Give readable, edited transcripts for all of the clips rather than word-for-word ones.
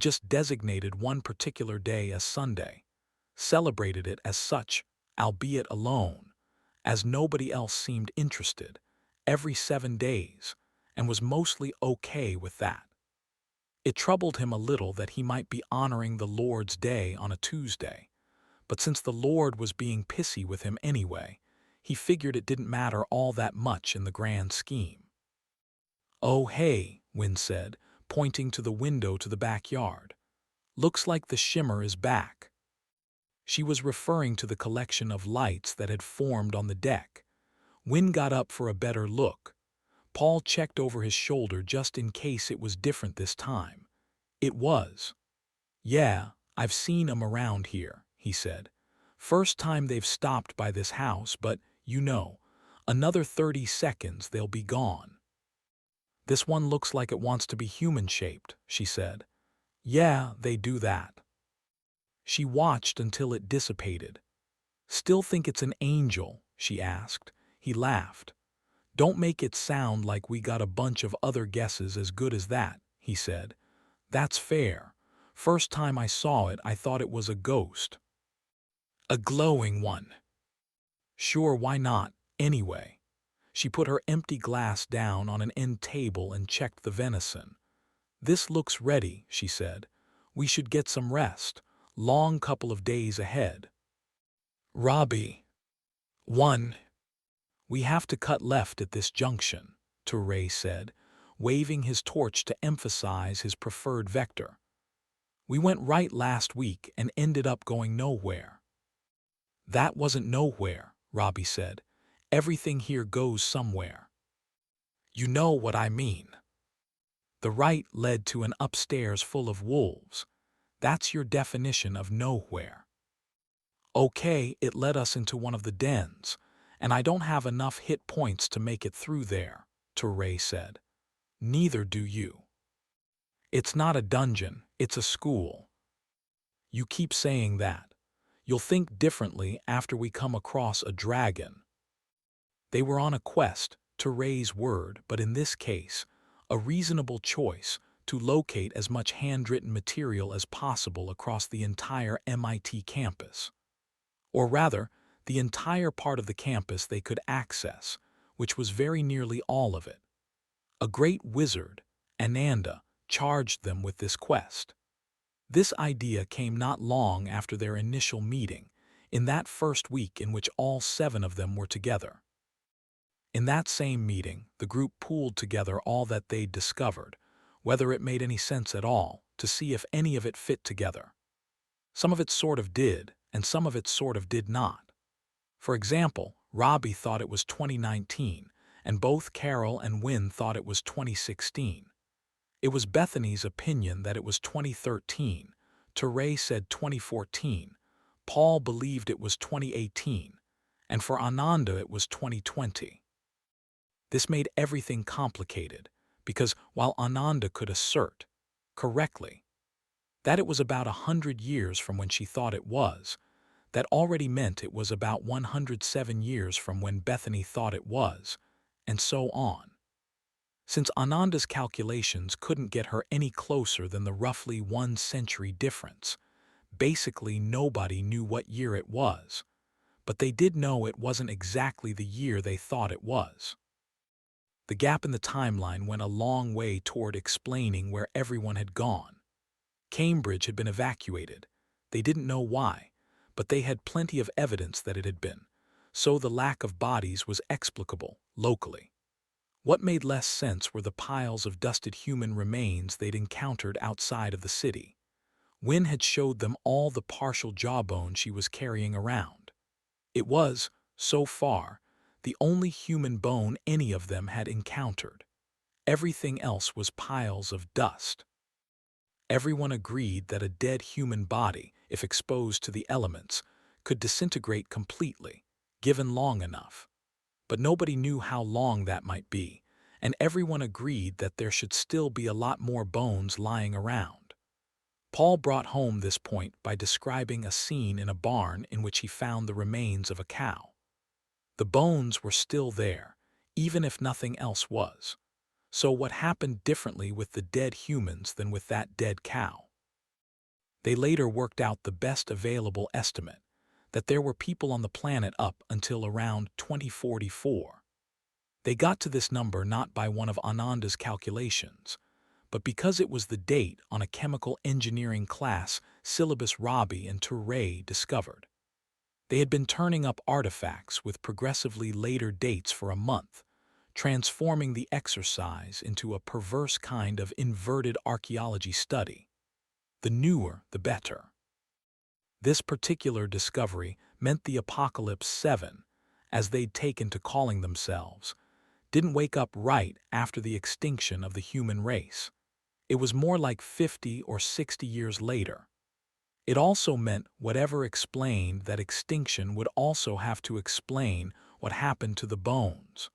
just designated one particular day as Sunday, celebrated it as such, albeit alone, as nobody else seemed interested, every 7 days, and was mostly okay with that. It troubled him a little that he might be honoring the Lord's Day on a Tuesday, but since the Lord was being pissy with him anyway, he figured it didn't matter all that much in the grand scheme. "Oh, hey," Wynne said, pointing to the window to the backyard. "Looks like the shimmer is back." She was referring to the collection of lights that had formed on the deck. Wynne got up for a better look. Paul checked over his shoulder just in case it was different this time. It was. "Yeah, I've seen 'em around here," he said. "First time they've stopped by this house, but, another 30 seconds they'll be gone." "This one looks like it wants to be human-shaped," she said. "Yeah, they do that." She watched until it dissipated. "Still think it's an angel?" she asked. He laughed. "Don't make it sound like we got a bunch of other guesses as good as that," he said. "That's fair. First time I saw it, I thought it was a ghost." "A glowing one." "Sure, why not, anyway?" She put her empty glass down on an end table and checked the venison. "This looks ready," she said. "We should get some rest. Long couple of days ahead." "Robbie." "One." "We have to cut left at this junction," Touré said, waving his torch to emphasize his preferred vector. "We went right last week and ended up going nowhere." "That wasn't nowhere," Robbie said. "Everything here goes somewhere." "You know what I mean." "The right led to an upstairs full of wolves. That's your definition of nowhere." "Okay, it led us into one of the dens, and I don't have enough hit points to make it through there," Touré said. "Neither do you." "It's not a dungeon, it's a school." "You keep saying that. You'll think differently after we come across a dragon." They were on a quest, Touré's word, but in this case, a reasonable choice to locate as much handwritten material as possible across the entire MIT campus. Or rather, the entire part of the campus they could access, which was very nearly all of it. A great wizard, Ananda, charged them with this quest. This idea came not long after their initial meeting, in that first week in which all 7 of them were together. In that same meeting, the group pooled together all that they'd discovered, whether it made any sense at all, to see if any of it fit together. Some of it sort of did, and some of it sort of did not. For example, Robbie thought it was 2019, and both Carol and Wynne thought it was 2016. It was Bethany's opinion that it was 2013. Touré said 2014. Paul believed it was 2018, and for Ananda it was 2020. This made everything complicated, because while Ananda could assert, correctly, that it was about 100 years from when she thought it was, that already meant it was about 107 years from when Bethany thought it was, and so on. Since Ananda's calculations couldn't get her any closer than the roughly 1 century difference, basically nobody knew what year it was, but they did know it wasn't exactly the year they thought it was. The gap in the timeline went a long way toward explaining where everyone had gone. Cambridge had been evacuated. They didn't know why, but they had plenty of evidence that it had been, so the lack of bodies was explicable locally. What made less sense were the piles of dusted human remains they'd encountered outside of the city. Wynne had showed them all the partial jawbone she was carrying around. It was, so far, the only human bone any of them had encountered. Everything else was piles of dust. Everyone agreed that a dead human body, if exposed to the elements, could disintegrate completely, given long enough. But nobody knew how long that might be, and everyone agreed that there should still be a lot more bones lying around. Paul brought home this point by describing a scene in a barn in which he found the remains of a cow. The bones were still there, even if nothing else was. So what happened differently with the dead humans than with that dead cow? They later worked out the best available estimate, that there were people on the planet up until around 2044. They got to this number not by one of Ananda's calculations, but because it was the date on a chemical engineering class syllabus Rabi and Touré discovered. They had been turning up artifacts with progressively later dates for a month, transforming the exercise into a perverse kind of inverted archaeology study. The newer, the better. This particular discovery meant the Apocalypse 7, as they'd taken to calling themselves, didn't wake up right after the extinction of the human race. It was more like 50 or 60 years later. It also meant whatever explained that extinction would also have to explain what happened to the bones.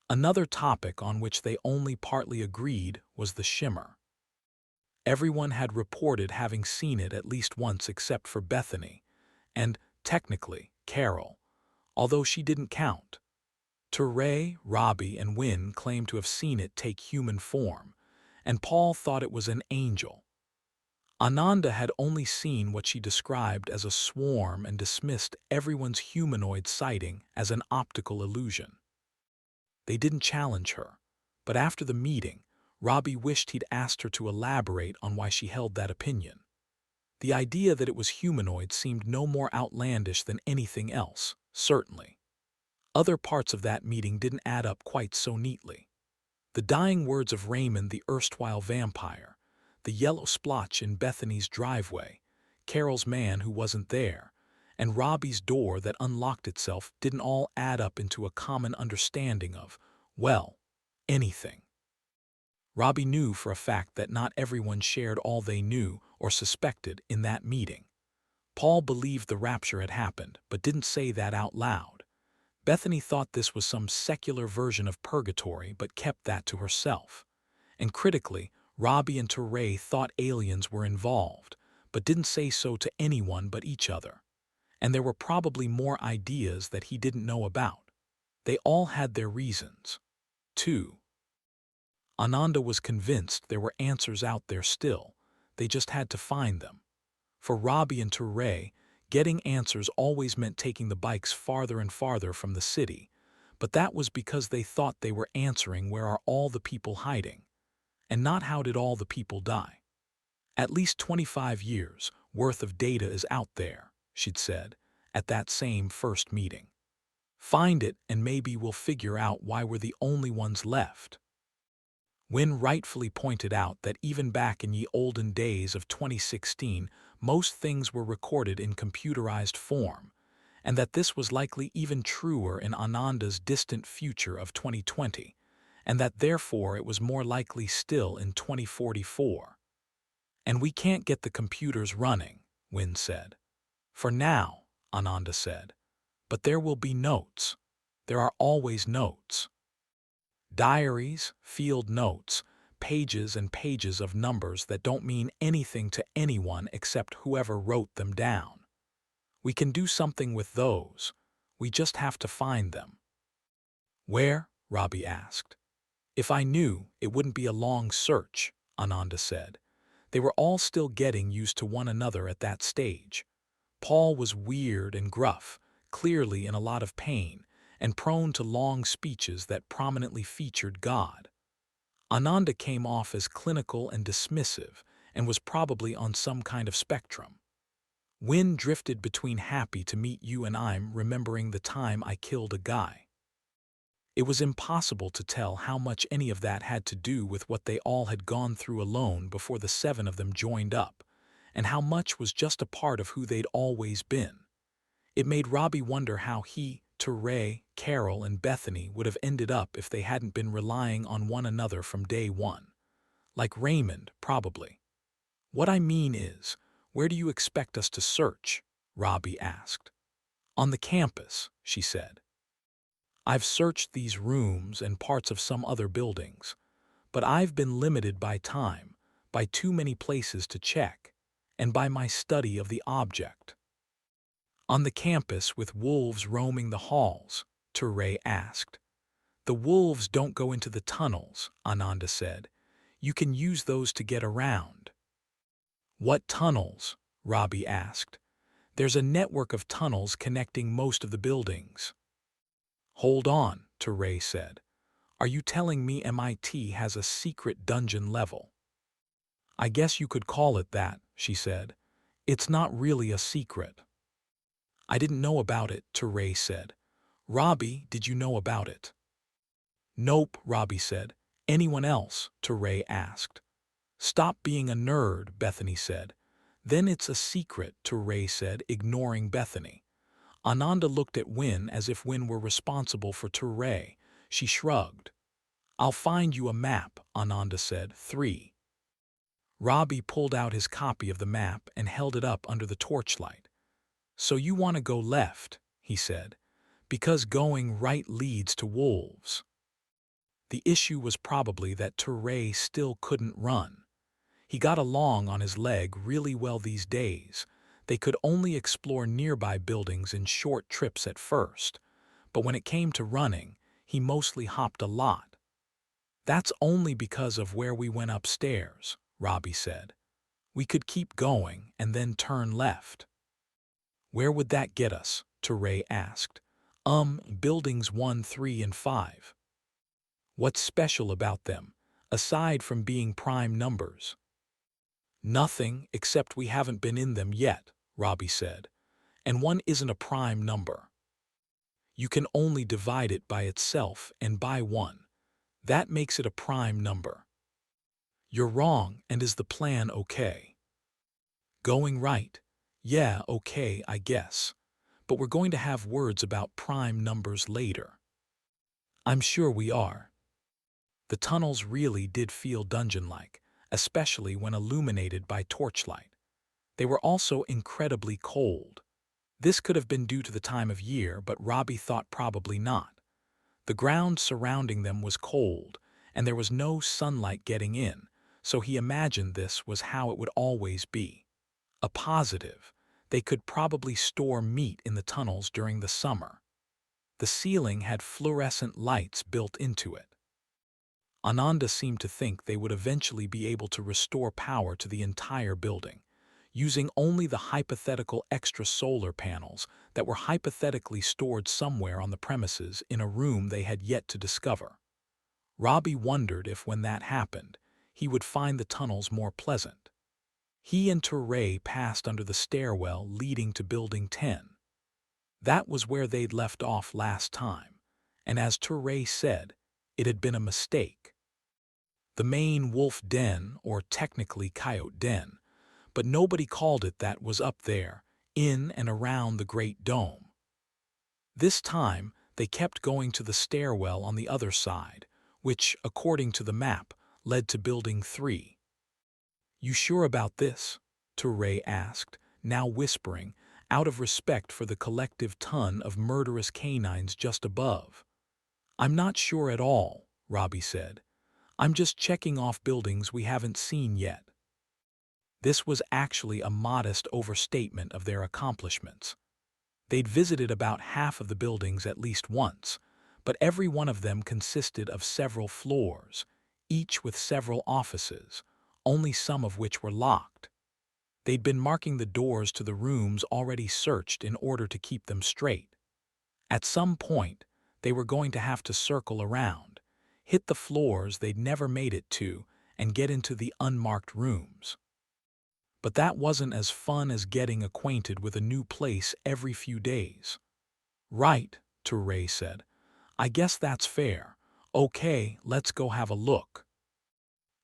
Another topic on which they only partly agreed was the shimmer. Everyone had reported having seen it at least once except for Bethany, and, technically, Carol, although she didn't count. Touré, Robbie, and Wynne claimed to have seen it take human form, and Paul thought it was an angel. Ananda had only seen what she described as a swarm and dismissed everyone's humanoid sighting as an optical illusion. They didn't challenge her, but after the meeting, Robbie wished he'd asked her to elaborate on why she held that opinion. The idea that it was humanoid seemed no more outlandish than anything else, certainly. Other parts of that meeting didn't add up quite so neatly. The dying words of Raymond the erstwhile vampire, the yellow splotch in Bethany's driveway, Carol's man who wasn't there, and Robbie's door that unlocked itself didn't all add up into a common understanding of, well, anything. Robbie knew for a fact that not everyone shared all they knew or suspected in that meeting. Paul believed the rapture had happened, but didn't say that out loud. Bethany thought this was some secular version of purgatory, but kept that to herself. And critically, Robbie and Touré thought aliens were involved, but didn't say so to anyone but each other. And there were probably more ideas that he didn't know about. They all had their reasons. 2. Ananda was convinced there were answers out there still. They just had to find them. For Robbie and Touré, getting answers always meant taking the bikes farther and farther from the city, but that was because they thought they were answering where are all the people hiding, and not how did all the people die. At least 25 years worth of data is out there, she'd said, at that same first meeting. Find it and maybe we'll figure out why we're the only ones left. Wynne rightfully pointed out that even back in ye olden days of 2016, most things were recorded in computerized form, and that this was likely even truer in Ananda's distant future of 2020, and that therefore it was more likely still in 2044. And we can't get the computers running, Wynne said. For now, Ananda said. But there will be notes. There are always notes. Diaries, field notes, pages and pages of numbers that don't mean anything to anyone except whoever wrote them down. We can do something with those. We just have to find them. Where? Robbie asked. If I knew, it wouldn't be a long search, Ananda said. They were all still getting used to one another at that stage. Paul was weird and gruff, clearly in a lot of pain, and prone to long speeches that prominently featured God. Ananda came off as clinical and dismissive and was probably on some kind of spectrum. Wynne drifted between happy to meet you and I'm remembering the time I killed a guy. It was impossible to tell how much any of that had to do with what they all had gone through alone before the 7 of them joined up, and how much was just a part of who they'd always been. It made Robbie wonder how he, Touré, Carol, and Bethany would have ended up if they hadn't been relying on one another from day one. Like Raymond, probably. What I mean is, where do you expect us to search? Robbie asked. On the campus, she said. I've searched these rooms and parts of some other buildings, but I've been limited by time, by too many places to check, and by my study of the object. On the campus with wolves roaming the halls, Touré asked. The wolves don't go into the tunnels, Ananda said. You can use those to get around. What tunnels? Robbie asked. There's a network of tunnels connecting most of the buildings. Hold on, Teray said. Are you telling me MIT has a secret dungeon level? I guess you could call it that, she said. It's not really a secret. I didn't know about it, Teray said. Robbie, did you know about it? Nope, Robbie said. Anyone else? Teray asked. Stop being a nerd, Bethany said. Then it's a secret, Teray said, ignoring Bethany. Ananda looked at Win as if Win were responsible for Teray. She shrugged. I'll find you a map, Ananda said. 3. Robbie pulled out his copy of the map and held it up under the torchlight. So you want to go left, he said, because going right leads to wolves. The issue was probably that Teray still couldn't run. He got along on his leg really well these days. They could only explore nearby buildings in short trips at first, but when it came to running, he mostly hopped a lot. That's only because of where we went upstairs, Robbie said. We could keep going and then turn left. Where would that get us? Teray asked. Buildings 1, 3, and 5. What's special about them, aside from being prime numbers? Nothing, except we haven't been in them yet, Robbie said. And 1 isn't a prime number. You can only divide it by itself and by 1. That makes it a prime number. You're wrong, and is the plan okay? Going right? Yeah, okay, I guess. But we're going to have words about prime numbers later. I'm sure we are. The tunnels really did feel dungeon-like, especially when illuminated by torchlight. They were also incredibly cold. This could have been due to the time of year, but Robbie thought probably not. The ground surrounding them was cold, and there was no sunlight getting in, so he imagined this was how it would always be. A positive. They could probably store meat in the tunnels during the summer. The ceiling had fluorescent lights built into it. Ananda seemed to think they would eventually be able to restore power to the entire building, using only the hypothetical extra solar panels that were hypothetically stored somewhere on the premises in a room they had yet to discover. Robbie wondered if, when that happened, he would find the tunnels more pleasant. He and Teray passed under the stairwell leading to Building 10. That was where they'd left off last time, and as Teray said, it had been a mistake. The main wolf den, or technically coyote den, but nobody called it that, was up there, in and around the Great Dome. This time, they kept going to the stairwell on the other side, which, according to the map, led to Building 3. You sure about this? Teray asked, now whispering, out of respect for the collective ton of murderous canines just above. I'm not sure at all, Robbie said. I'm just checking off buildings we haven't seen yet. This was actually a modest overstatement of their accomplishments. They'd visited about half of the buildings at least once, but every one of them consisted of several floors, each with several offices, only some of which were locked. They'd been marking the doors to the rooms already searched in order to keep them straight. At some point, they were going to have to circle around, hit the floors they'd never made it to, and get into the unmarked rooms. But that wasn't as fun as getting acquainted with a new place every few days. Right, Teray said. I guess that's fair. Okay, let's go have a look.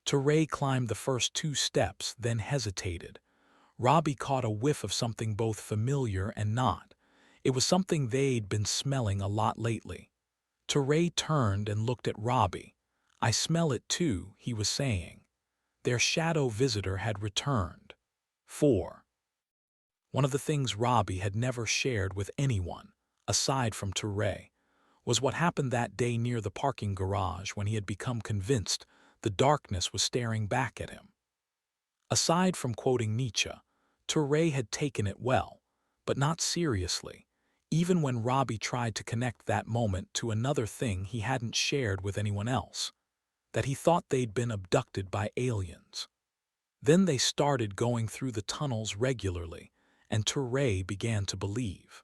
Teray climbed the first 2 steps, then hesitated. Robbie caught a whiff of something both familiar and not. It was something they'd been smelling a lot lately. Teray turned and looked at Robbie. I smell it too, he was saying. Their shadow visitor had returned. 4. One of the things Robbie had never shared with anyone, aside from Teray, was what happened that day near the parking garage when he had become convinced the darkness was staring back at him. Aside from quoting Nietzsche, Teray had taken it well, but not seriously, even when Robbie tried to connect that moment to another thing he hadn't shared with anyone else, that he thought they'd been abducted by aliens. Then they started going through the tunnels regularly, and Ture began to believe.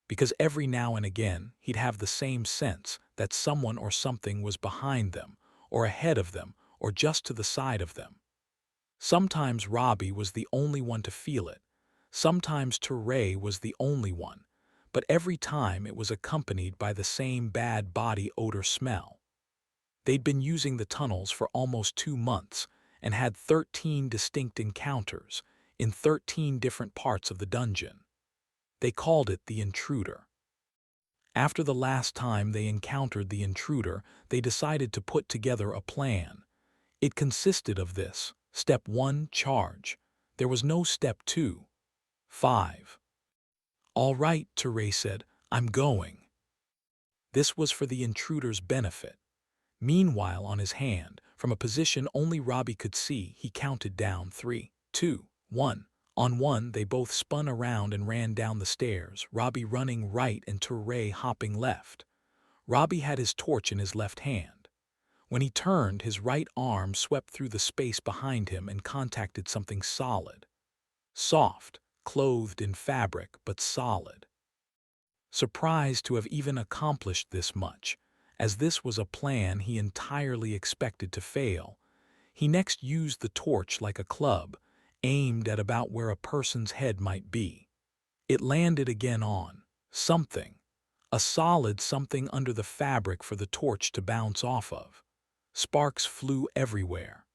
Because every now and again he'd have the same sense that someone or something was behind them, or ahead of them, or just to the side of them. Sometimes Robbie was the only one to feel it, sometimes Ture was the only one, but every time it was accompanied by the same bad body odor smell. They'd been using the tunnels for almost 2 months and had 13 distinct encounters in 13 different parts of the dungeon. They called it the intruder. After the last time they encountered the intruder, they decided to put together a plan. It consisted of this: Step 1, charge. There was no Step 2. 5. All right, Ture said, I'm going. This was for the intruder's benefit. Meanwhile, on his hand, from a position only Robbie could see, he counted down 3, 2, 1. On one, they both spun around and ran down the stairs, Robbie running right and Ture hopping left. Robbie had his torch in his left hand. When he turned, his right arm swept through the space behind him and contacted something solid. Soft, clothed in fabric, but solid. Surprised to have even accomplished this much, as this was a plan he entirely expected to fail, he next used the torch like a club, aimed at about where a person's head might be. It landed again on something, a solid something under the fabric for the torch to bounce off of. Sparks flew everywhere.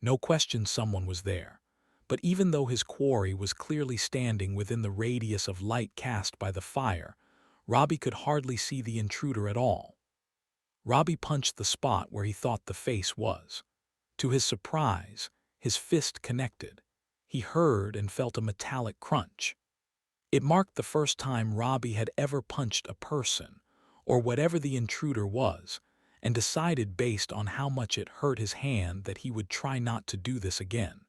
No question someone was there, but even though his quarry was clearly standing within the radius of light cast by the fire, Robbie could hardly see the intruder at all. Robbie punched the spot where he thought the face was. To his surprise, his fist connected. He heard and felt a metallic crunch. It marked the first time Robbie had ever punched a person, or whatever the intruder was, and decided based on how much it hurt his hand that he would try not to do this again.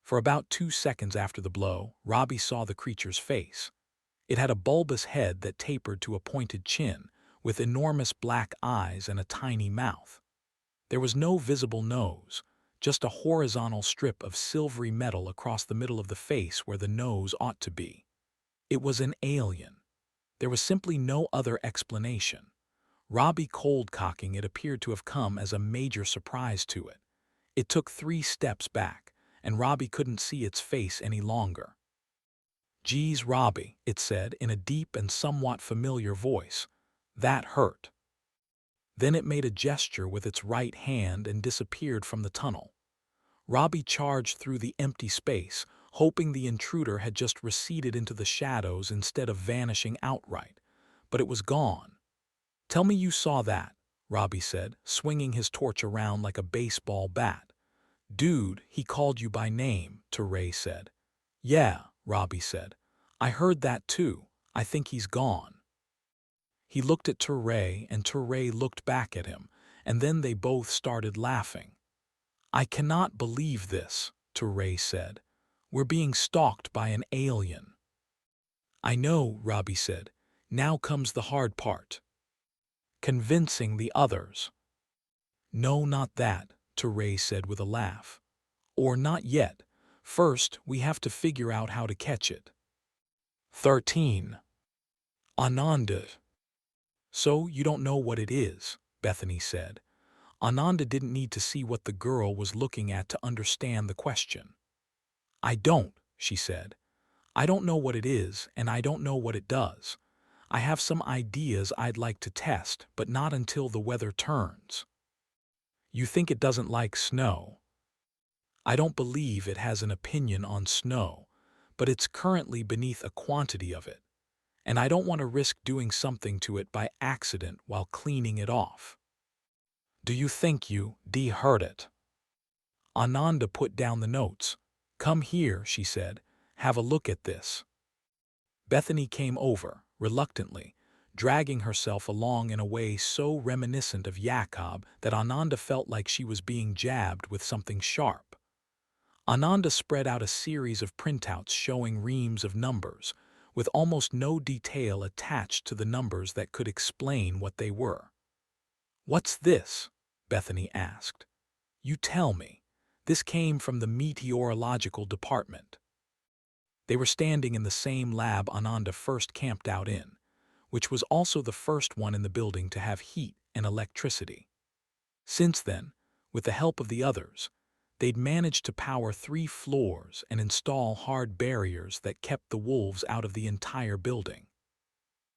For about 2 seconds after the blow, Robbie saw the creature's face. It had a bulbous head that tapered to a pointed chin, with enormous black eyes and a tiny mouth. There was no visible nose, just a horizontal strip of silvery metal across the middle of the face where the nose ought to be. It was an alien. There was simply no other explanation. Robbie cold-cocking it appeared to have come as a major surprise to it. It took 3 steps back, and Robbie couldn't see its face any longer. "Geez, Robbie," it said in a deep and somewhat familiar voice. "That hurt." Then it made a gesture with its right hand and disappeared from the tunnel. Robbie charged through the empty space, hoping the intruder had just receded into the shadows instead of vanishing outright. But it was gone. "Tell me you saw that," Robbie said, swinging his torch around like a baseball bat. "Dude, he called you by name," Ture said. "Yeah," Robbie said. "I heard that too. I think he's gone." He looked at Ture, and Ture looked back at him, and then they both started laughing. "I cannot believe this," Ture said. "We're being stalked by an alien." "I know," Robbie said. "Now comes the hard part. Convincing the others." "No, not that," Ture said with a laugh. "Or not yet. First, we have to figure out how to catch it." 13. Ananda. "So you don't know what it is," Bethany said. Ananda didn't need to see what the girl was looking at to understand the question. "I don't," she said. "I don't know what it is, and I don't know what it does. I have some ideas I'd like to test, but not until the weather turns." "You think it doesn't like snow?" "I don't believe it has an opinion on snow, but it's currently beneath a quantity of it, and I don't want to risk doing something to it by accident while cleaning it off." "Do you think you heard it?" Ananda put down the notes. "Come here," she said. "Have a look at this." Bethany came over, reluctantly, dragging herself along in a way so reminiscent of Jakob that Ananda felt like she was being jabbed with something sharp. Ananda spread out a series of printouts showing reams of numbers, with almost no detail attached to the numbers that could explain what they were. "What's this?" Bethany asked. "You tell me. This came from the meteorological department. They were standing in the same lab Ananda first camped out in, which was also the first one in the building to have heat and electricity. Since then, with the help of the others, they'd managed to power 3 floors and install hard barriers that kept the wolves out of the entire building.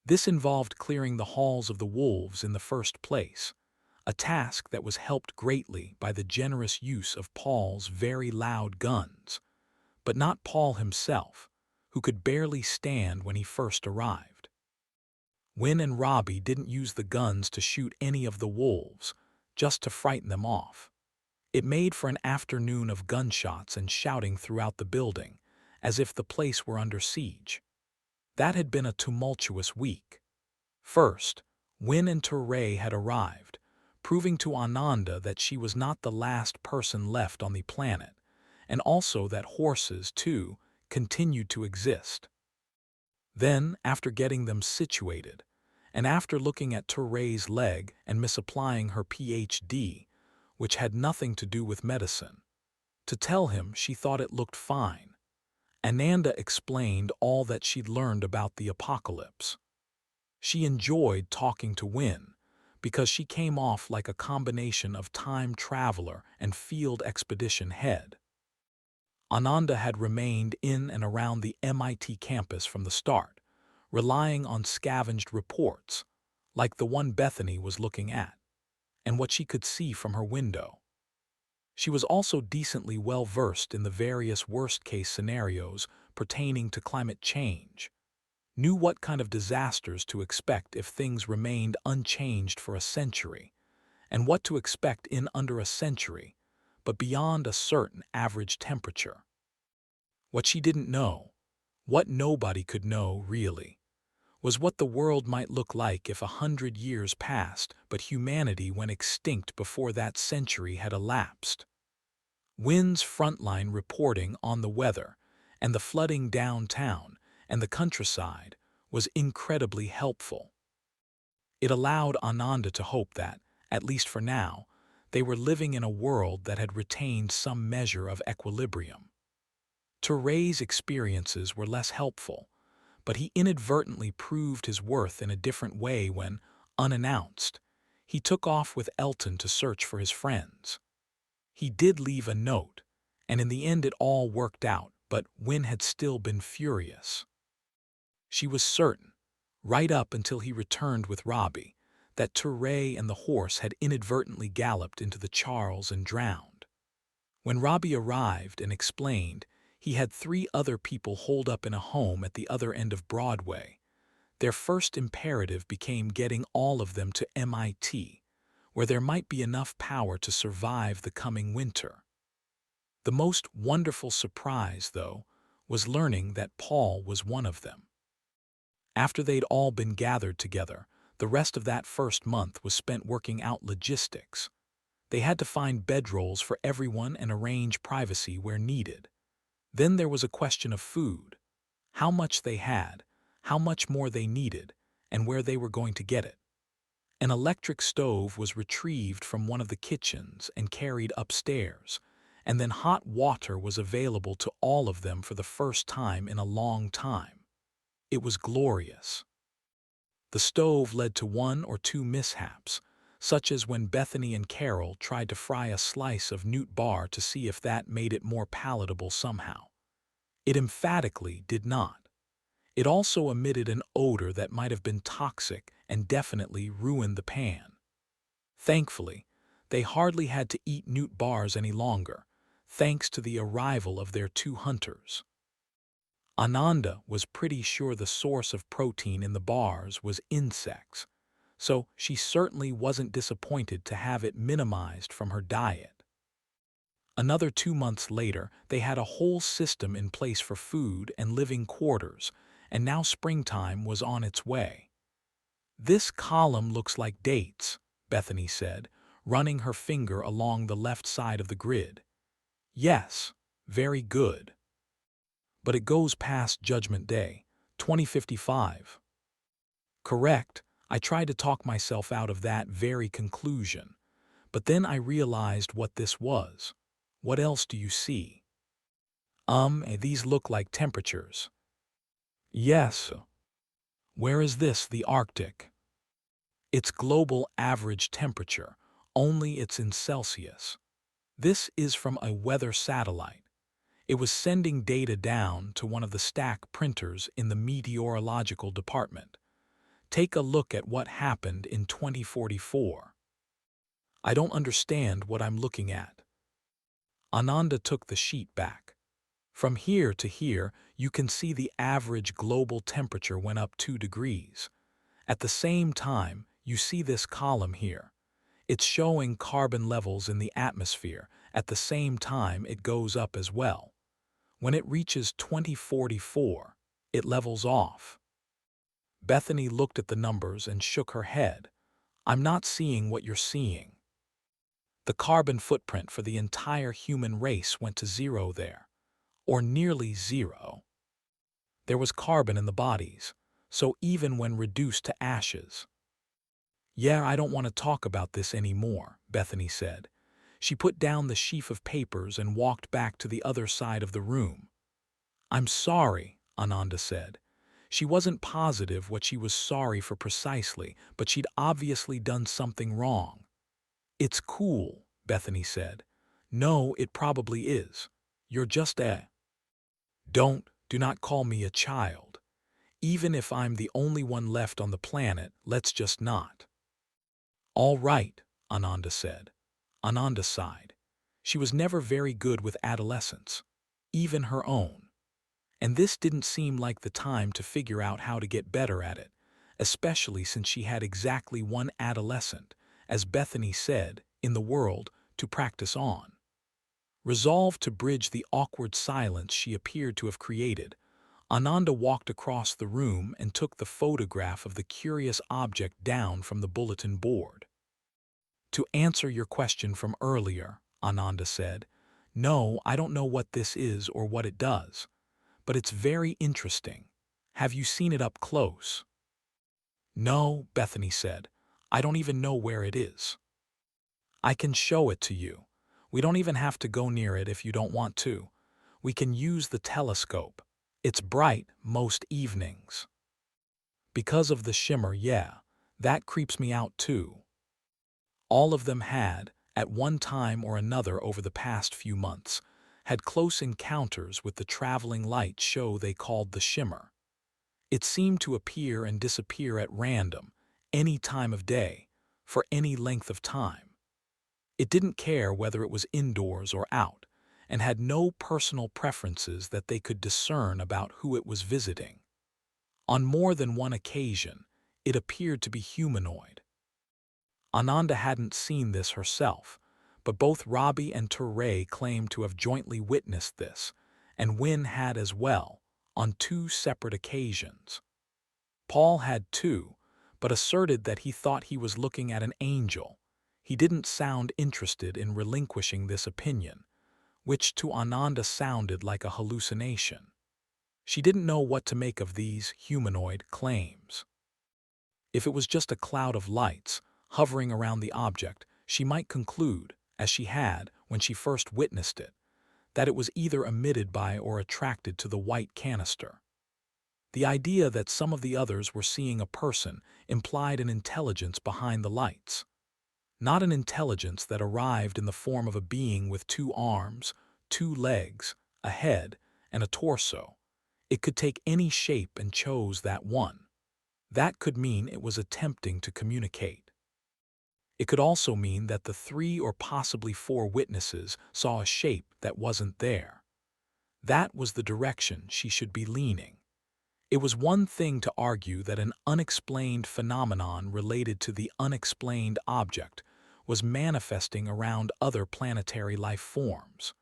This involved clearing the halls of the wolves in the first place, a task that was helped greatly by the generous use of Paul's very loud guns, but not Paul himself, who could barely stand when he first arrived. Wynne and Robbie didn't use the guns to shoot any of the wolves, just to frighten them off. It made for an afternoon of gunshots and shouting throughout the building, as if the place were under siege. That had been a tumultuous week. First, Wynne and Teray had arrived, proving to Ananda that she was not the last person left on the planet, and also that horses, too, continued to exist. Then, after getting them situated, and after looking at Teray's leg and misapplying her PhD, which had nothing to do with medicine, to tell him she thought it looked fine, Ananda explained all that she'd learned about the apocalypse. She enjoyed talking to Wynne because she came off like a combination of time traveler and field expedition head. Ananda had remained in and around the MIT campus from the start, relying on scavenged reports, like the one Bethany was looking at, and what she could see from her window. She was also decently well-versed in the various worst-case scenarios pertaining to climate change, knew what kind of disasters to expect if things remained unchanged for a century, and what to expect in under a century, but beyond a certain average temperature. What she didn't know, what nobody could know really, was what the world might look like if 100 years passed but humanity went extinct before that century had elapsed. Wynne's frontline reporting on the weather and the flooding downtown and the countryside was incredibly helpful. It allowed Ananda to hope that, at least for now, they were living in a world that had retained some measure of equilibrium. Teray's experiences were less helpful, but he inadvertently proved his worth in a different way when, unannounced, he took off with Elton to search for his friends. He did leave a note, and in the end it all worked out, but Wynne had still been furious. She was certain, right up until he returned with Robbie, that Teray and the horse had inadvertently galloped into the Charles and drowned. When Robbie arrived and explained he had 3 other people holed up in a home at the other end of Broadway, their first imperative became getting all of them to MIT, where there might be enough power to survive the coming winter. The most wonderful surprise, though, was learning that Paul was one of them. After they'd all been gathered together, the rest of that first month was spent working out logistics. They had to find bedrolls for everyone and arrange privacy where needed. Then there was a question of food, how much they had, how much more they needed, and where they were going to get it. An electric stove was retrieved from one of the kitchens and carried upstairs, and then hot water was available to all of them for the first time in a long time. It was glorious. The stove led to 1 or 2 mishaps, such as when Bethany and Carol tried to fry a slice of nut bar to see if that made it more palatable somehow. It emphatically did not. It also emitted an odor that might have been toxic and definitely ruined the pan. Thankfully, they hardly had to eat nut bars any longer, thanks to the arrival of their 2 hunters. Ananda was pretty sure the source of protein in the bars was insects, so she certainly wasn't disappointed to have it minimized from her diet. Another 2 months later, they had a whole system in place for food and living quarters, and now springtime was on its way. "This column looks like dates," Bethany said, running her finger along the left side of the grid. "Yes, very good. But it goes past Judgment Day, 2055. "Correct. I tried to talk myself out of that very conclusion, but then I realized what this was. What else do you see? These look like temperatures. Yes. Where is this, the Arctic? It's global average temperature, only it's in Celsius. This is from a weather satellite. It was sending data down to one of the stack printers in the meteorological department. Take a look at what happened in 2044. I don't understand what I'm looking at. Ananda took the sheet back. From here to here, you can see the average global temperature went up 2 degrees. At the same time, you see this column here. It's showing carbon levels in the atmosphere. At the same time, it goes up as well. When it reaches 2044, it levels off. Bethany looked at the numbers and shook her head. I'm not seeing what you're seeing. The carbon footprint for the entire human race went to 0 there, or nearly 0. There was carbon in the bodies, so even when reduced to ashes. Yeah, I don't want to talk about this anymore, Bethany said. She put down the sheaf of papers and walked back to the other side of the room. I'm sorry, Ananda said. She wasn't positive what she was sorry for precisely, but she'd obviously done something wrong. It's cool, Bethany said. No, it probably is. You're just a... Do not call me a child. Even if I'm the only one left on the planet, let's just not. All right, Ananda said. Ananda sighed. She was never very good with adolescents, even her own. And this didn't seem like the time to figure out how to get better at it, especially since she had exactly one adolescent, as Bethany said, in the world to practice on. Resolved to bridge the awkward silence she appeared to have created, Ananda walked across the room and took the photograph of the curious object down from the bulletin board. To answer your question from earlier, Ananda said, no, I don't know what this is or what it does, but it's very interesting. Have you seen it up close? No, Bethany said. I don't even know where it is. I can show it to you. We don't even have to go near it if you don't want to. We can use the telescope. It's bright most evenings. Because of the shimmer, yeah, that creeps me out too. All of them had, at one time or another over the past few months, had close encounters with the traveling light show they called the shimmer. It seemed to appear and disappear at random, any time of day, for any length of time. It didn't care whether it was indoors or out, and had no personal preferences that they could discern about who it was visiting. On more than one occasion, it appeared to be humanoid. Ananda hadn't seen this herself, but both Robbie and Turay claimed to have jointly witnessed this, and Wynne had as well, on 2 separate occasions. Paul had too, but asserted that he thought he was looking at an angel. He didn't sound interested in relinquishing this opinion, which to Ananda sounded like a hallucination. She didn't know what to make of these humanoid claims. If it was just a cloud of lights hovering around the object, she might conclude, as she had when she first witnessed it, that it was either emitted by or attracted to the white canister. The idea that some of the others were seeing a person implied an intelligence behind the lights. Not an intelligence that arrived in the form of a being with 2 arms, 2 legs, a head, and a torso. It could take any shape and chose that one. That could mean it was attempting to communicate. It could also mean that the 3 or possibly 4 witnesses saw a shape that wasn't there. That was the direction she should be leaning. It was one thing to argue that an unexplained phenomenon related to the unexplained object was manifesting around other planetary life forms.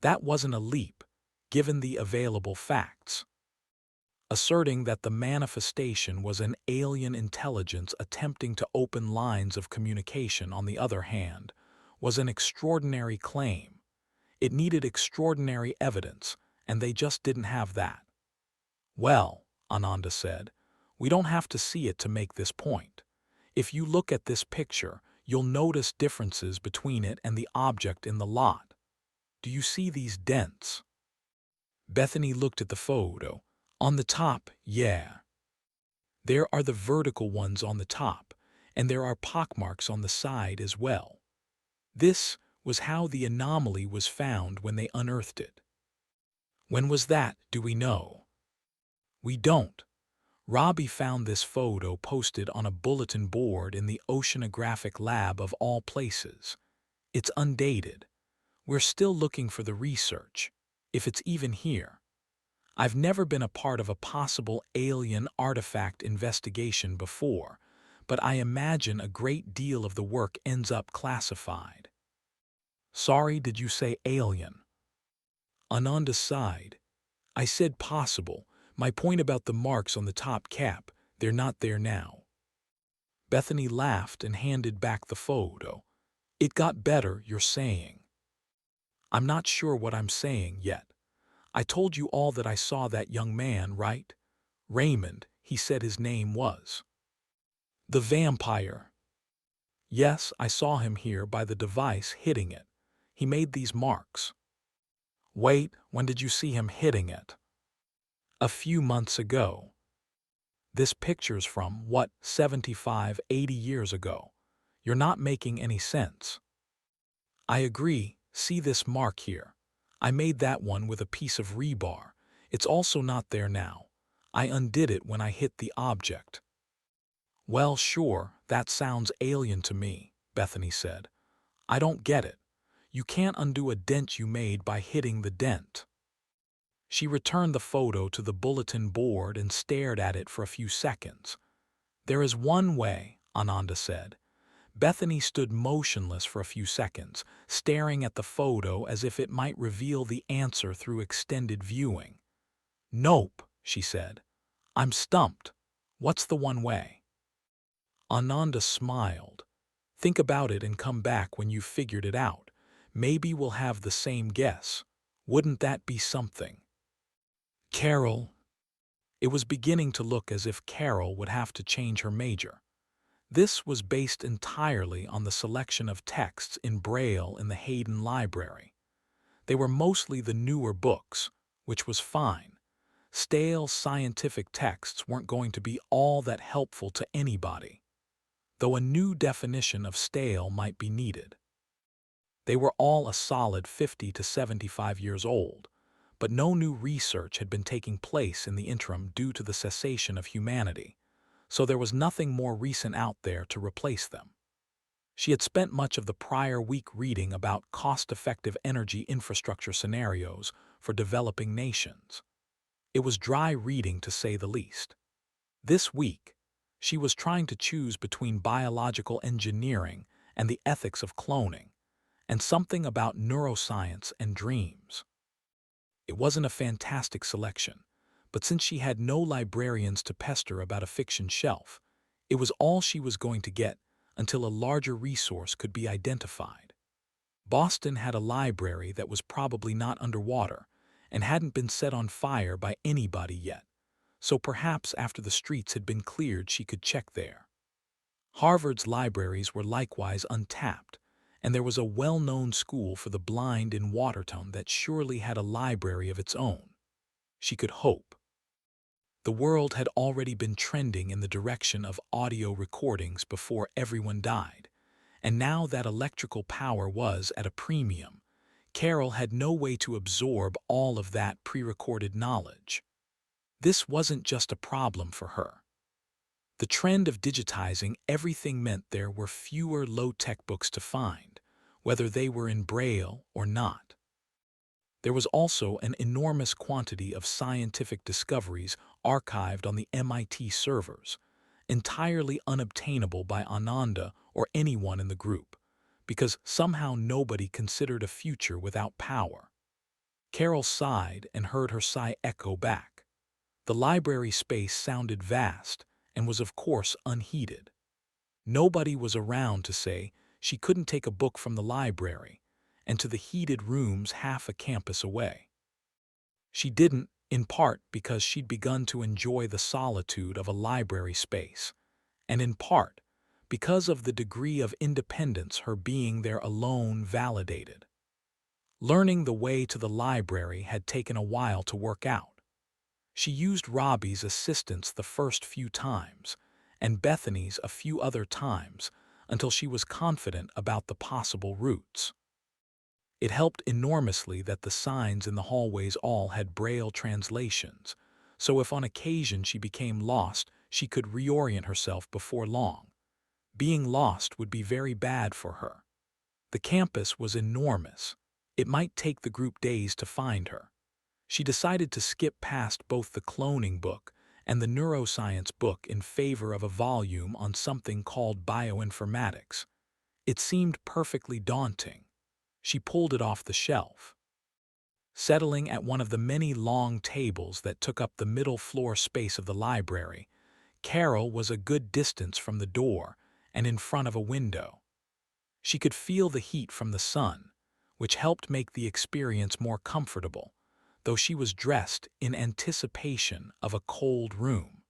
That wasn't a leap, given the available facts. Asserting that the manifestation was an alien intelligence attempting to open lines of communication, on the other hand, was an extraordinary claim. It needed extraordinary evidence, and they just didn't have that. Well, Ananda said, we don't have to see it to make this point. If you look at this picture, you'll notice differences between it and the object in the lot. Do you see these dents? Bethany looked at the photo. On the top, yeah. There are the vertical ones on the top, and there are pockmarks on the side as well. This was how the anomaly was found when they unearthed it. When was that, do we know? We don't. Robbie found this photo posted on a bulletin board in the Oceanographic Lab of all places. It's undated. We're still looking for the research, if it's even here. I've never been a part of a possible alien artifact investigation before, but I imagine a great deal of the work ends up classified. Sorry, did you say alien? Ananda sighed. I said possible. My point about the marks on the top cap, they're not there now. Bethany laughed and handed back the photo. It got better, you're saying. I'm not sure what I'm saying yet. I told you all that I saw that young man, right? Raymond, he said his name was. The vampire. Yes, I saw him here by the device hitting it. He made these marks. Wait, when did you see him hitting it? A few months ago. This picture's from, what, 75, 80 years ago. You're not making any sense. I agree, see this mark here. I made that one with a piece of rebar. It's also not there now. I undid it when I hit the object. Well, sure, that sounds alien to me, Bethany said. I don't get it. You can't undo a dent you made by hitting the dent. She returned the photo to the bulletin board and stared at it for a few seconds. There is one way, Ananda said. Bethany stood motionless for a few seconds, staring at the photo as if it might reveal the answer through extended viewing. Nope, she said. I'm stumped. What's the one way? Ananda smiled. Think about it and come back when you've figured it out. Maybe we'll have the same guess. Wouldn't that be something? Carol. It was beginning to look as if Carol would have to change her major. This was based entirely on the selection of texts in Braille in the Hayden Library. They were mostly the newer books, which was fine. Stale scientific texts weren't going to be all that helpful to anybody, though a new definition of stale might be needed. They were all a solid 50 to 75 years old, but no new research had been taking place in the interim due to the cessation of humanity, so there was nothing more recent out there to replace them. She had spent much of the prior week reading about cost-effective energy infrastructure scenarios for developing nations. It was dry reading to say the least. This week, she was trying to choose between biological engineering and the ethics of cloning, and something about neuroscience and dreams. It wasn't a fantastic selection, but since she had no librarians to pester about a fiction shelf, it was all she was going to get until a larger resource could be identified. Boston had a library that was probably not underwater and hadn't been set on fire by anybody yet, so perhaps after the streets had been cleared she could check there. Harvard's libraries were likewise untapped, and there was a well-known school for the blind in Watertown that surely had a library of its own. She could hope. The world had already been trending in the direction of audio recordings before everyone died, and now that electrical power was at a premium, Carol had no way to absorb all of that pre-recorded knowledge. This wasn't just a problem for her. The trend of digitizing everything meant there were fewer low-tech books to find, whether they were in Braille or not. There was also an enormous quantity of scientific discoveries archived on the MIT servers, entirely unobtainable by Ananda or anyone in the group, because somehow nobody considered a future without power. Carol sighed and heard her sigh echo back. The library space sounded vast and was of course unheated. Nobody was around to say she couldn't take a book from the library and to the heated rooms half a campus away. She didn't, in part because she'd begun to enjoy the solitude of a library space, and in part because of the degree of independence her being there alone validated. Learning the way to the library had taken a while to work out. She used Robbie's assistance the first few times, and Bethany's a few other times, until she was confident about the possible routes. It helped enormously that the signs in the hallways all had Braille translations, so if on occasion she became lost, she could reorient herself before long. Being lost would be very bad for her. The campus was enormous. It might take the group days to find her. She decided to skip past both the cloning book and the neuroscience book in favor of a volume on something called bioinformatics. It seemed perfectly daunting. She pulled it off the shelf. Settling at one of the many long tables that took up the middle floor space of the library, Carol was a good distance from the door and in front of a window. She could feel the heat from the sun, which helped make the experience more comfortable, though she was dressed in anticipation of a cold room.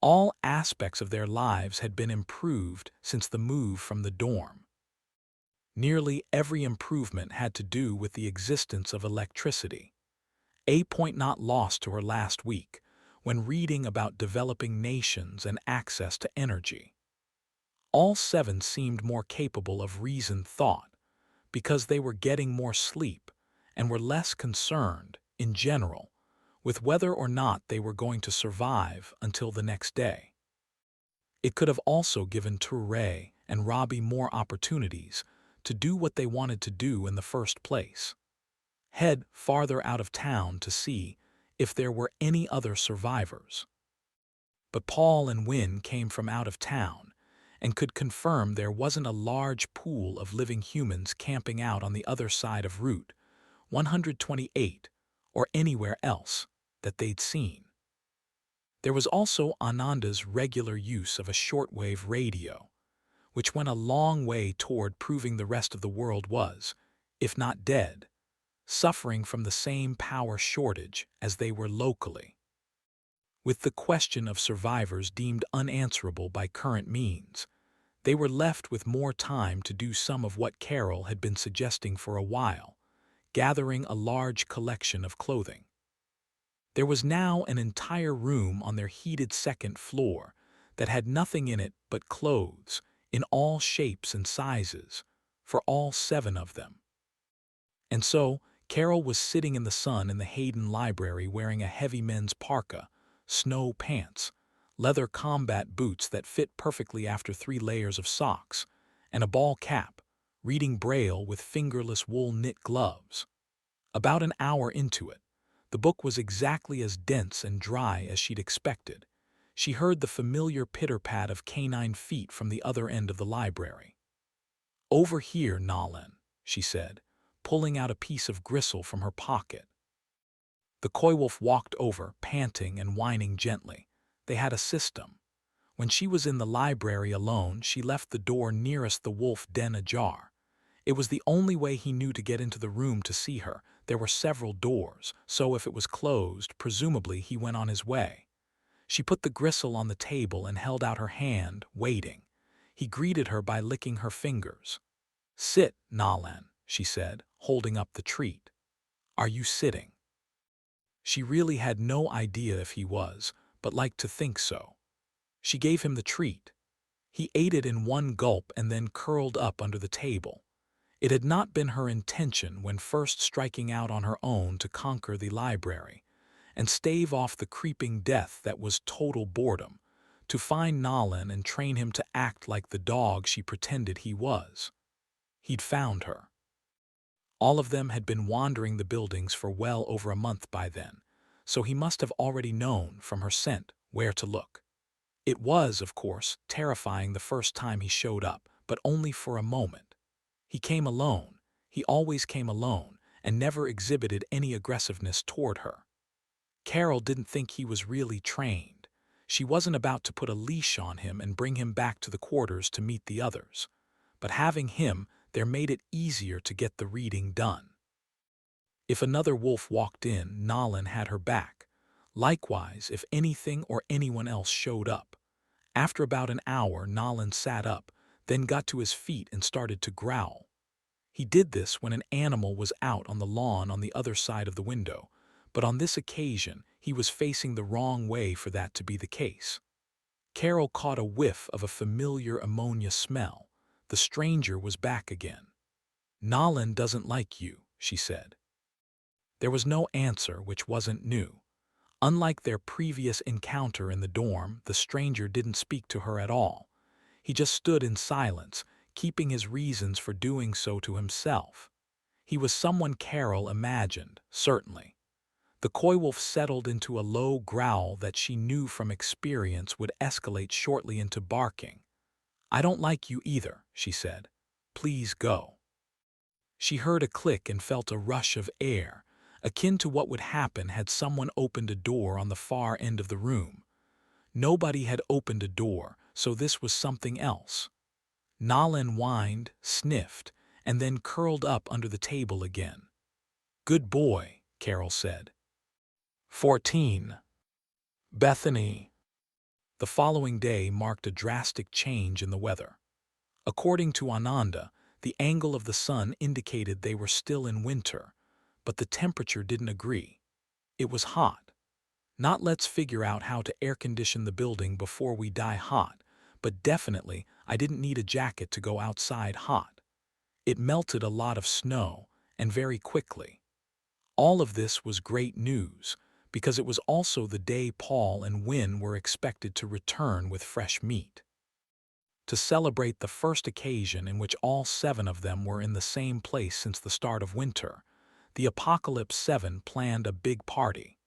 All aspects of their lives had been improved since the move from the dorm. Nearly every improvement had to do with the existence of electricity, a point not lost to her last week when reading about developing nations and access to energy. All seven seemed more capable of reasoned thought because they were getting more sleep and were less concerned, in general, with whether or not they were going to survive until the next day. It could have also given Touré and Robbie more opportunities to do what they wanted to do in the first place. Head farther out of town to see if there were any other survivors. But Paul and Wynne came from out of town and could confirm there wasn't a large pool of living humans camping out on the other side of Route 128 or anywhere else that they'd seen. There was also Ananda's regular use of a shortwave radio, which went a long way toward proving the rest of the world was, if not dead, suffering from the same power shortage as they were locally. With the question of survivors deemed unanswerable by current means, they were left with more time to do some of what Carol had been suggesting for a while, gathering a large collection of clothing. There was now an entire room on their heated second floor that had nothing in it but clothes in all shapes and sizes, for all seven of them. And so, Carol was sitting in the sun in the Hayden Library wearing a heavy men's parka, snow pants, leather combat boots that fit perfectly after 3 layers of socks, and a ball cap, reading Braille with fingerless wool knit gloves. About an hour into it, the book was exactly as dense and dry as she'd expected. She heard the familiar pitter-pat of canine feet from the other end of the library. "Over here, Nolan," she said, pulling out a piece of gristle from her pocket. The coywolf walked over, panting and whining gently. They had a system. When she was in the library alone, she left the door nearest the wolf den ajar. It was the only way he knew to get into the room to see her. There were several doors, so if it was closed, presumably he went on his way. She put the gristle on the table and held out her hand, waiting. He greeted her by licking her fingers. "Sit, Nalan," she said, holding up the treat. "Are you sitting?" She really had no idea if he was, but liked to think so. She gave him the treat. He ate it in one gulp and then curled up under the table. It had not been her intention when first striking out on her own to conquer the library and stave off the creeping death that was total boredom, to find Nalan and train him to act like the dog she pretended he was. He'd found her. All of them had been wandering the buildings for well over a month by then, so he must have already known from her scent where to look. It was, of course, terrifying the first time he showed up, but only for a moment. He came alone. He always came alone and never exhibited any aggressiveness toward her. Carol didn't think he was really trained. She wasn't about to put a leash on him and bring him back to the quarters to meet the others. But having him there made it easier to get the reading done. If another wolf walked in, Nalan had her back. Likewise, if anything or anyone else showed up. After about an hour, Nalan sat up, then got to his feet and started to growl. He did this when an animal was out on the lawn on the other side of the window, but on this occasion he was facing the wrong way for that to be the case. Carol caught a whiff of a familiar ammonia smell. The stranger was back again. "Nolan doesn't like you," she said. There was no answer, which wasn't new. Unlike their previous encounter in the dorm, the stranger didn't speak to her at all. He just stood in silence, keeping his reasons for doing so to himself. He was someone Carol imagined, certainly. The coy wolf settled into a low growl that she knew from experience would escalate shortly into barking. "I don't like you either," she said. "Please go." She heard a click and felt a rush of air, akin to what would happen had someone opened a door on the far end of the room. Nobody had opened a door, so this was something else. Nolan whined, sniffed, and then curled up under the table again. "Good boy," Carol said. 14. Bethany. The following day marked a drastic change in the weather. According to Ananda, the angle of the sun indicated they were still in winter, but the temperature didn't agree. It was hot. Not "let's figure out how to air condition the building before we die hot," but definitely I didn't need a jacket to go outside hot. It melted a lot of snow, and very quickly. All of this was great news, because it was also the day Paul and Wynne were expected to return with fresh meat. To celebrate the first occasion in which all 7 of them were in the same place since the start of winter, the Apocalypse 7 planned a big party.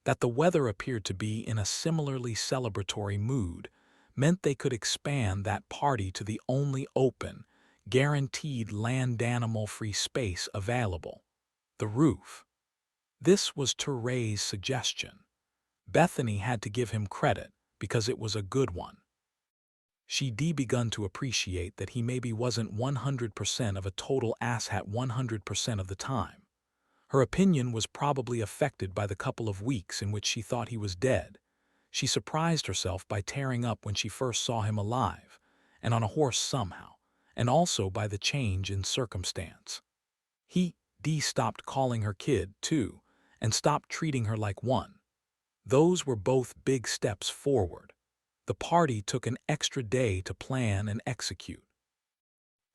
That the weather appeared to be in a similarly celebratory mood meant they could expand that party to the only open, guaranteed land animal-free space available, the roof. This was Touré's suggestion. Bethany had to give him credit because it was a good one. She'd begun to appreciate that he maybe wasn't 100% of a total asshat 100% of the time. Her opinion was probably affected by the couple of weeks in which she thought he was dead. She surprised herself by tearing up when she first saw him alive, and on a horse somehow, and also by the change in circumstance. He stopped calling her kid, too, and stopped treating her like one. Those were both big steps forward. The party took an extra day to plan and execute.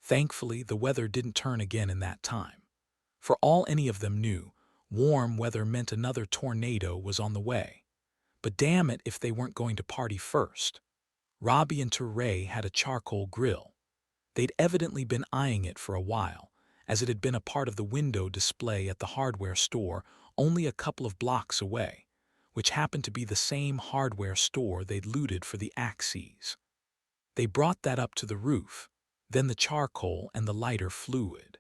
Thankfully, the weather didn't turn again in that time. For all any of them knew, warm weather meant another tornado was on the way. But damn it if they weren't going to party first. Robbie and Touré had a charcoal grill. They'd evidently been eyeing it for a while, as it had been a part of the window display at the hardware store only a couple of blocks away, which happened to be the same hardware store they'd looted for the Axes. They brought that up to the roof, then the charcoal and the lighter fluid.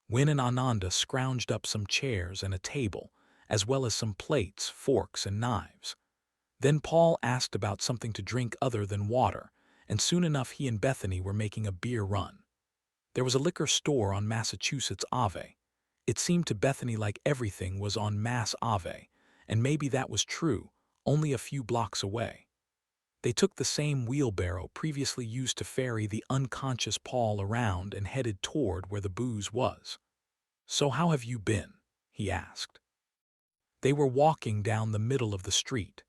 Wynne and Ananda scrounged up some chairs and a table, as well as some plates, forks, and knives. Then Paul asked about something to drink other than water, and soon enough he and Bethany were making a beer run. There was a liquor store on Massachusetts Ave. It seemed to Bethany like everything was on Mass Ave, and maybe that was true, only a few blocks away. They took the same wheelbarrow previously used to ferry the unconscious Paul around and headed toward where the booze was. "So how have you been?" he asked. They were walking down the middle of the street.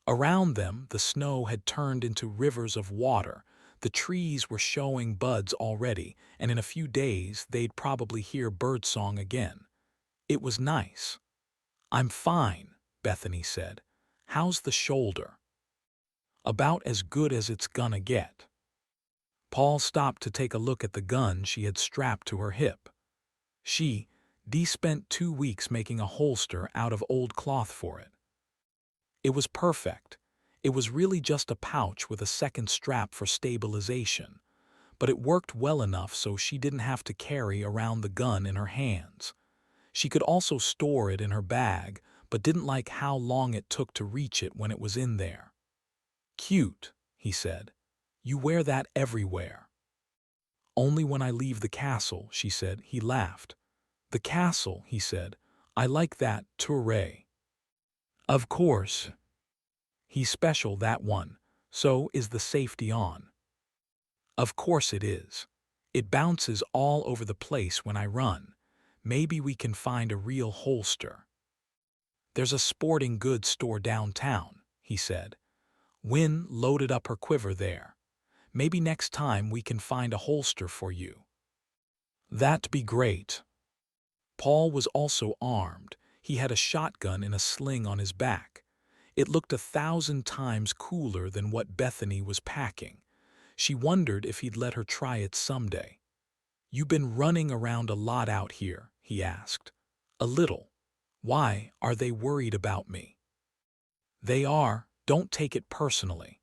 Around them, the snow had turned into rivers of water. The trees were showing buds already, and in a few days they'd probably hear birdsong again. It was nice. "I'm fine," Bethany said. "How's the shoulder?" "About as good as it's gonna get." Paul stopped to take a look at the gun she had strapped to her hip. She spent 2 weeks making a holster out of old cloth for it. It was perfect. It was really just a pouch with a second strap for stabilization, but it worked well enough so she didn't have to carry around the gun in her hands. She could also store it in her bag, but didn't like how long it took to reach it when it was in there. "Cute," he said. "You wear that everywhere." "Only when I leave the castle," she said. He laughed. "The castle," he said. "I like that, Touré." "Of course. He's special, that one. So is the safety on." "Of course it is. It bounces all over the place when I run. Maybe we can find a real holster." "There's a sporting goods store downtown," he said. Wynne loaded up her quiver there. "Maybe next time we can find a holster for you." "That'd be great." Paul was also armed. He had a shotgun in a sling on his back. It looked 1,000 times cooler than what Bethany was packing. She wondered if he'd let her try it someday. "You've been running around a lot out here," he asked. "A little. Why, are they worried about me?" "They are. Don't take it personally.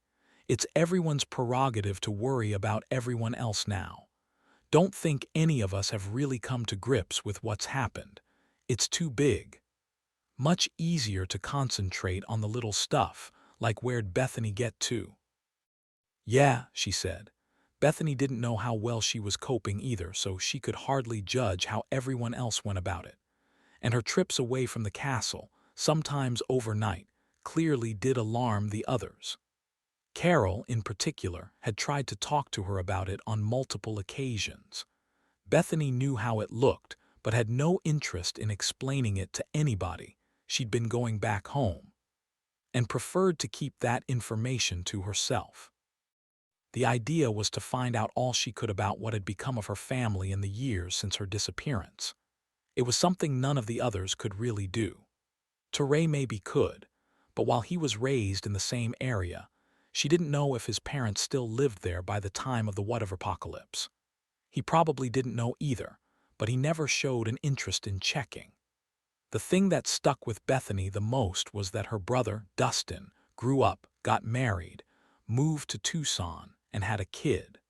It's everyone's prerogative to worry about everyone else now. Don't think any of us have really come to grips with what's happened. It's too big. Much easier to concentrate on the little stuff, like where'd Bethany get to?" "Yeah," she said. Bethany didn't know how well she was coping either, so she could hardly judge how everyone else went about it. And her trips away from the castle, sometimes overnight, clearly did alarm the others. Carol, in particular, had tried to talk to her about it on multiple occasions. Bethany knew how it looked, but had no interest in explaining it to anybody. She'd been going back home, and preferred to keep that information to herself. The idea was to find out all she could about what had become of her family in the years since her disappearance. It was something none of the others could really do. Teray maybe could, but while he was raised in the same area, she didn't know if his parents still lived there by the time of the whatever apocalypse. He probably didn't know either, but he never showed an interest in checking. The thing that stuck with Bethany the most was that her brother, Dustin, grew up, got married, moved to Tucson, and had a kid.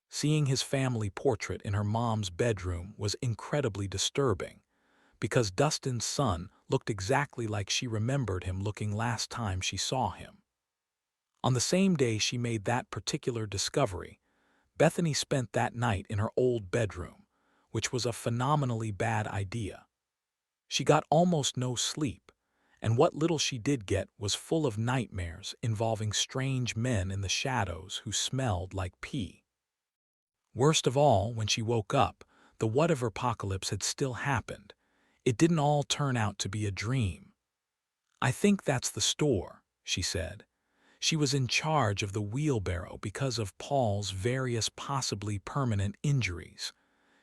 Seeing his family portrait in her mom's bedroom was incredibly disturbing, because Dustin's son looked exactly like she remembered him looking last time she saw him. On the same day she made that particular discovery, Bethany spent that night in her old bedroom, which was a phenomenally bad idea. She got almost no sleep, and what little she did get was full of nightmares involving strange men in the shadows who smelled like pee. Worst of all, when she woke up, the whatever apocalypse had still happened. It didn't all turn out to be a dream. "I think that's the store," she said. She was in charge of the wheelbarrow because of Paul's various possibly permanent injuries.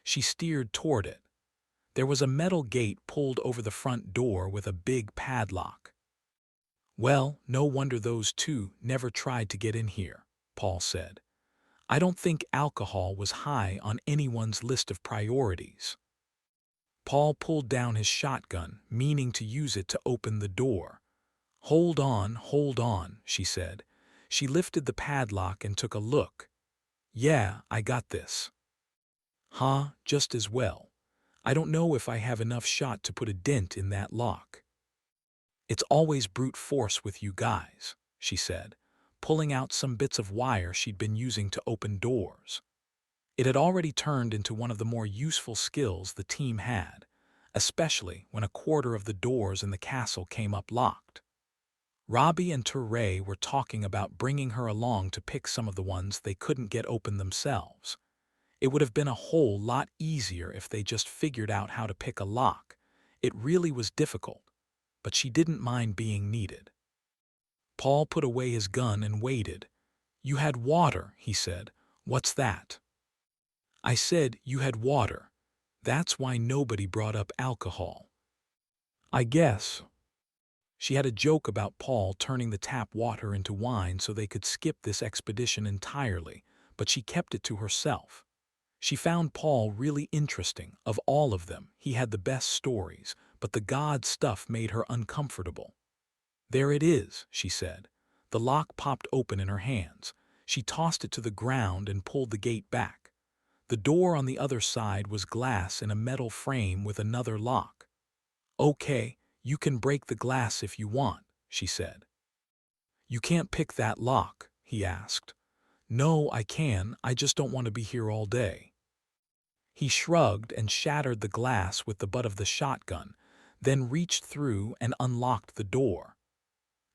She steered toward it. There was a metal gate pulled over the front door with a big padlock. "Well, no wonder those two never tried to get in here," Paul said. "I don't think alcohol was high on anyone's list of priorities." Paul pulled down his shotgun, meaning to use it to open the door. Hold on," she said. She lifted the padlock and took a look. "Yeah, I got this." "Huh, just as well. I don't know if I have enough shot to put a dent in that lock." "It's always brute force with you guys," she said, pulling out some bits of wire she'd been using to open doors. It had already turned into one of the more useful skills the team had, especially when a quarter of the doors in the castle came up locked. Robbie and Teray were talking about bringing her along to pick some of the ones they couldn't get open themselves. It would have been a whole lot easier if they just figured out how to pick a lock. It really was difficult, but she didn't mind being needed. Paul put away his gun and waited. "You had water," he said. "What's that?" "I said you had water. That's why nobody brought up alcohol." "I guess." She had a joke about Paul turning the tap water into wine so they could skip this expedition entirely, but she kept it to herself. She found Paul really interesting. Of all of them, he had the best stories, but the God stuff made her uncomfortable. "There it is," she said. The lock popped open in her hands. She tossed it to the ground and pulled the gate back. The door on the other side was glass in a metal frame with another lock. "Okay, you can break the glass if you want," she said. "You can't pick that lock?" he asked. "No, I can. I just don't want to be here all day." He shrugged and shattered the glass with the butt of the shotgun, then reached through and unlocked the door.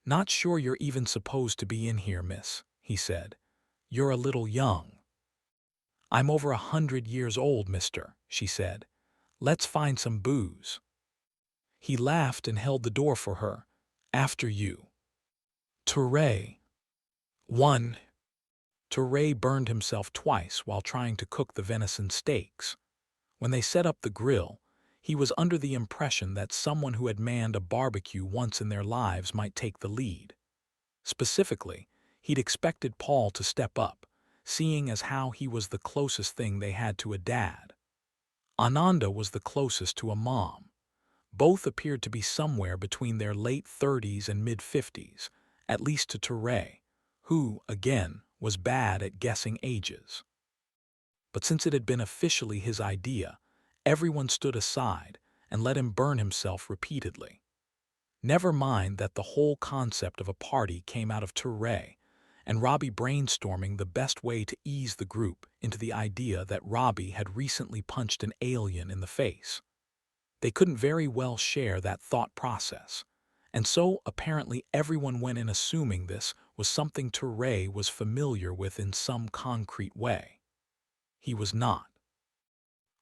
"Not sure you're even supposed to be in here, miss," he said. "You're a little young." I'm over 100 years old, mister, she said. Let's find some booze. He laughed and held the door for her. After you. Touré. 1. Touré burned himself twice while trying to cook the venison steaks. When they set up the grill, he was under the impression that someone who had manned a barbecue once in their lives might take the lead. Specifically, he'd expected Paul to step up, seeing as how he was the closest thing they had to a dad. Ananda was the closest to a mom. Both appeared to be somewhere between their late 30s and mid-50s, at least to Touré, who, again, was bad at guessing ages. But since it had been officially his idea, everyone stood aside and let him burn himself repeatedly. Never mind that the whole concept of a party came out of Touré and Robbie brainstorming the best way to ease the group into the idea that Robbie had recently punched an alien in the face. They couldn't very well share that thought process, and so apparently everyone went in assuming this was something Touré was familiar with in some concrete way. He was not.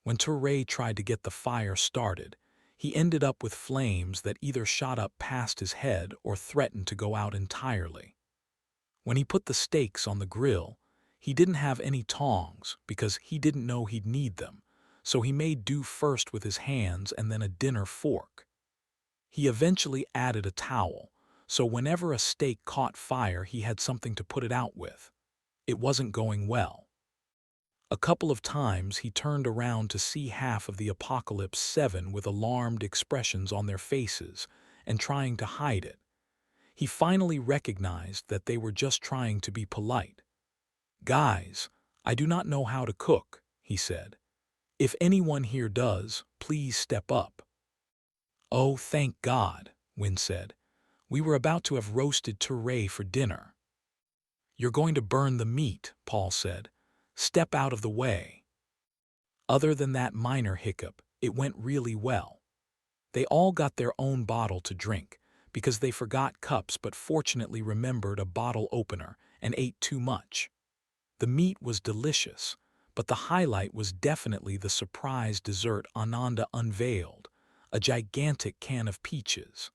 When Touré tried to get the fire started, he ended up with flames that either shot up past his head or threatened to go out entirely. When he put the steaks on the grill, he didn't have any tongs because he didn't know he'd need them, so he made do first with his hands and then a dinner fork. He eventually added a towel, so whenever a steak caught fire he had something to put it out with. It wasn't going well. A couple of times he turned around to see half of the Apocalypse 7 with alarmed expressions on their faces and trying to hide it. He finally recognized that they were just trying to be polite. "Guys, I do not know how to cook," he said. "If anyone here does, please step up." "Oh, thank God," Wynne said. "We were about to have roasted Touré for dinner." "You're going to burn the meat," Paul said. "Step out of the way." Other than that minor hiccup, it went really well. They all got their own bottle to drink, because they forgot cups but fortunately remembered a bottle opener and ate too much. The meat was delicious, but the highlight was definitely the surprise dessert Ananda unveiled, a gigantic can of peaches.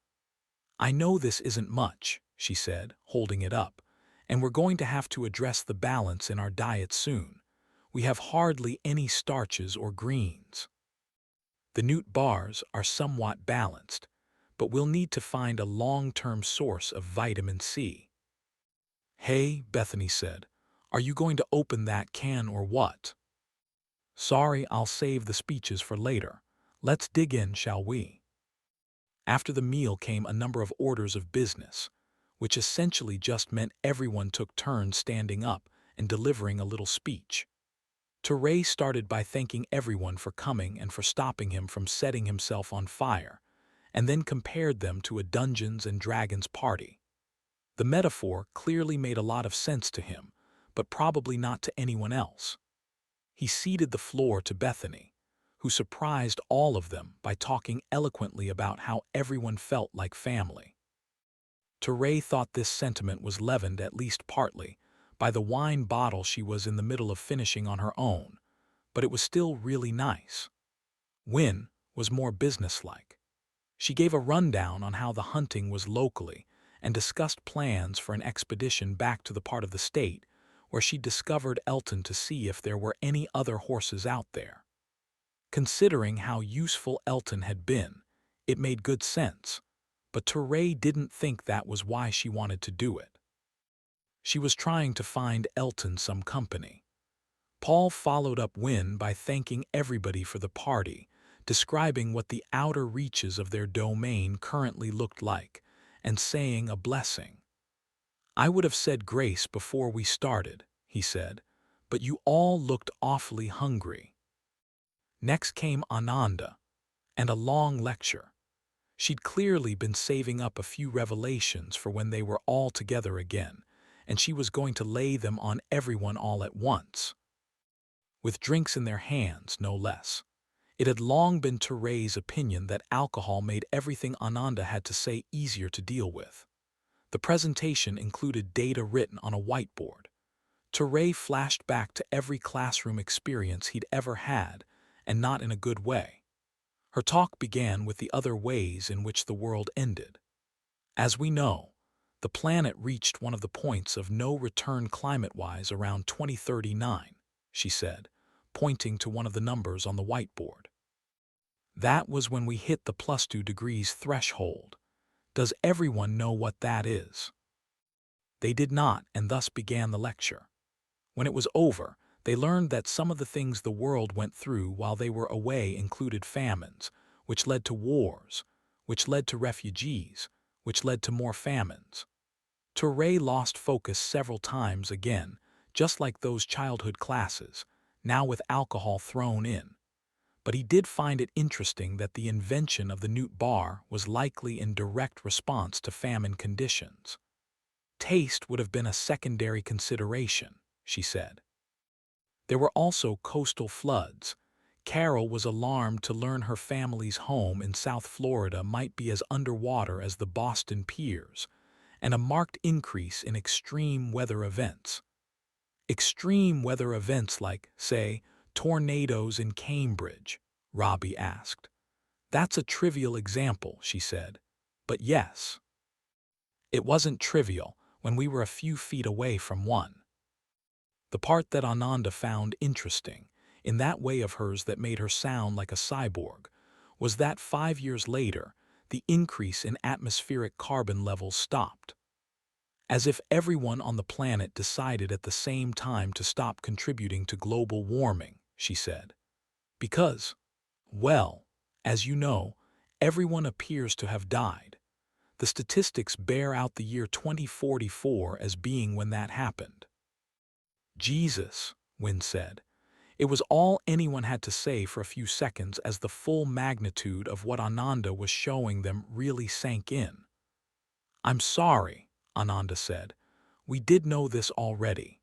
"I know this isn't much," she said, holding it up, "and we're going to have to address the balance in our diet soon. We have hardly any starches or greens. The nut bars are somewhat balanced, but we'll need to find a long-term source of vitamin C." "Hey," Bethany said, "are you going to open that can or what?" "Sorry, I'll save the speeches for later. Let's dig in, shall we?" After the meal came a number of orders of business, which essentially just meant everyone took turns standing up and delivering a little speech. Touré started by thanking everyone for coming and for stopping him from setting himself on fire, and then compared them to a Dungeons and Dragons party. The metaphor clearly made a lot of sense to him, but probably not to anyone else. He ceded the floor to Bethany, who surprised all of them by talking eloquently about how everyone felt like family. Touré thought this sentiment was leavened at least partly by the wine bottle she was in the middle of finishing on her own, but it was still really nice. Wynne was more businesslike. She gave a rundown on how the hunting was locally and discussed plans for an expedition back to the part of the state where she discovered Elton to see if there were any other horses out there. Considering how useful Elton had been, it made good sense, but Touré didn't think that was why she wanted to do it. She was trying to find Elton some company. Paul followed up Wynne by thanking everybody for the party, describing what the outer reaches of their domain currently looked like, and saying a blessing. "I would have said grace before we started," he said, "but you all looked awfully hungry." Next came Ananda, and a long lecture. She'd clearly been saving up a few revelations for when they were all together again, and she was going to lay them on everyone all at once. With drinks in their hands, no less. It had long been Touré's opinion that alcohol made everything Ananda had to say easier to deal with. The presentation included data written on a whiteboard. Teray flashed back to every classroom experience he'd ever had, and not in a good way. Her talk began with the other ways in which the world ended. As we know, the planet reached one of the points of no return climate-wise around 2039, she said, pointing to one of the numbers on the whiteboard. That was when we hit the +2 degrees threshold. Does everyone know what that is? They did not, and thus began the lecture. When it was over, they learned that some of the things the world went through while they were away included famines, which led to wars, which led to refugees, which led to more famines. Teray lost focus several times again, just like those childhood classes, now with alcohol thrown in. But he did find it interesting that the invention of the Newt bar was likely in direct response to famine conditions. Taste would have been a secondary consideration, she said. There were also coastal floods. Carol was alarmed to learn her family's home in South Florida might be as underwater as the Boston Piers, and a marked increase in extreme weather events. Extreme weather events like, say, tornadoes in Cambridge, Robbie asked. That's a trivial example, she said. But yes. It wasn't trivial when we were a few feet away from one. The part that Ananda found interesting, in that way of hers that made her sound like a cyborg, was that 5 years later, the increase in atmospheric carbon levels stopped. As if everyone on the planet decided at the same time to stop contributing to global warming, she said. Because, well, as you know, everyone appears to have died. The statistics bear out the year 2044 as being when that happened. Jesus, Wynne said. It was all anyone had to say for a few seconds as the full magnitude of what Ananda was showing them really sank in. I'm sorry, Ananda said. We did know this already.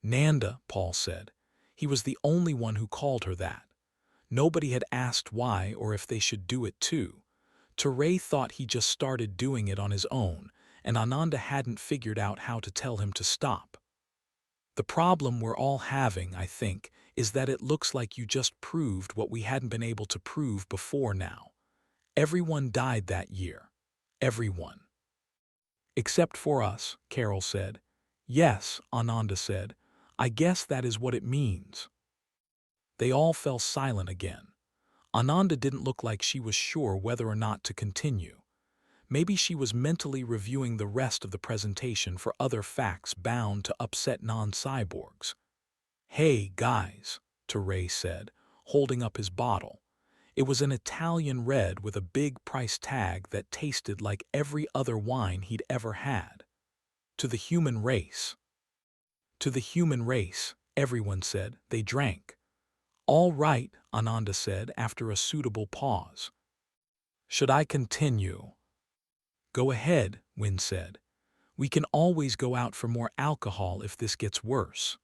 Nanda, Paul said. He was the only one who called her that. Nobody had asked why or if they should do it too. Teray thought he just started doing it on his own, and Ananda hadn't figured out how to tell him to stop. The problem we're all having, I think, is that it looks like you just proved what we hadn't been able to prove before now. Everyone died that year. Everyone. Except for us, Carol said. Yes, Ananda said. I guess that is what it means. They all fell silent again. Ananda didn't look like she was sure whether or not to continue. Maybe she was mentally reviewing the rest of the presentation for other facts bound to upset non-cyborgs. Hey, guys, Teray said, holding up his bottle. It was an Italian red with a big price tag that tasted like every other wine he'd ever had. To the human race. To the human race, everyone said. They drank. All right, Ananda said after a suitable pause. Should I continue? Go ahead, Wynne said. We can always go out for more alcohol if this gets worse.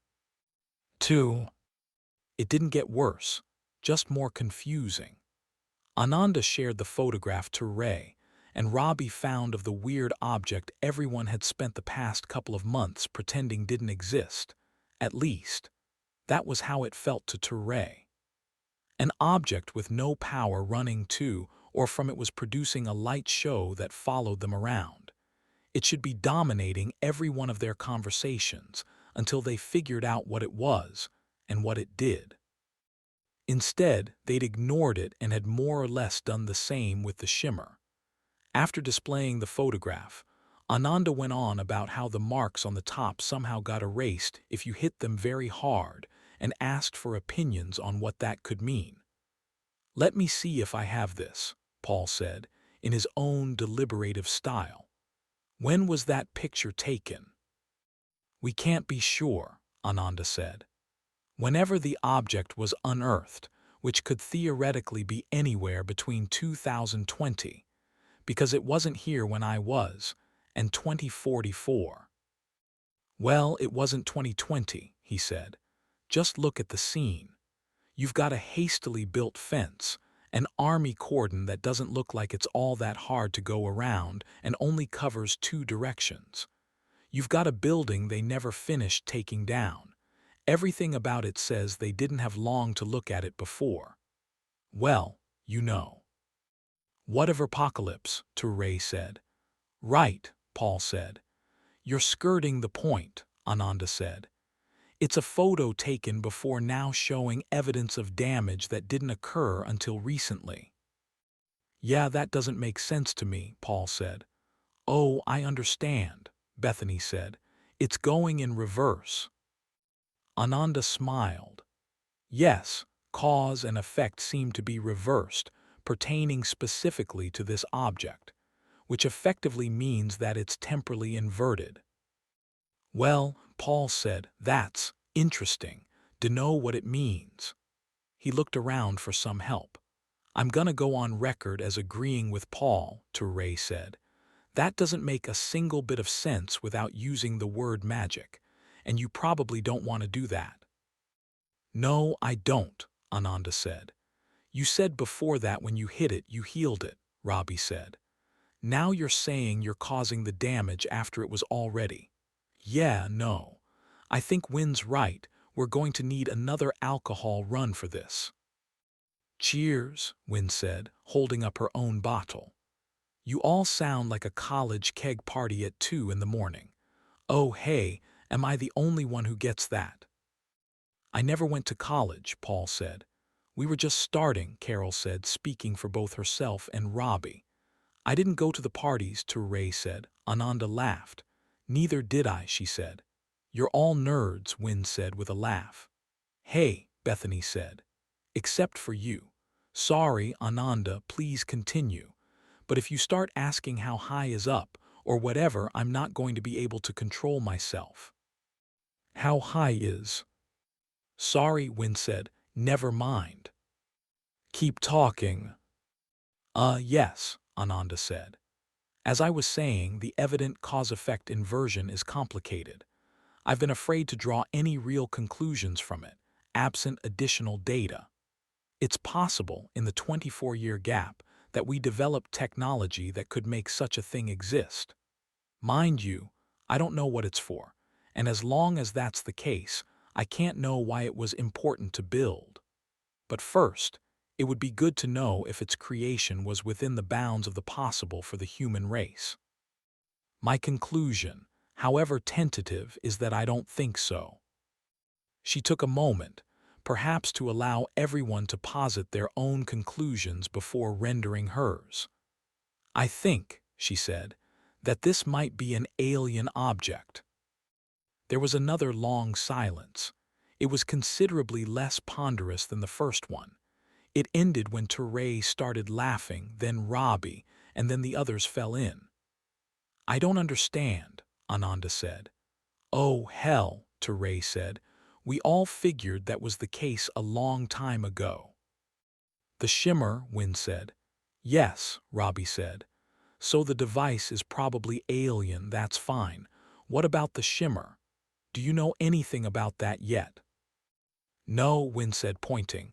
2. It didn't get worse, just more confusing. Ananda shared the photograph to Ray, and Robbie found of the weird object everyone had spent the past couple of months pretending didn't exist. At least, that was how it felt to Teray. An object with no power running to or from it was producing a light show that followed them around. It should be dominating every one of their conversations until they figured out what it was and what it did. Instead, they'd ignored it and had more or less done the same with the shimmer. After displaying the photograph, Ananda went on about how the marks on the top somehow got erased if you hit them very hard and asked for opinions on what that could mean. Let me see if I have this, Paul said, in his own deliberative style. When was that picture taken? We can't be sure, Ananda said. Whenever the object was unearthed, which could theoretically be anywhere between 2020, because it wasn't here when I was, and 2044. Well, it wasn't 2020, he said. Just look at the scene. You've got a hastily built fence, an army cordon that doesn't look like it's all that hard to go around and only covers 2 directions. You've got a building they never finished taking down. Everything about it says they didn't have long to look at it before. Well, you know. What of Apocalypse? Ray said. Right, Paul said. You're skirting the point, Ananda said. It's a photo taken before now showing evidence of damage that didn't occur until recently. Yeah, that doesn't make sense to me, Paul said. Oh, I understand, Bethany said. It's going in reverse. Ananda smiled. Yes, cause and effect seem to be reversed, pertaining specifically to this object, which effectively means that it's temporally inverted. Well, Paul said, that's interesting to know what it means. He looked around for some help. I'm gonna go on record as agreeing with Paul, Ray said. That doesn't make a single bit of sense without using the word magic, and you probably don't want to do that. No, I don't, Ananda said. You said before that when you hit it, you healed it, Robbie said. Now you're saying you're causing the damage after it was already. Yeah, no. I think Wynn's right. We're going to need another alcohol run for this. Cheers, Wynn said, holding up her own bottle. You all sound like a college keg party at 2 in the morning. Oh, hey, am I the only one who gets that? I never went to college, Paul said. We were just starting, Carol said, speaking for both herself and Robbie. I didn't go to the parties, Ray said. Ananda laughed. Neither did I, she said. You're all nerds, Wynn said with a laugh. Hey, Bethany said. Except for you. Sorry, Ananda, please continue. But if you start asking how high is up, or whatever, I'm not going to be able to control myself. How high is? Sorry, Wynn said. Never mind. Keep talking. Yes, Ananda said. As I was saying, the evident cause-effect inversion is complicated. I've been afraid to draw any real conclusions from it, absent additional data. It's possible, in the 24-year gap, that we developed technology that could make such a thing exist. Mind you, I don't know what it's for, and as long as that's the case, I can't know why it was important to build. But first, it would be good to know if its creation was within the bounds of the possible for the human race. My conclusion, however tentative, is that I don't think so. She took a moment, perhaps to allow everyone to posit their own conclusions before rendering hers. I think, she said, that this might be an alien object. There was another long silence. It was considerably less ponderous than the first one. It ended when Ray started laughing, then Robbie, and then the others fell in. I don't understand, Ananda said. Oh, hell, Ray said. We all figured that was the case a long time ago. The shimmer, Wynn said. Yes, Robbie said. So the device is probably alien, that's fine. What about the shimmer? Do you know anything about that yet? No, Wynn said, pointing.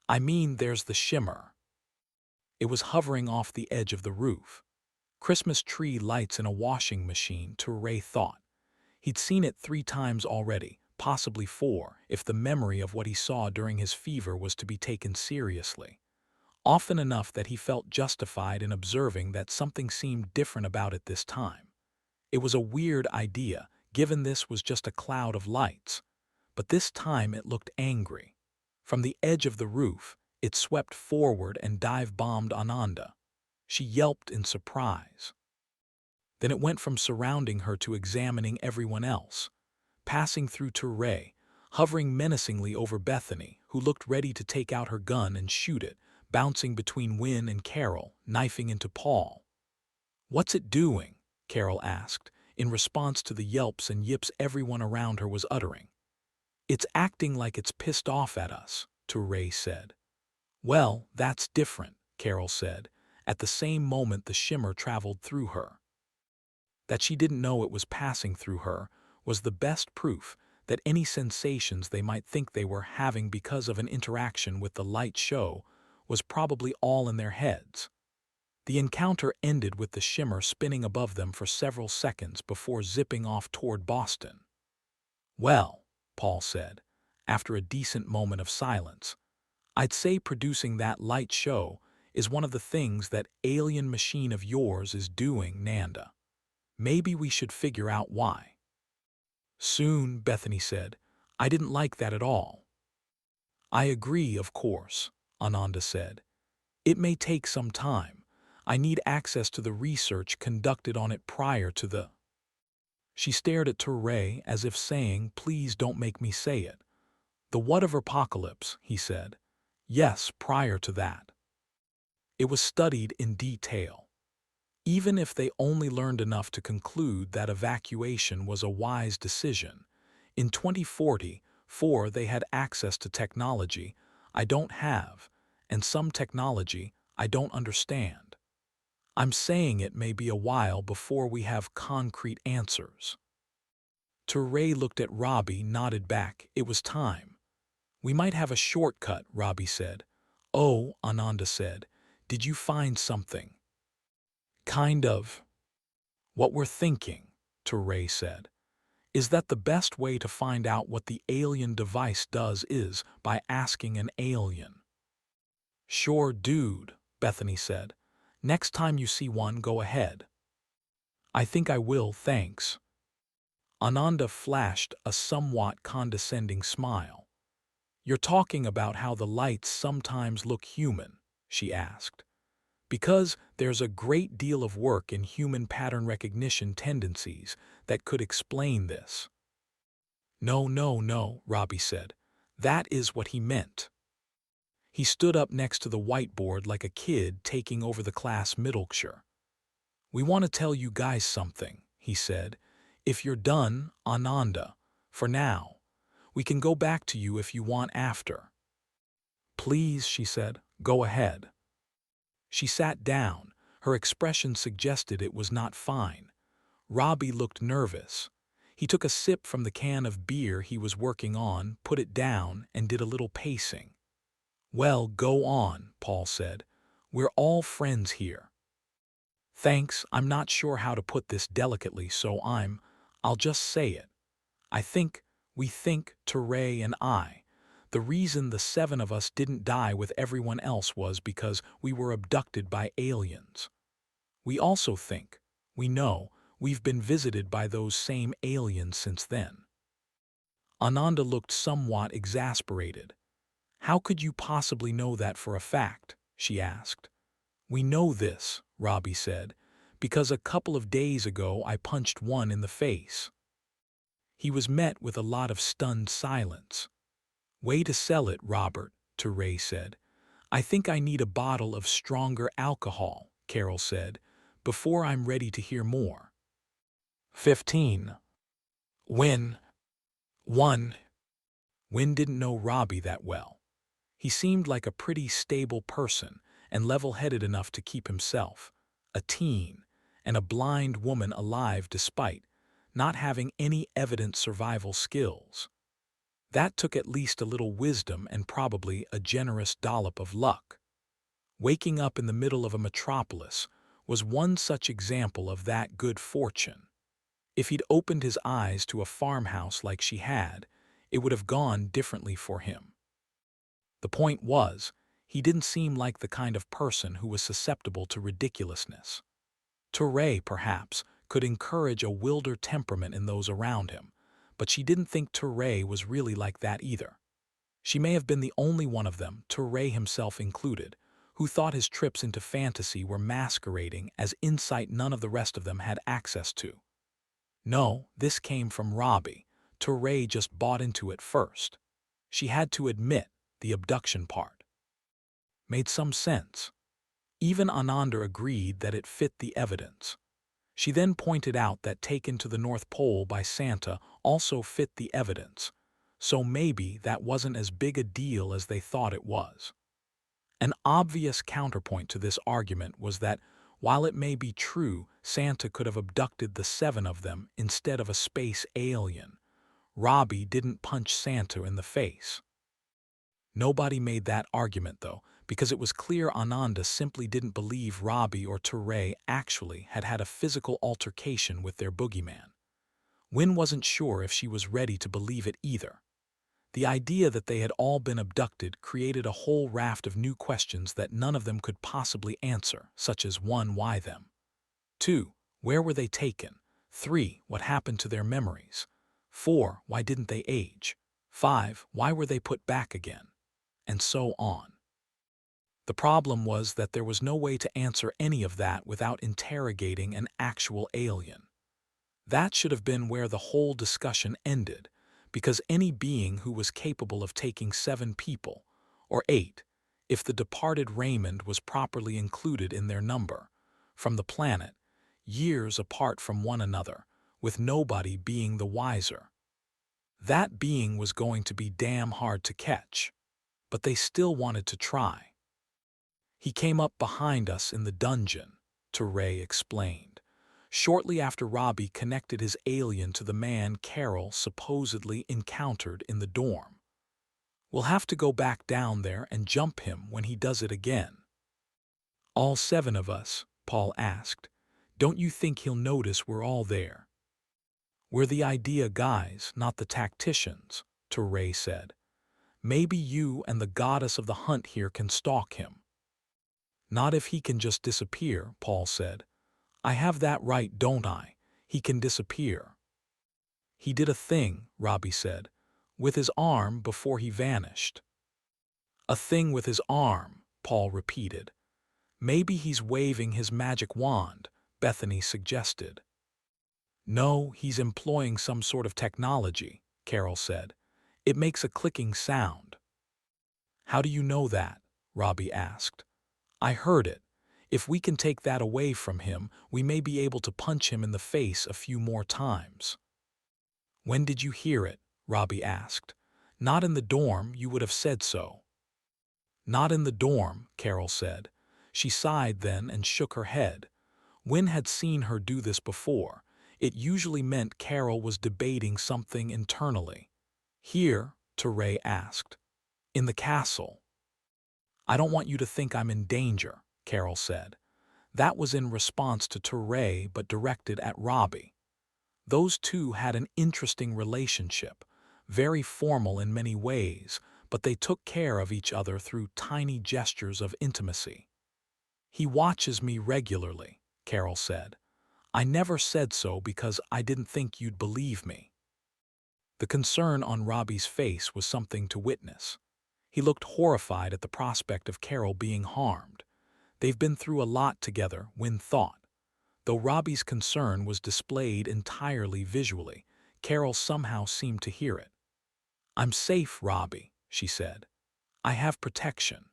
I mean, there's the shimmer. It was hovering off the edge of the roof. Christmas tree lights in a washing machine, Ray thought. He'd seen it 3 times already, possibly 4, if the memory of what he saw during his fever was to be taken seriously. Often enough that he felt justified in observing that something seemed different about it this time. It was a weird idea, given this was just a cloud of lights. But this time it looked angry. From the edge of the roof, it swept forward and dive-bombed Ananda. She yelped in surprise. Then it went from surrounding her to examining everyone else, passing through Ray, hovering menacingly over Bethany, who looked ready to take out her gun and shoot it, bouncing between Wynn and Carol, knifing into Paul. What's it doing? Carol asked, in response to the yelps and yips everyone around her was uttering. It's acting like it's pissed off at us, Ray said. Well, that's different, Carol said. At the same moment the shimmer traveled through her. That she didn't know it was passing through her was the best proof that any sensations they might think they were having because of an interaction with the light show was probably all in their heads. The encounter ended with the shimmer spinning above them for several seconds before zipping off toward Boston. "Well," Paul said, after a decent moment of silence, "I'd say producing that light show is one of the things that alien machine of yours is doing, Nanda. Maybe we should figure out why." "Soon," Bethany said. "I didn't like that at all." "I agree, of course," Ananda said. "It may take some time. I need access to the research conducted on it prior to the—" She stared at Turay as if saying, "Please don't make me say it." "The what of Apocalypse," he said. "Yes, prior to that. It was studied in detail. Even if they only learned enough to conclude that evacuation was a wise decision, in 2044 they had access to technology I don't have, and some technology I don't understand. I'm saying it may be a while before we have concrete answers." Turay looked at Robbie, nodded back. It was time. "We might have a shortcut," Robbie said. "Oh," Ananda said, "did you find something?" "Kind of. What we're thinking," Turay said, "is that the best way to find out what the alien device does is by asking an alien." "Sure, dude," Bethany said. "Next time you see one, go ahead." "I think I will, thanks." Ananda flashed a somewhat condescending smile. "You're talking about how the lights sometimes look human?" she asked. "Because there's a great deal of work in human pattern recognition tendencies that could explain this." "No, no, no," Robbie said. "That is what he meant." He stood up next to the whiteboard like a kid taking over the class lecture. "We want to tell you guys something," he said. "If you're done, Ananda, for now. We can go back to you if you want after." "Please," she said, "go ahead." She sat down. Her expression suggested it was not fine. Robbie looked nervous. He took a sip from the can of beer he was working on, put it down, and did a little pacing. "Well, go on," Paul said. "We're all friends here." "Thanks, I'm not sure how to put this delicately, so I'll just say it. We think, Turay and I, the reason the 7 of us didn't die with everyone else was because we were abducted by aliens. We also think, we know, we've been visited by those same aliens since then." Ananda looked somewhat exasperated. "How could you possibly know that for a fact?" she asked. "We know this," Robbie said, "because a couple of days ago I punched one in the face." He was met with a lot of stunned silence. "Way to sell it, Robert," Turay said. "I think I need a bottle of stronger alcohol," Carol said, "before I'm ready to hear more." 15. Win. 1. Win didn't know Robbie that well. He seemed like a pretty stable person and level-headed enough to keep himself, a teen, and a blind woman alive despite not having any evident survival skills. That took at least a little wisdom and probably a generous dollop of luck. Waking up in the middle of a metropolis was one such example of that good fortune. If he'd opened his eyes to a farmhouse like she had, it would have gone differently for him. The point was, he didn't seem like the kind of person who was susceptible to ridiculousness. Turay, perhaps, could encourage a wilder temperament in those around him, but she didn't think Turay was really like that either. She may have been the only one of them, Turay himself included, who thought his trips into fantasy were masquerading as insight none of the rest of them had access to. No, this came from Robbie. Turay just bought into it first. She had to admit the abduction part. Made some sense. Even Ananda agreed that it fit the evidence. She then pointed out that taken to the North Pole by Santa also fit the evidence, so maybe that wasn't as big a deal as they thought it was. An obvious counterpoint to this argument was that while it may be true Santa could have abducted the 7 of them instead of a space alien, Robbie didn't punch Santa in the face. Nobody made that argument, though, because it was clear Ananda simply didn't believe Robbie or Teray actually had had a physical altercation with their boogeyman. Wynne wasn't sure if she was ready to believe it either. The idea that they had all been abducted created a whole raft of new questions that none of them could possibly answer, such as 1. Why them? 2. Where were they taken? 3. What happened to their memories? 4. Why didn't they age? 5. Why were they put back again? And so on. The problem was that there was no way to answer any of that without interrogating an actual alien. That should have been where the whole discussion ended, because any being who was capable of taking 7 people, or 8, if the departed Raymond was properly included in their number, from the planet, years apart from one another, with nobody being the wiser. That being was going to be damn hard to catch, but they still wanted to try. He came up behind us in the dungeon, Teray explained, shortly after Robbie connected his alien to the man Carol supposedly encountered in the dorm. We'll have to go back down there and jump him when he does it again. All 7 of us, Paul asked. Don't you think he'll notice we're all there? We're the idea guys, not the tacticians, Teray said. Maybe you and the goddess of the hunt here can stalk him. Not if he can just disappear, Paul said. I have that right, don't I? He can disappear. He did a thing, Robbie said, with his arm before he vanished. A thing with his arm, Paul repeated. Maybe he's waving his magic wand, Bethany suggested. No, he's employing some sort of technology, Carol said. It makes a clicking sound. How do you know that? Robbie asked. I heard it. If we can take that away from him, we may be able to punch him in the face a few more times. When did you hear it? Robbie asked. Not in the dorm, you would have said so. Not in the dorm, Carol said. She sighed then and shook her head. Wynne had seen her do this before. It usually meant Carol was debating something internally. Here, Teray asked. In the castle. I don't want you to think I'm in danger, Carol said. That was in response to Teray but directed at Robbie. Those two had an interesting relationship, very formal in many ways, but they took care of each other through tiny gestures of intimacy. He watches me regularly, Carol said. I never said so because I didn't think you'd believe me. The concern on Robbie's face was something to witness. He looked horrified at the prospect of Carol being harmed. They've been through a lot together, Wynne thought. Though Robbie's concern was displayed entirely visually, Carol somehow seemed to hear it. I'm safe, Robbie, she said. I have protection.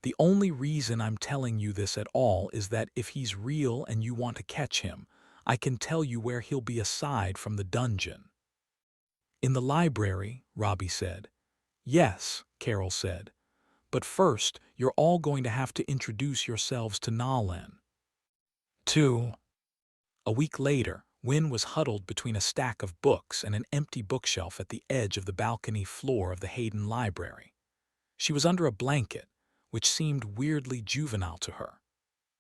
The only reason I'm telling you this at all is that if he's real and you want to catch him, I can tell you where he'll be aside from the dungeon. In the library, Robbie said. Yes, Carol said. But first, you're all going to have to introduce yourselves to Nalan. 2. A week later, Wynne was huddled between a stack of books and an empty bookshelf at the edge of the balcony floor of the Hayden Library. She was under a blanket, which seemed weirdly juvenile to her.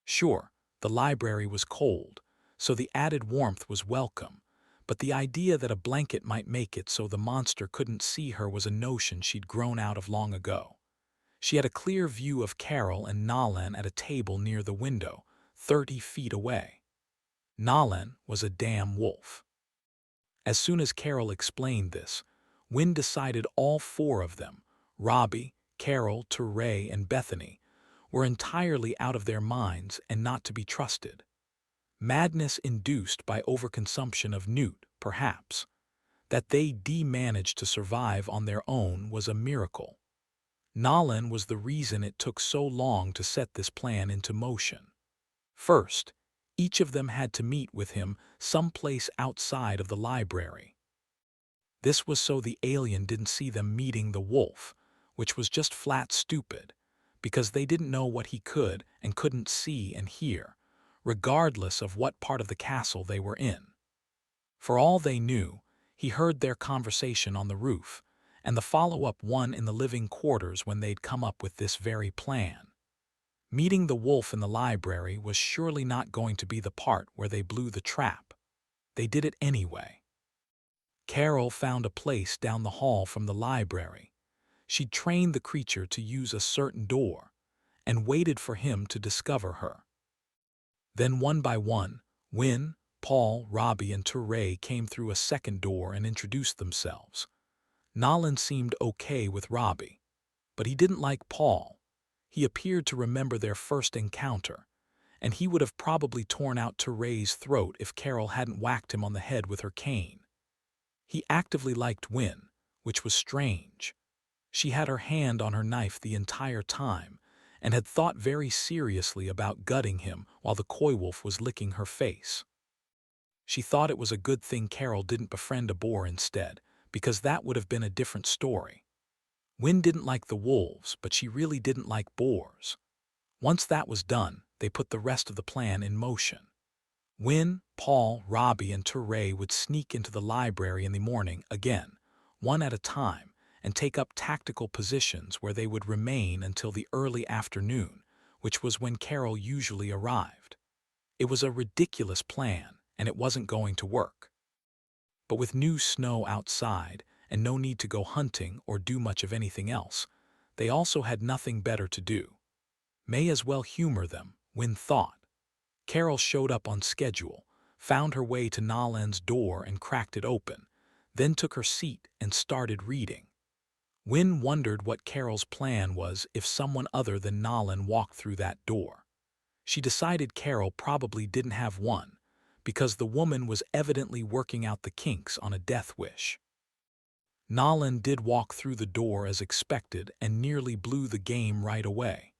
Sure, the library was cold, so the added warmth was welcome, but the idea that a blanket might make it so the monster couldn't see her was a notion she'd grown out of long ago. She had a clear view of Carol and Nalan at a table near the window, 30 feet away. Nalan was a damn wolf. As soon as Carol explained this, Wynne decided all 4 of them, Robbie, Carol, Teray, and Bethany, were entirely out of their minds and not to be trusted. Madness induced by overconsumption of newt, perhaps. That they managed to survive on their own was a miracle. Nalan was the reason it took so long to set this plan into motion. First, each of them had to meet with him someplace outside of the library. This was so the alien didn't see them meeting the wolf, which was just flat stupid, because they didn't know what he could and couldn't see and hear, regardless of what part of the castle they were in. For all they knew, he heard their conversation on the roof, and the follow-up one in the living quarters when they'd come up with this very plan. Meeting the wolf in the library was surely not going to be the part where they blew the trap. They did it anyway. Carol found a place down the hall from the library. She'd trained the creature to use a certain door and waited for him to discover her. Then one by one, Wynne, Paul, Robbie, and Teray came through a second door and introduced themselves. Nolan seemed okay with Robbie, but he didn't like Paul. He appeared to remember their first encounter, and he would have probably torn out Teray's throat if Carol hadn't whacked him on the head with her cane. He actively liked Wynne, which was strange. She had her hand on her knife the entire time and had thought very seriously about gutting him while the coy wolf was licking her face. She thought it was a good thing Carol didn't befriend a boar instead, because that would have been a different story. Wynne didn't like the wolves, but she really didn't like boars. Once that was done, they put the rest of the plan in motion. Wynne, Paul, Robbie, and Teray would sneak into the library in the morning again, one at a time, and take up tactical positions where they would remain until the early afternoon, which was when Carol usually arrived. It was a ridiculous plan, and it wasn't going to work. But with new snow outside and no need to go hunting or do much of anything else, they also had nothing better to do. May as well humor them, Wynne thought. Carol showed up on schedule, found her way to Nolan's door and cracked it open, then took her seat and started reading. Wynne wondered what Carol's plan was if someone other than Nolan walked through that door. She decided Carol probably didn't have one, because the woman was evidently working out the kinks on a death wish. Nolan did walk through the door as expected and nearly blew the game right away.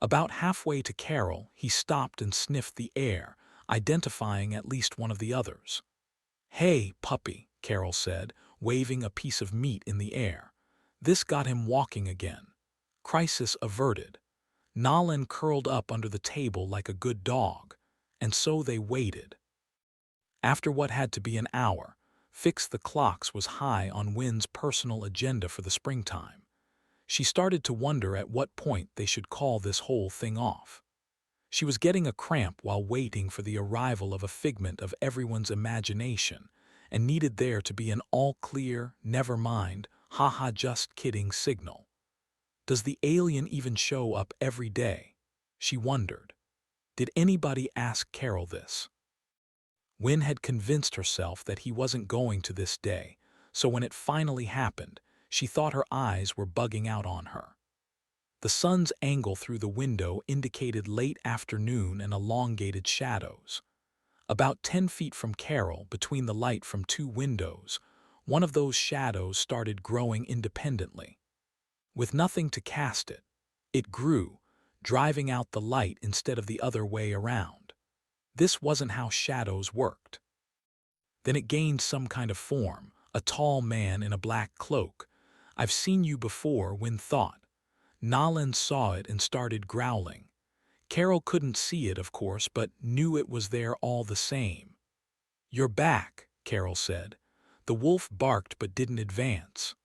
About halfway to Carol, he stopped and sniffed the air, identifying at least one of the others. "Hey, puppy," Carol said, waving a piece of meat in the air. This got him walking again. Crisis averted. Nolan curled up under the table like a good dog, and so they waited. After what had to be an hour, Fix the Clocks was high on Wynne's personal agenda for the springtime. She started to wonder at what point they should call this whole thing off. She was getting a cramp while waiting for the arrival of a figment of everyone's imagination, and needed there to be an all-clear, never mind, haha just kidding signal. Does the alien even show up every day? She wondered. Did anybody ask Carol this? Wynne had convinced herself that he wasn't going to this day, so when it finally happened, she thought her eyes were bugging out on her. The sun's angle through the window indicated late afternoon and elongated shadows. About 10 feet from Carol, between the light from two windows, one of those shadows started growing independently. With nothing to cast it, it grew, driving out the light instead of the other way around. This wasn't how shadows worked. Then it gained some kind of form, a tall man in a black cloak. "I've seen you before," Wynne thought. Nolan saw it and started growling. Carol couldn't see it, of course, but knew it was there all the same. "You're back," Carol said. The wolf barked but didn't advance.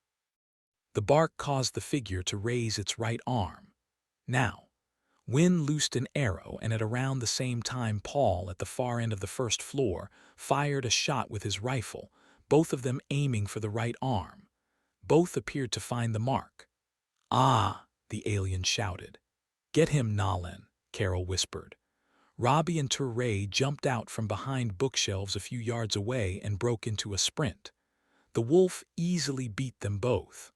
The bark caused the figure to raise its right arm. Now, Wynne loosed an arrow, and at around the same time Paul, at the far end of the first floor, fired a shot with his rifle, both of them aiming for the right arm. Both appeared to find the mark. "Ah!" the alien shouted. "Get him, Nolan," Carol whispered. Robbie and Teray jumped out from behind bookshelves a few yards away and broke into a sprint. The wolf easily beat them both.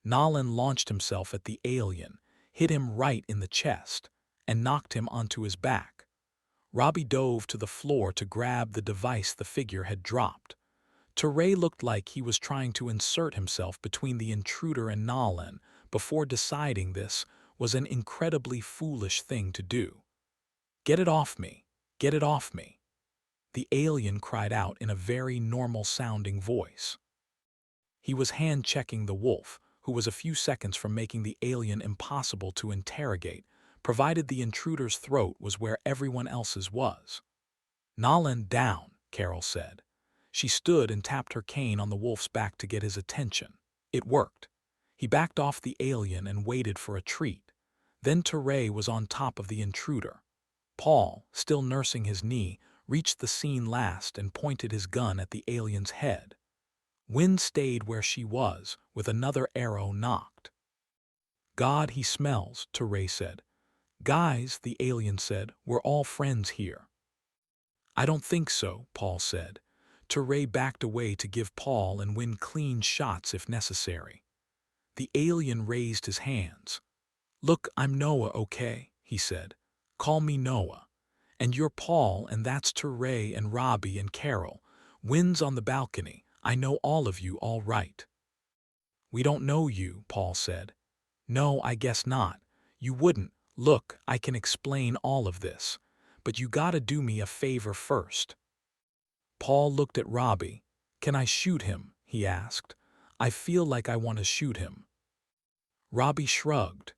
Nolan launched himself at the alien, hit him right in the chest, and knocked him onto his back. Robbie dove to the floor to grab the device the figure had dropped. Teray looked like he was trying to insert himself between the intruder and Nolan before deciding this was an incredibly foolish thing to do. "Get it off me! Get it off me!" The alien cried out in a very normal-sounding voice. He was hand-checking the wolf, who was a few seconds from making the alien impossible to interrogate, provided the intruder's throat was where everyone else's was. "Nolan, down," Carol said. She stood and tapped her cane on the wolf's back to get his attention. It worked. He backed off the alien and waited for a treat. Then Teray was on top of the intruder. Paul, still nursing his knee, reached the scene last and pointed his gun at the alien's head. Wynne stayed where she was, with another arrow knocked. "God, he smells," Teray said. "Guys," the alien said, "we're all friends here." "I don't think so," Paul said. Teray backed away to give Paul and Wynne clean shots if necessary. The alien raised his hands. "Look, I'm Noah, okay?" he said. "Call me Noah. And you're Paul, and that's Teray and Robbie and Carol. Wynne's on the balcony. I know all of you all right." "We don't know you," Paul said. "No, I guess not. You wouldn't. Look, I can explain all of this. But you gotta do me a favor first." Paul looked at Robbie. "Can I shoot him?" he asked. "I feel like I want to shoot him." Robbie shrugged.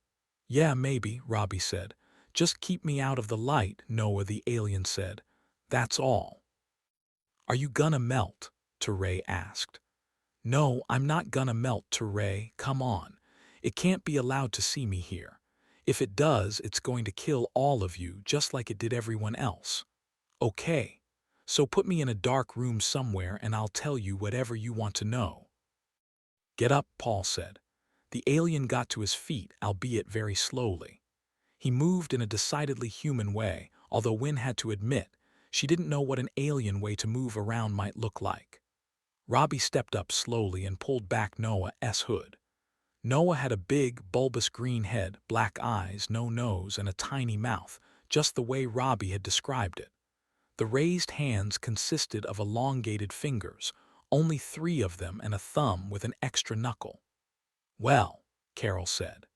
"Yeah, maybe," Robbie said. "Just keep me out of the light," Noah the alien said. "That's all." "Are you gonna melt?" Teray asked. "No, I'm not gonna melt, Teray. Come on. It can't be allowed to see me here. If it does, it's going to kill all of you, just like it did everyone else." "Okay. So put me in a dark room somewhere and I'll tell you whatever you want to know." "Get up," Paul said. The alien got to his feet, albeit very slowly. He moved in a decidedly human way, although Wynne had to admit she didn't know what an alien way to move around might look like. Robbie stepped up slowly and pulled back Noah's hood. Noah had a big, bulbous green head, black eyes, no nose, and a tiny mouth, just the way Robbie had described it. The raised hands consisted of elongated fingers, only 3 of them and a thumb with an extra knuckle. "Well," Carol said.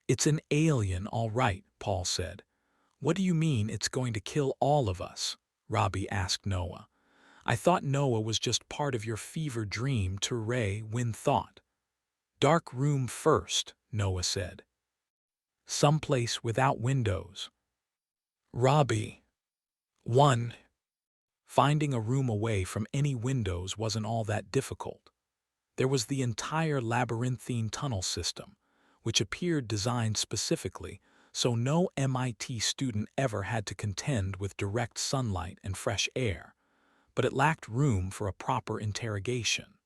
"It's an alien, all right," Paul said. "What do you mean it's going to kill all of us?" Robbie asked Noah. "I thought Noah was just part of your fever dream," Teray, Wynne thought. "Dark room first," Noah said. "Someplace without windows." Robbie. 1. Finding a room away from any windows wasn't all that difficult. There was the entire labyrinthine tunnel system, which appeared designed specifically so no MIT student ever had to contend with direct sunlight and fresh air, but it lacked room for a proper interrogation.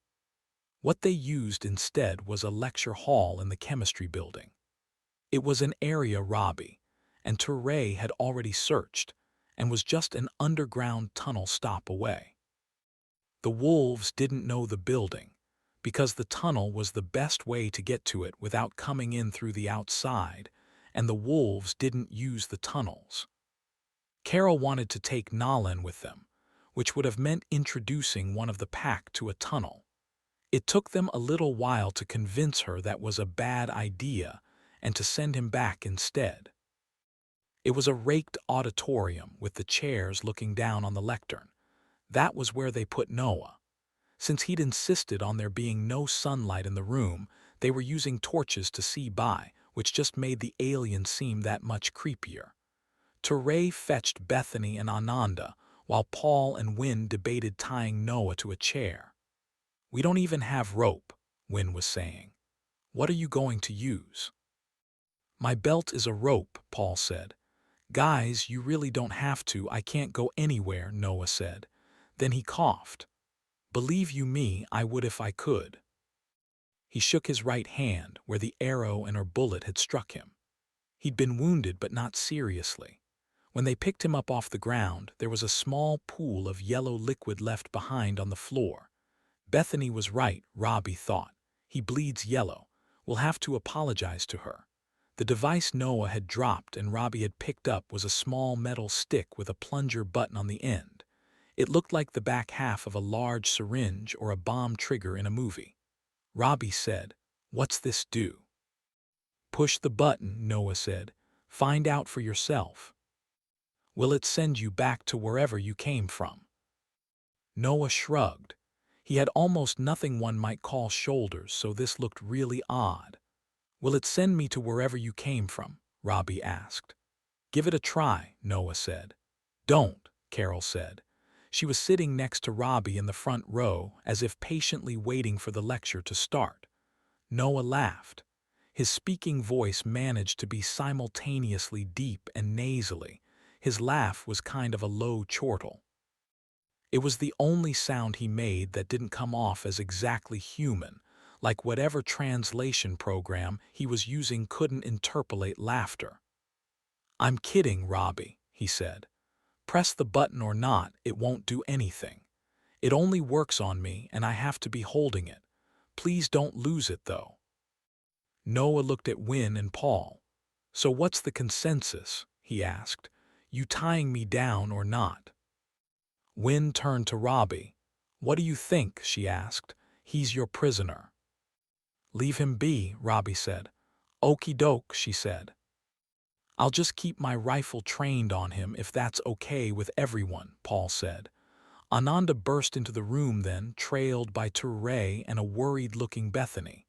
What they used instead was a lecture hall in the chemistry building. It was an area Robbie and Teray had already searched, and was just an underground tunnel stop away. The wolves didn't know the building, because the tunnel was the best way to get to it without coming in through the outside, and the wolves didn't use the tunnels. Carol wanted to take Nalan with them, which would have meant introducing one of the pack to a tunnel. It took them a little while to convince her that was a bad idea and to send him back instead. It was a raked auditorium with the chairs looking down on the lectern. That was where they put Noah. Since he'd insisted on there being no sunlight in the room, they were using torches to see by, which just made the alien seem that much creepier. Teray fetched Bethany and Ananda, while Paul and Wynne debated tying Noah to a chair. "We don't even have rope," Wynne was saying. "What are you going to use?" "My belt is a rope," Paul said. "Guys, you really don't have to. I can't go anywhere," Noah said. Then he coughed. "Believe you me, I would if I could." He shook his right hand where the arrow and her bullet had struck him. He'd been wounded, but not seriously. When they picked him up off the ground, there was a small pool of yellow liquid left behind on the floor. Bethany was right, Robbie thought. He bleeds yellow. We'll have to apologize to her. The device Noah had dropped and Robbie had picked up was a small metal stick with a plunger button on the end. It looked like the back half of a large syringe or a bomb trigger in a movie. Robbie said, "What's this do?" "Push the button," Noah said. "Find out for yourself." "Will it send you back to wherever you came from?" Noah shrugged. He had almost nothing one might call shoulders, so this looked really odd. "Will it send me to wherever you came from?" Robbie asked. "Give it a try," Noah said. "Don't," Carol said. She was sitting next to Robbie in the front row, as if patiently waiting for the lecture to start. Noah laughed. His speaking voice managed to be simultaneously deep and nasally. His laugh was kind of a low chortle. It was the only sound he made that didn't come off as exactly human, like whatever translation program he was using couldn't interpolate laughter. "I'm kidding, Robbie," he said. "Press the button or not, it won't do anything. It only works on me and I have to be holding it. Please don't lose it, though." Noah looked at Wynne and Paul. "So what's the consensus?" he asked. "You tying me down or not?" Wynne turned to Robbie. "What do you think?" she asked. "He's your prisoner." "Leave him be," Robbie said. "Okie doke," she said. "I'll just keep my rifle trained on him if that's okay with everyone," Paul said. Ananda burst into the room then, trailed by Ture and a worried-looking Bethany.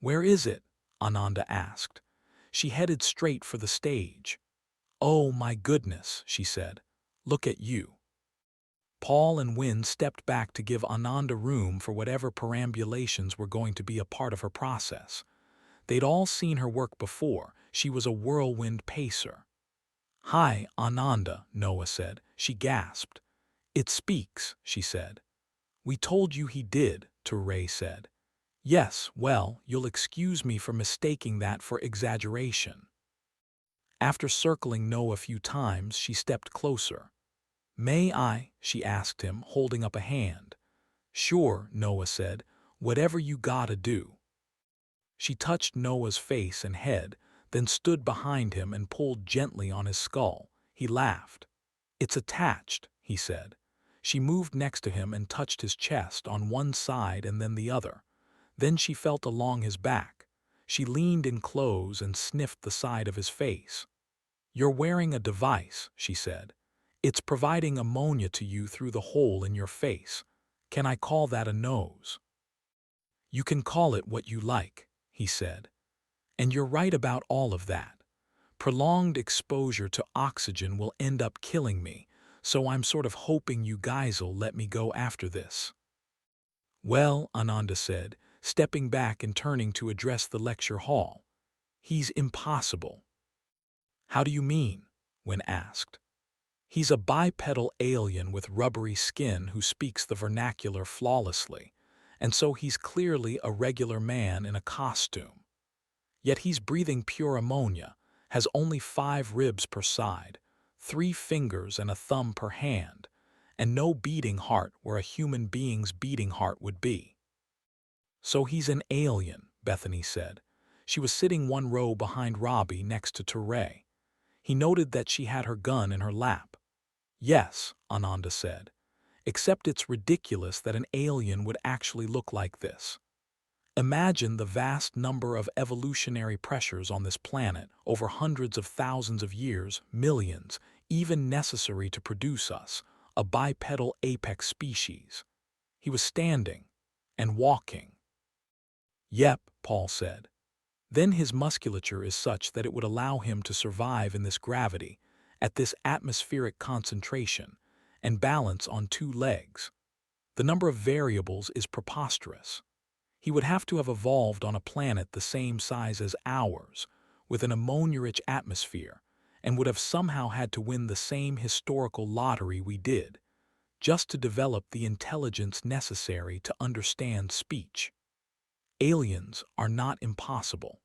"Where is it?" Ananda asked. She headed straight for the stage. "Oh, my goodness," she said. "Look at you." Paul and Wynne stepped back to give Ananda room for whatever perambulations were going to be a part of her process. They'd all seen her work before. She was a whirlwind pacer. "Hi, Ananda," Noah said. She gasped. "It speaks," she said. "We told you he did," Ture said. "Yes, well, you'll excuse me for mistaking that for exaggeration." After circling Noah a few times, she stepped closer. "May I?" she asked him, holding up a hand. "Sure," Noah said. "Whatever you gotta do." She touched Noah's face and head, then stood behind him and pulled gently on his skull. He laughed. "It's attached," he said. She moved next to him and touched his chest on one side and then the other. Then she felt along his back. She leaned in close and sniffed the side of his face. "You're wearing a device," she said. "It's providing ammonia to you through the hole in your face. Can I call that a nose?" "You can call it what you like," he said. "And you're right about all of that. Prolonged exposure to oxygen will end up killing me, so I'm sort of hoping you guys'll let me go after this." "Well," Ananda said, stepping back and turning to address the lecture hall, "he's impossible." "How do you mean?" Wynne asked. "He's a bipedal alien with rubbery skin who speaks the vernacular flawlessly, and so he's clearly a regular man in a costume. Yet he's breathing pure ammonia, has only 5 ribs per side, 3 fingers and a thumb per hand, and no beating heart where a human being's beating heart would be." "So he's an alien," Bethany said. She was sitting one row behind Robbie next to Ture. He noted that she had her gun in her lap. "Yes," Ananda said, "except it's ridiculous that an alien would actually look like this. Imagine the vast number of evolutionary pressures on this planet over hundreds of thousands of years, millions, even necessary to produce us, a bipedal apex species." He was standing and walking. "Yep," Paul said. "Then his musculature is such that it would allow him to survive in this gravity, at this atmospheric concentration, and balance on 2 legs. The number of variables is preposterous. He would have to have evolved on a planet the same size as ours, with an ammonia-rich atmosphere, and would have somehow had to win the same historical lottery we did, just to develop the intelligence necessary to understand speech. Aliens are not impossible.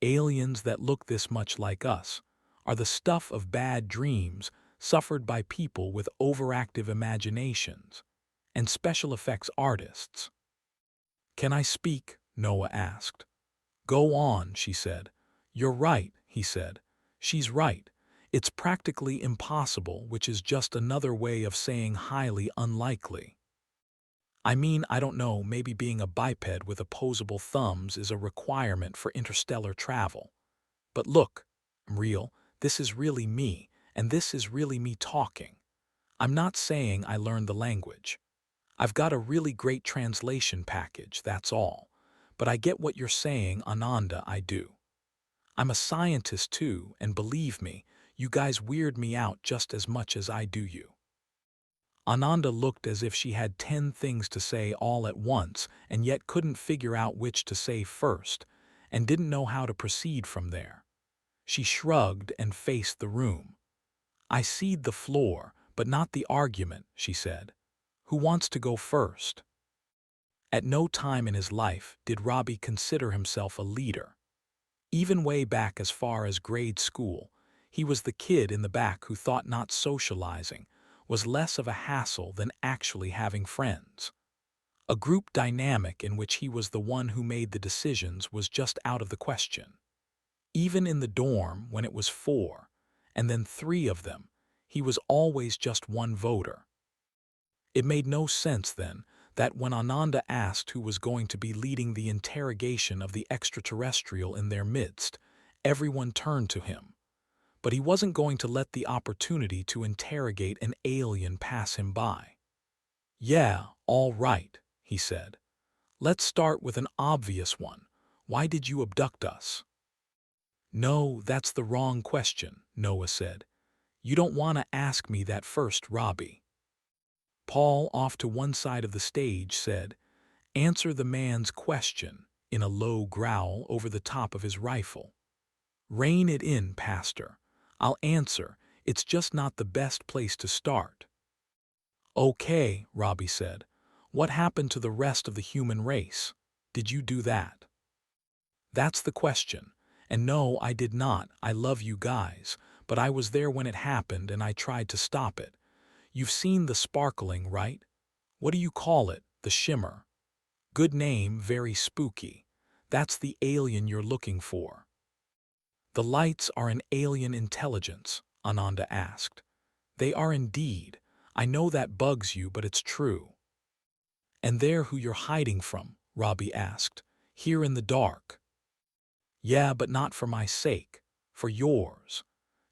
Aliens that look this much like us are the stuff of bad dreams suffered by people with overactive imaginations and special effects artists." "Can I speak?" Noah asked. "Go on," she said. "You're right," he said. "She's right. It's practically impossible, which is just another way of saying highly unlikely. I mean, I don't know, maybe being a biped with opposable thumbs is a requirement for interstellar travel. But look, I'm real, this is really me, and this is really me talking. I'm not saying I learned the language. I've got a really great translation package, that's all. But I get what you're saying, Ananda, I do. I'm a scientist too, and believe me, you guys weird me out just as much as I do you." Ananda looked as if she had 10 things to say all at once and yet couldn't figure out which to say first, and didn't know how to proceed from there. She shrugged and faced the room. "I cede the floor, but not the argument," she said. "Who wants to go first?" At no time in his life did Robbie consider himself a leader. Even way back as far as grade school, he was the kid in the back who thought not socializing was less of a hassle than actually having friends. A group dynamic in which he was the one who made the decisions was just out of the question. Even in the dorm, when it was 4, and then 3 of them, he was always just one voter. It made no sense then that when Ananda asked who was going to be leading the interrogation of the extraterrestrial in their midst, everyone turned to him. But he wasn't going to let the opportunity to interrogate an alien pass him by. "Yeah, all right," he said. "Let's start with an obvious one. Why did you abduct us?" "No, that's the wrong question," Noah said. "You don't want to ask me that first, Robbie." Paul, off to one side of the stage, said, "Answer the man's question," in a low growl over the top of his rifle. "Rein it in, Pastor. I'll answer, it's just not the best place to start." "Okay," Robbie said. "What happened to the rest of the human race? Did you do that?" "That's the question. And no, I did not. I love you guys. But I was there when it happened and I tried to stop it. You've seen the sparkling, right? What do you call it? The shimmer. Good name, very spooky. That's the alien you're looking for." "The lights are an alien intelligence," Ananda asked. "They are indeed. I know that bugs you, but it's true." "And they're who you're hiding from?" Robbie asked. "Here in the dark?" "Yeah, but not for my sake. For yours.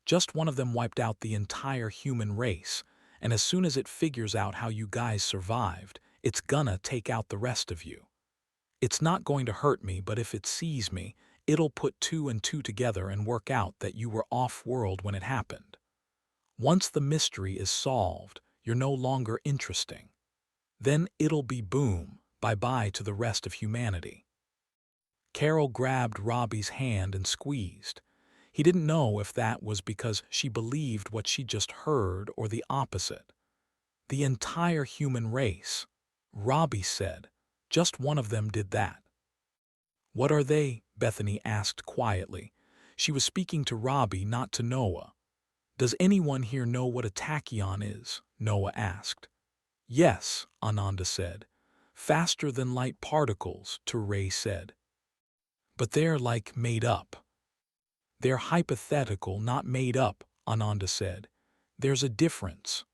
Just one of them wiped out the entire human race, and as soon as it figures out how you guys survived, it's gonna take out the rest of you. It's not going to hurt me, but if it sees me, it'll put 2 and 2 together and work out that you were off-world when it happened. Once the mystery is solved, you're no longer interesting. Then it'll be boom, bye-bye to the rest of humanity." Carol grabbed Robbie's hand and squeezed. He didn't know if that was because she believed what she just heard or the opposite. "The entire human race," Robbie said. "Just one of them did that." "What are they?" Bethany asked quietly. She was speaking to Robbie, not to Noah. "Does anyone here know what a tachyon is?" Noah asked. "Yes," Ananda said. "Faster-than-light particles," Ture said. "But they're, like, made up." "They're hypothetical, not made up," Ananda said. "There's a difference."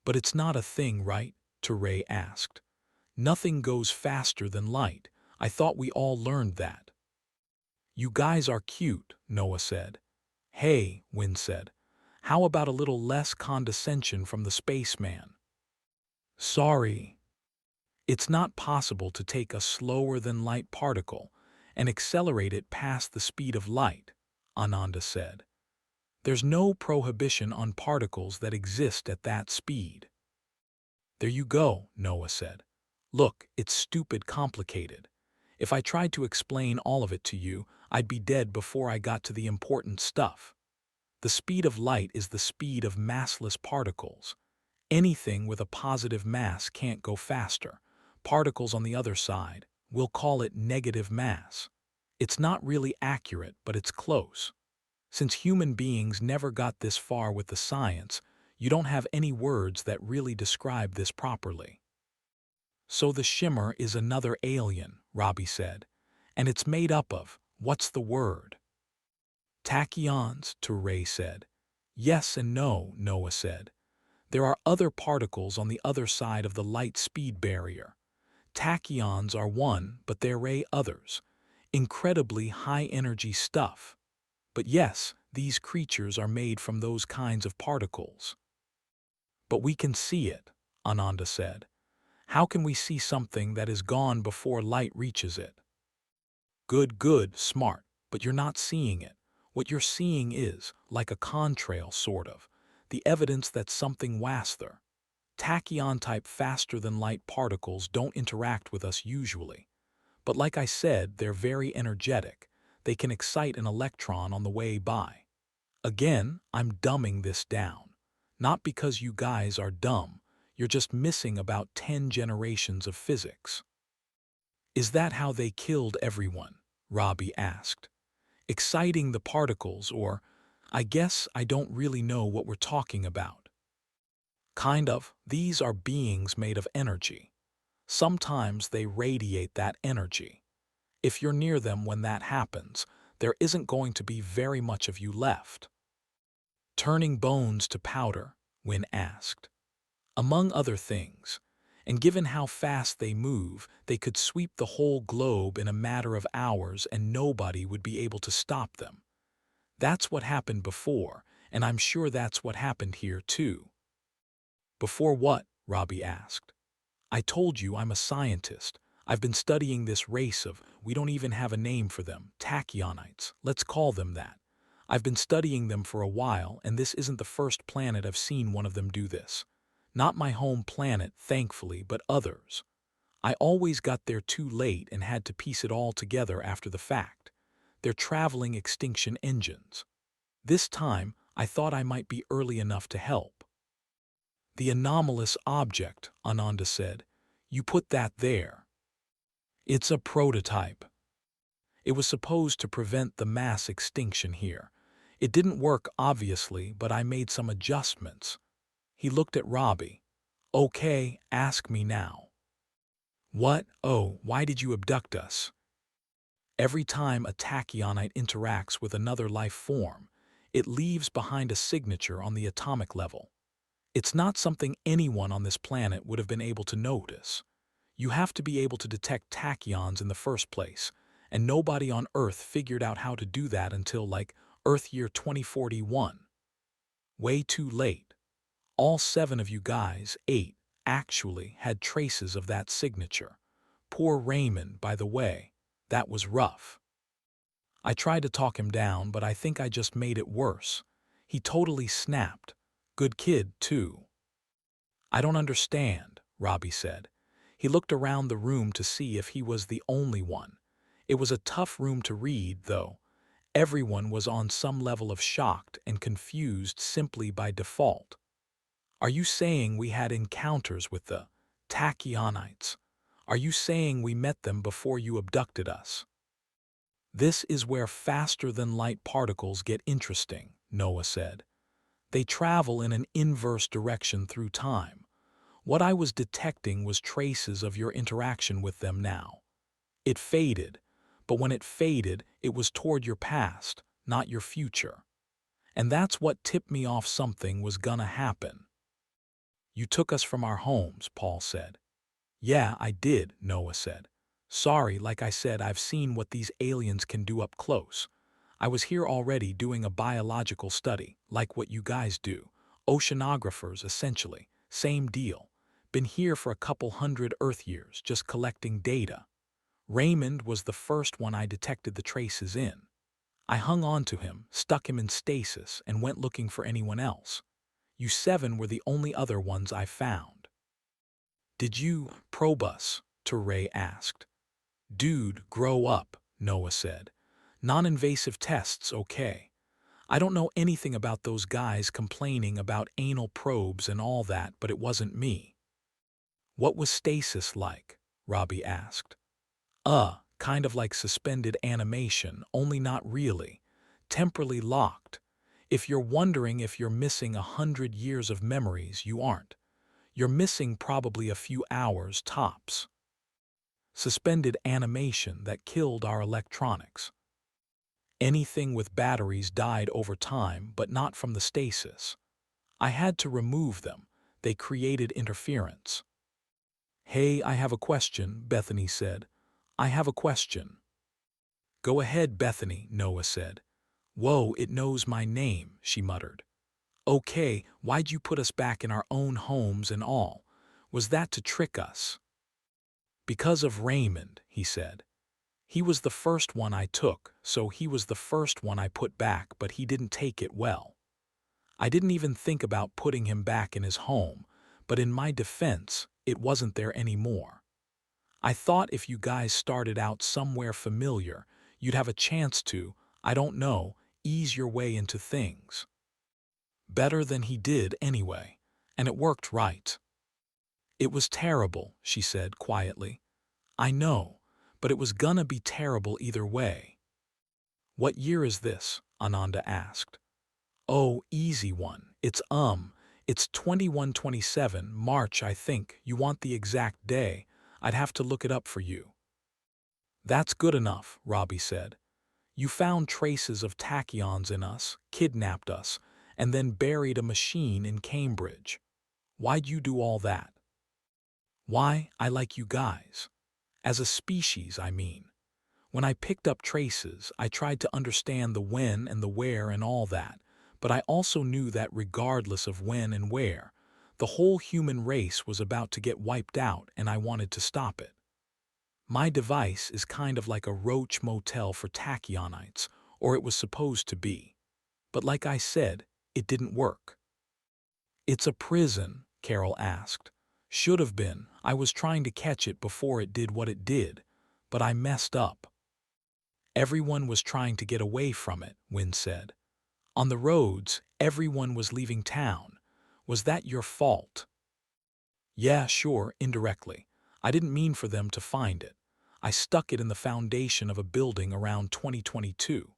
"But it's not a thing, right?" Ture asked. "Nothing goes faster than light. I thought we all learned that." "You guys are cute," Noah said. "Hey," Wynne said. "How about a little less condescension from the spaceman?" "Sorry." "It's not possible to take a slower-than-light particle and accelerate it past the speed of light," Ananda said. "There's no prohibition on particles that exist at that speed." "There you go," Noah said. "Look, it's stupid complicated. If I tried to explain all of it to you, I'd be dead before I got to the important stuff. The speed of light is the speed of massless particles. Anything with a positive mass can't go faster. Particles on the other side, we'll call it negative mass. It's not really accurate, but it's close. Since human beings never got this far with the science, you don't have any words that really describe this properly." "So the shimmer is another alien," Robbie said. "And it's made up of, what's the word?" "Tachyons," Ture said. "Yes and no," Noah said. "There are other particles on the other side of the light speed barrier. Tachyons are one, but they're others. Incredibly high-energy stuff. But yes, these creatures are made from those kinds of particles." "But we can see it," Ananda said. "How can we see something that is gone before light reaches it?" Good, smart, but you're not seeing it. What you're seeing is, like a contrail sort of, the evidence that something was there. Tachyon-type faster-than-light particles don't interact with us usually. But like I said, they're very energetic. They can excite an electron on the way by. Again, I'm dumbing this down. Not because you guys are dumb, you're just missing about 10 generations of physics. Is that how they killed everyone? Robbie asked. Exciting the particles, or I guess I don't really know what we're talking about. Kind of, these are beings made of energy. Sometimes they radiate that energy. If you're near them when that happens, there isn't going to be very much of you left. Turning bones to powder, Wynne asked. Among other things, and given how fast they move, they could sweep the whole globe in a matter of hours and nobody would be able to stop them. That's what happened before, and I'm sure that's what happened here too. Before what? Robbie asked. I told you I'm a scientist. I've been studying this race of, we don't even have a name for them, tachyonites. Let's call them that. I've been studying them for a while, and this isn't the first planet I've seen one of them do this. Not my home planet, thankfully, but others. I always got there too late and had to piece it all together after the fact. They're traveling extinction engines. This time, I thought I might be early enough to help. The anomalous object, Ananda said. You put that there. It's a prototype. It was supposed to prevent the mass extinction here. It didn't work, obviously, but I made some adjustments. He looked at Robbie. Okay, ask me now. What? Oh, why did you abduct us? Every time a tachyon interacts with another life form, it leaves behind a signature on the atomic level. It's not something anyone on this planet would have been able to notice. You have to be able to detect tachyons in the first place, and nobody on Earth figured out how to do that until, like, Earth year 2041. Way too late. All 7 of you guys, 8, actually had traces of that signature. Poor Raymond, by the way. That was rough. I tried to talk him down, but I think I just made it worse. He totally snapped. Good kid, too. I don't understand, Robbie said. He looked around the room to see if he was the only one. It was a tough room to read, though. Everyone was on some level of shocked and confused simply by default. Are you saying we had encounters with the tachyonites? Are you saying we met them before you abducted us? This is where faster-than-light particles get interesting, Noah said. They travel in an inverse direction through time. What I was detecting was traces of your interaction with them now. It faded, but when it faded, it was toward your past, not your future. And that's what tipped me off something was gonna happen. You took us from our homes, Paul said. Yeah, I did, Noah said. Sorry, like I said, I've seen what these aliens can do up close. I was here already doing a biological study, like what you guys do. Oceanographers, essentially. Same deal. Been here for a couple hundred Earth years, just collecting data. Raymond was the first one I detected the traces in. I hung on to him, stuck him in stasis, and went looking for anyone else. You 7 were the only other ones I found. Did you probe us? Teray asked. Dude, grow up, Noah said. Non-invasive tests, okay. I don't know anything about those guys complaining about anal probes and all that, but it wasn't me. What was stasis like? Robbie asked. Kind of like suspended animation, only not really. Temporally locked. If you're wondering if you're missing 100 years of memories, you aren't. You're missing probably a few hours tops. Suspended animation that killed our electronics. Anything with batteries died over time, but not from the stasis. I had to remove them. They created interference. Hey, I have a question, Bethany said. I have a question. Go ahead, Bethany, Noah said. Whoa, it knows my name, she muttered. Okay, why'd you put us back in our own homes and all? Was that to trick us? Because of Raymond, he said. He was the first one I took, so he was the first one I put back, but he didn't take it well. I didn't even think about putting him back in his home, but in my defense, it wasn't there anymore. I thought if you guys started out somewhere familiar, you'd have a chance to, I don't know, ease your way into things. Better than he did anyway, and it worked right. It was terrible, she said quietly. I know, but it was gonna be terrible either way. What year is this? Ananda asked. Oh, easy one. It's 2127, March, I think. You want the exact day. I'd have to look it up for you. That's good enough, Robbie said. You found traces of tachyons in us, kidnapped us, and then buried a machine in Cambridge. Why'd you do all that? Why, I like you guys. As a species, I mean. When I picked up traces, I tried to understand the when and the where and all that, but I also knew that regardless of when and where, the whole human race was about to get wiped out and I wanted to stop it. My device is kind of like a roach motel for tachyonites, or it was supposed to be. But like I said, it didn't work. It's a prison, Carol asked. Should have been. I was trying to catch it before it did what it did, but I messed up. Everyone was trying to get away from it, Wynne said. On the roads, everyone was leaving town. Was that your fault? Yeah, sure, indirectly. I didn't mean for them to find it. I stuck it in the foundation of a building around 2022.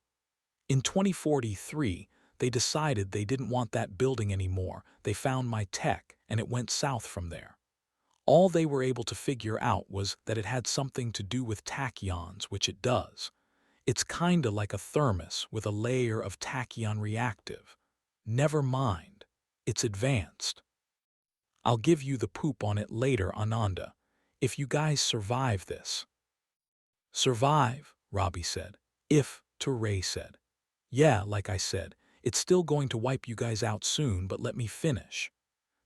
In 2043, they decided they didn't want that building anymore. They found my tech, and it went south from there. All they were able to figure out was that it had something to do with tachyons, which it does. It's kinda like a thermos with a layer of tachyon reactive. Never mind. It's advanced. I'll give you the poop on it later, Ananda, if you guys survive this. Survive, Robbie said. If, Ray said. Yeah, like I said, it's still going to wipe you guys out soon, but let me finish.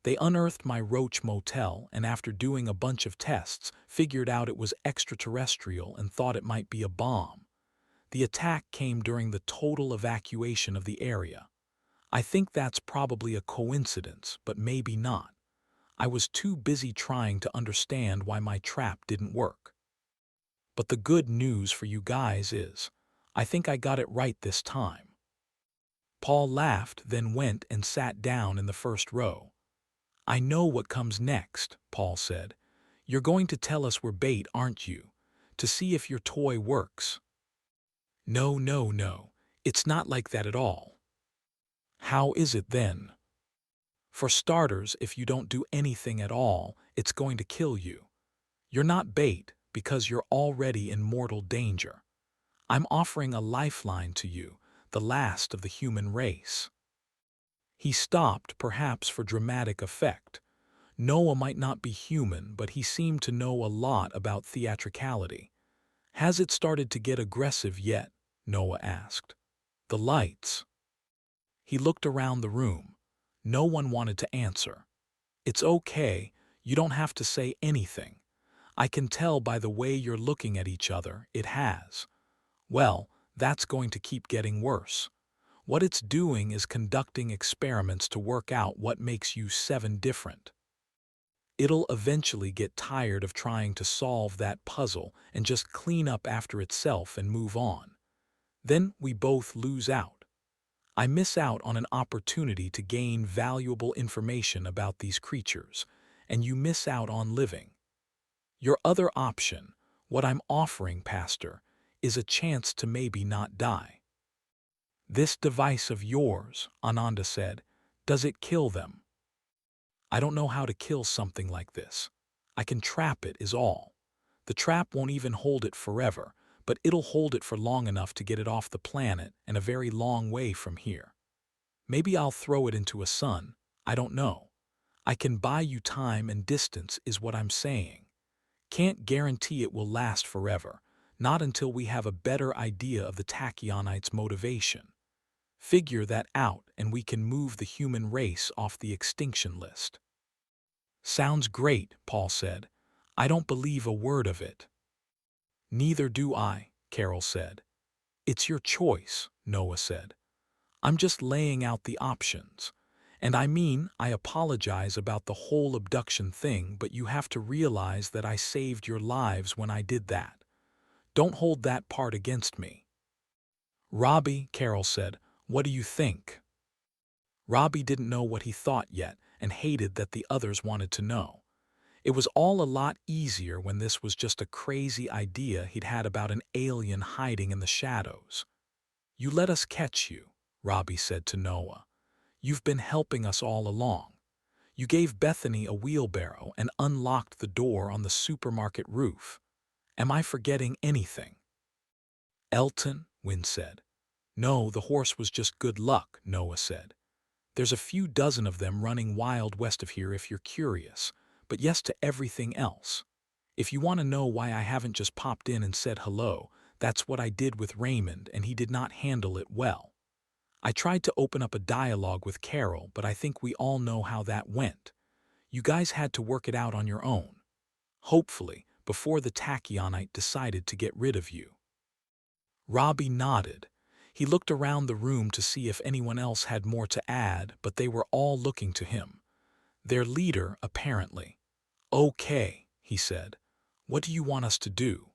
They unearthed my roach motel and after doing a bunch of tests, figured out it was extraterrestrial and thought it might be a bomb. The attack came during the total evacuation of the area. I think that's probably a coincidence, but maybe not. I was too busy trying to understand why my trap didn't work. But the good news for you guys is, I think I got it right this time. Paul laughed, then went and sat down in the first row. I know what comes next, Paul said. You're going to tell us we're bait, aren't you? To see if your toy works. No, no, no. It's not like that at all. How is it then? For starters, if you don't do anything at all, it's going to kill you. You're not bait because you're already in mortal danger. I'm offering a lifeline to you, the last of the human race. He stopped, perhaps for dramatic effect. Noah might not be human, but he seemed to know a lot about theatricality. Has it started to get aggressive yet? Noah asked. The lights. He looked around the room. No one wanted to answer. It's okay, you don't have to say anything. I can tell by the way you're looking at each other, it has. Well, that's going to keep getting worse. What it's doing is conducting experiments to work out what makes you seven different. It'll eventually get tired of trying to solve that puzzle and just clean up after itself and move on. Then we both lose out. I miss out on an opportunity to gain valuable information about these creatures, and you miss out on living. Your other option, what I'm offering, Pastor, is a chance to maybe not die. This device of yours, Ananda said, does it kill them? I don't know how to kill something like this. I can trap it is all. The trap won't even hold it forever, but it'll hold it for long enough to get it off the planet and a very long way from here. Maybe I'll throw it into a sun, I don't know. I can buy you time and distance is what I'm saying. Can't guarantee it will last forever, not until we have a better idea of the tachyonites' motivation. Figure that out and we can move the human race off the extinction list. Sounds great, Paul said. I don't believe a word of it. Neither do I, Carol said. It's your choice, Noah said. I'm just laying out the options. And I mean, I apologize about the whole abduction thing, but you have to realize that I saved your lives when I did that. Don't hold that part against me." "Robbie," Carol said, "what do you think?" Robbie didn't know what he thought yet and hated that the others wanted to know. It was all a lot easier when this was just a crazy idea he'd had about an alien hiding in the shadows. "You let us catch you," Robbie said to Noah. "You've been helping us all along. You gave Bethany a wheelbarrow and unlocked the door on the supermarket roof. Am I forgetting anything?" "Elton," Wynne said. "No, the horse was just good luck," Noah said. "There's a few dozen of them running wild west of here if you're curious, but yes to everything else. If you want to know why I haven't just popped in and said hello, that's what I did with Raymond, and he did not handle it well. I tried to open up a dialogue with Carol, but I think we all know how that went. You guys had to work it out on your own. Hopefully, before the tachyonite decided to get rid of you." Robbie nodded. He looked around the room to see if anyone else had more to add, but they were all looking to him. Their leader, apparently. "Okay," he said. "What do you want us to do?"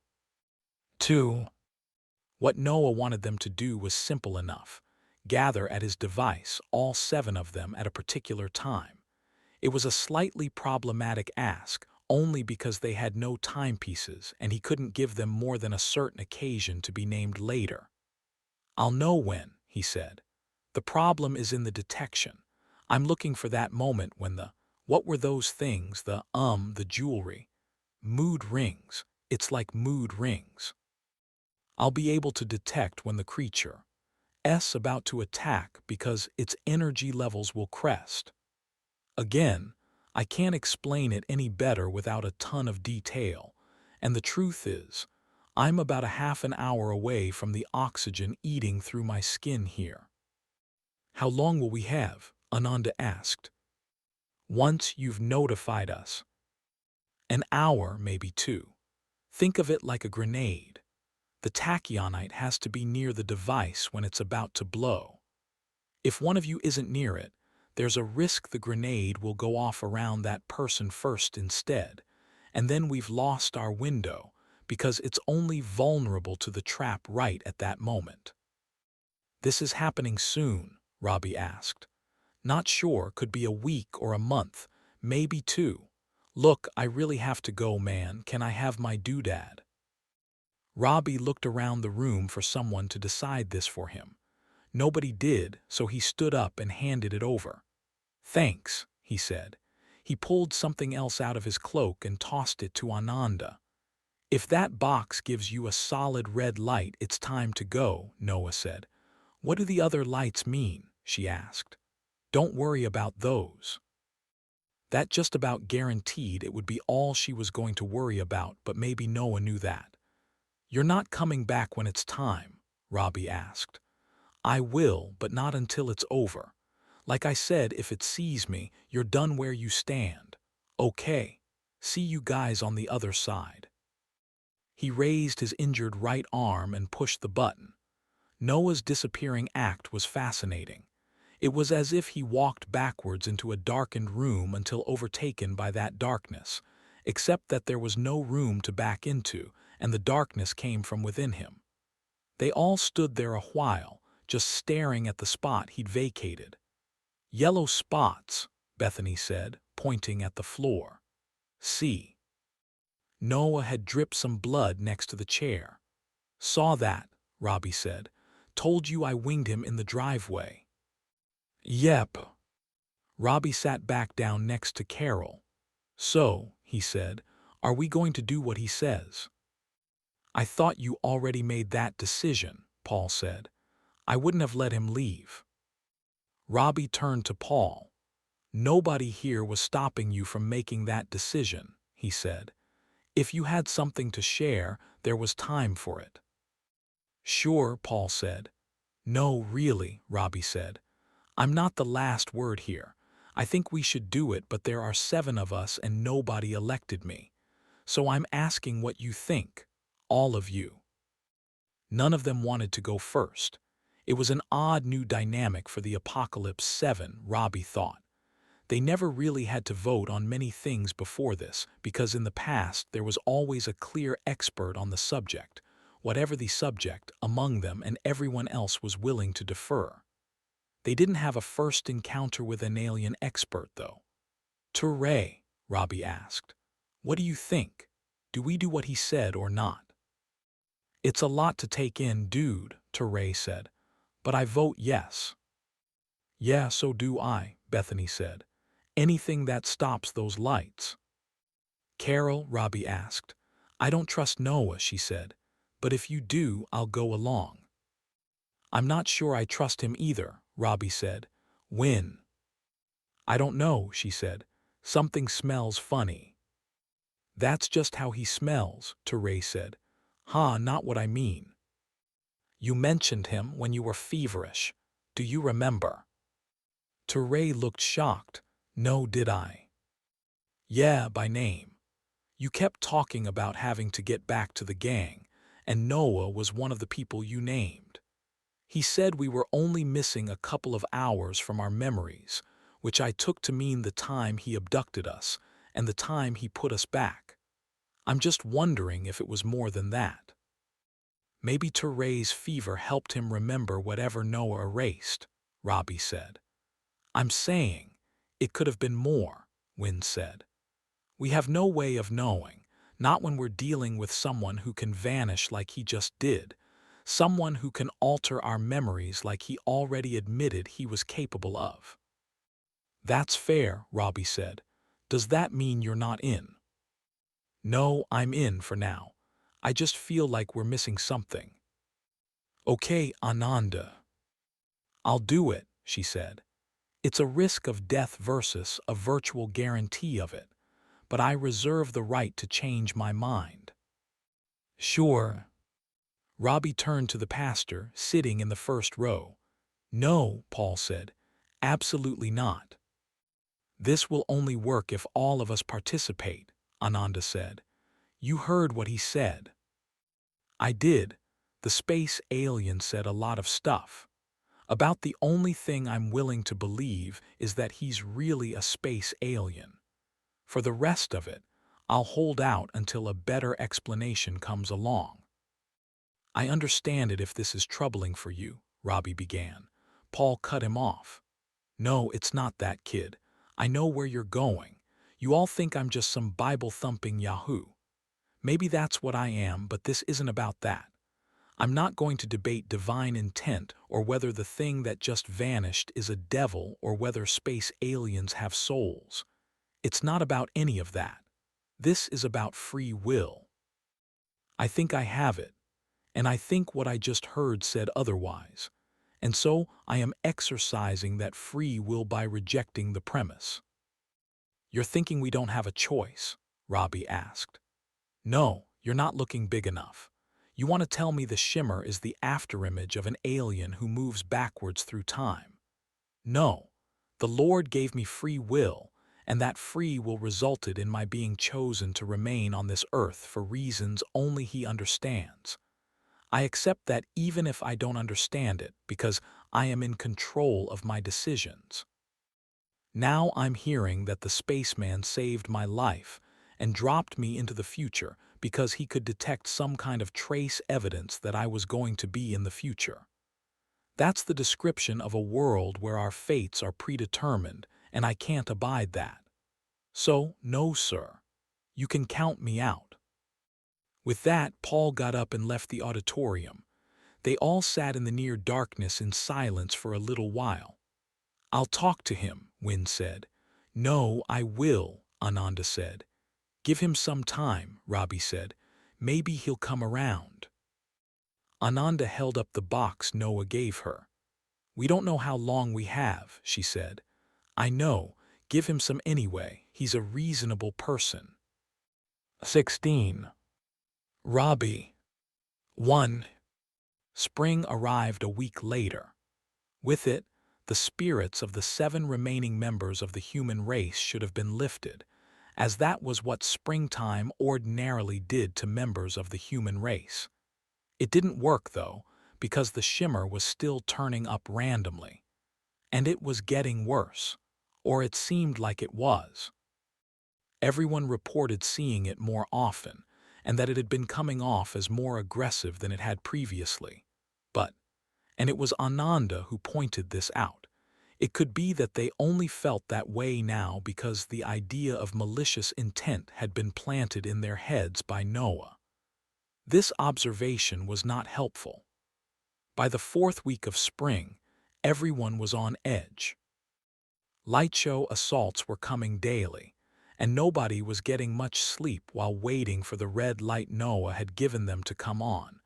"To..." What Noah wanted them to do was simple enough. Gather at his device, all 7 of them at a particular time. It was a slightly problematic ask, only because they had no timepieces and he couldn't give them more than a certain occasion to be named later. "I'll know when," he said. "The problem is in the detection. I'm looking for that moment when what were those things, the jewelry? Mood rings. It's like mood rings. I'll be able to detect when the creature's about to attack because its energy levels will crest. Again, I can't explain it any better without a ton of detail, and the truth is, I'm about a half an hour away from the oxygen eating through my skin here." "How long will we have?" Ananda asked. "Once you've notified us." "An hour, maybe 2. Think of it like a grenade. The tachyonite has to be near the device when it's about to blow. If one of you isn't near it, there's a risk the grenade will go off around that person first instead, and then we've lost our window because it's only vulnerable to the trap right at that moment." "This is happening soon?" Robbie asked. "Not sure, could be a week or a month, maybe 2. Look, I really have to go, man. Can I have my doodad?" Robbie looked around the room for someone to decide this for him. Nobody did, so he stood up and handed it over. "Thanks," he said. He pulled something else out of his cloak and tossed it to Ananda. "If that box gives you a solid red light, it's time to go," Noah said. "What do the other lights mean?" she asked. "Don't worry about those." That just about guaranteed it would be all she was going to worry about, but maybe Noah knew that. "You're not coming back when it's time?" Robbie asked. "I will, but not until it's over. Like I said, if it sees me, you're done where you stand. Okay. See you guys on the other side." He raised his injured right arm and pushed the button. Noah's disappearing act was fascinating. It was as if he walked backwards into a darkened room until overtaken by that darkness, except that there was no room to back into, and the darkness came from within him. They all stood there a while, just staring at the spot he'd vacated. "Yellow spots," Bethany said, pointing at the floor. "See." Noah had dripped some blood next to the chair. "Saw that," Robbie said. "Told you I winged him in the driveway." "Yep." Robbie sat back down next to Carol. "So," he said, "are we going to do what he says?" "I thought you already made that decision," Paul said. "I wouldn't have let him leave." Robbie turned to Paul. "Nobody here was stopping you from making that decision," he said. "If you had something to share, there was time for it." "Sure," Paul said. "No, really," Robbie said. "I'm not the last word here. I think we should do it, but there are 7 of us and nobody elected me. So I'm asking what you think, all of you." None of them wanted to go first. It was an odd new dynamic for the Apocalypse 7, Robbie thought. They never really had to vote on many things before this, because in the past there was always a clear expert on the subject, whatever the subject, among them, and everyone else was willing to defer. They didn't have a first encounter with an alien expert, though. "Touray," Robbie asked. "What do you think? Do we do what he said or not?" "It's a lot to take in, dude," Touray said. "But I vote yes." "Yeah, so do I," Bethany said. "Anything that stops those lights." "Carol," Robbie asked. "I don't trust Noah," she said. "But if you do, I'll go along." "I'm not sure I trust him either," Robbie said. "When?" "I don't know," she said. "Something smells funny." "That's just how he smells," Touray said. Not what I mean." "You mentioned him when you were feverish. Do you remember?" Touray looked shocked. "No, did I?" "Yeah, by name. You kept talking about having to get back to the gang, and Noah was one of the people you named. He said we were only missing a couple of hours from our memories, which I took to mean the time he abducted us and the time he put us back. I'm just wondering if it was more than that." "Maybe Touray's fever helped him remember whatever Noah erased," Robbie said. "I'm saying it could have been more," Wynne said. "We have no way of knowing, not when we're dealing with someone who can vanish like he just did, someone who can alter our memories like he already admitted he was capable of." "That's fair," Robbie said. "Does that mean you're not in?" "No, I'm in for now. I just feel like we're missing something." "Okay, Ananda." "I'll do it," she said. "It's a risk of death versus a virtual guarantee of it, but I reserve the right to change my mind." "Sure." Robbie turned to the pastor, sitting in the first row. "No," Paul said. "Absolutely not." "This will only work if all of us participate," Ananda said. "You heard what he said." "I did. The space alien said a lot of stuff. About the only thing I'm willing to believe is that he's really a space alien. For the rest of it, I'll hold out until a better explanation comes along." "I understand it if this is troubling for you," Robbie began. Paul cut him off. "No, it's not that, kid. I know where you're going. You all think I'm just some Bible-thumping yahoo. Maybe that's what I am, but this isn't about that. I'm not going to debate divine intent or whether the thing that just vanished is a devil or whether space aliens have souls. It's not about any of that. This is about free will. I think I have it, and I think what I just heard said otherwise. And so I am exercising that free will by rejecting the premise." "You're thinking we don't have a choice?" Robbie asked. "No, you're not looking big enough. You want to tell me the shimmer is the afterimage of an alien who moves backwards through time. No, the Lord gave me free will, and that free will resulted in my being chosen to remain on this earth for reasons only He understands. I accept that even if I don't understand it, because I am in control of my decisions. Now I'm hearing that the spaceman saved my life and dropped me into the future because he could detect some kind of trace evidence that I was going to be in the future. That's the description of a world where our fates are predetermined, and I can't abide that. So, no, sir. You can count me out." With that, Paul got up and left the auditorium. They all sat in the near darkness in silence for a little while. "I'll talk to him," Wynne said. "No, I will," Ananda said. "Give him some time," Robbie said. "Maybe he'll come around." Ananda held up the box Noah gave her. "We don't know how long we have," she said. "I know. Give him some anyway. He's a reasonable person." 16. Robbie. 1. Spring arrived a week later. With it, the spirits of the 7 remaining members of the human race should have been lifted, as that was what springtime ordinarily did to members of the human race. It didn't work, though, because the shimmer was still turning up randomly. And it was getting worse, or it seemed like it was. Everyone reported seeing it more often, and that it had been coming off as more aggressive than it had previously. And it was Ananda who pointed this out. It could be that they only felt that way now because the idea of malicious intent had been planted in their heads by Noah. This observation was not helpful. By the 4th week of spring, everyone was on edge. Light show assaults were coming daily, and nobody was getting much sleep while waiting for the red light Noah had given them to come on,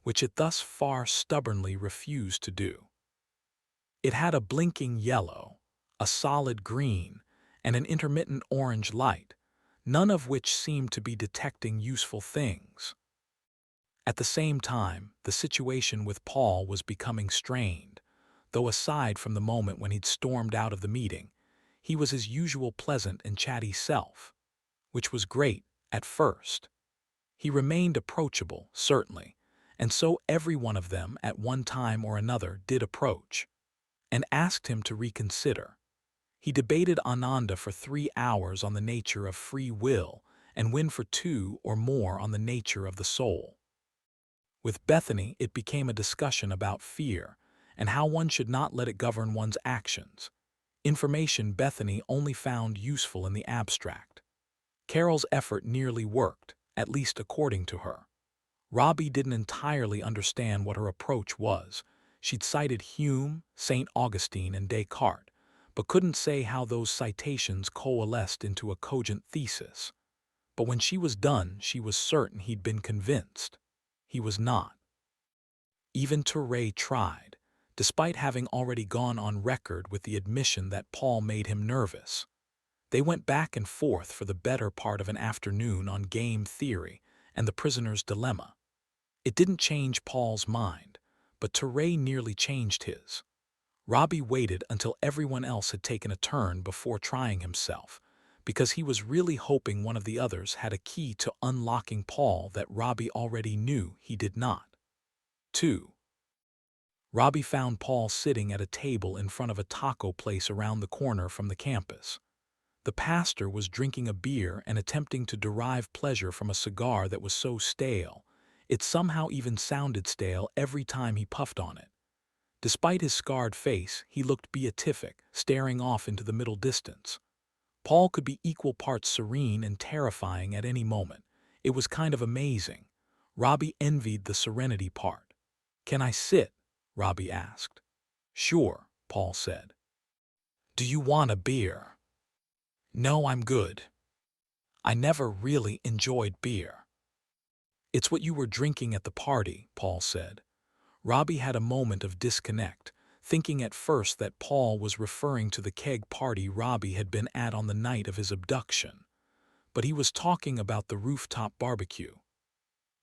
which it thus far stubbornly refused to do. It had a blinking yellow, a solid green, and an intermittent orange light, none of which seemed to be detecting useful things. At the same time, the situation with Paul was becoming strained, though aside from the moment when he'd stormed out of the meeting, he was his usual pleasant and chatty self, which was great at first. He remained approachable, certainly, and so every one of them at one time or another did approach, and asked him to reconsider. He debated Ananda for 3 hours on the nature of free will and Wynne for 2 or more on the nature of the soul. With Bethany, it became a discussion about fear and how one should not let it govern one's actions, information Bethany only found useful in the abstract. Carol's effort nearly worked, at least according to her. Robbie didn't entirely understand what her approach was. She'd cited Hume, St. Augustine, and Descartes, but couldn't say how those citations coalesced into a cogent thesis. But when she was done, she was certain he'd been convinced. He was not. Even Touray tried, despite having already gone on record with the admission that Paul made him nervous. They went back and forth for the better part of an afternoon on game theory and the prisoner's dilemma. It didn't change Paul's mind, but Touray nearly changed his. Robbie waited until everyone else had taken a turn before trying himself, because he was really hoping one of the others had a key to unlocking Paul that Robbie already knew he did not. 2. Robbie found Paul sitting at a table in front of a taco place around the corner from the campus. The pastor was drinking a beer and attempting to derive pleasure from a cigar that was so stale, it somehow even sounded stale every time he puffed on it. Despite his scarred face, he looked beatific, staring off into the middle distance. Paul could be equal parts serene and terrifying at any moment. It was kind of amazing. Robbie envied the serenity part. "Can I sit?" Robbie asked. "Sure," Paul said. "Do you want a beer?" "No, I'm good. I never really enjoyed beer." "It's what you were drinking at the party," Paul said. Robbie had a moment of disconnect, thinking at first that Paul was referring to the keg party Robbie had been at on the night of his abduction. But he was talking about the rooftop barbecue.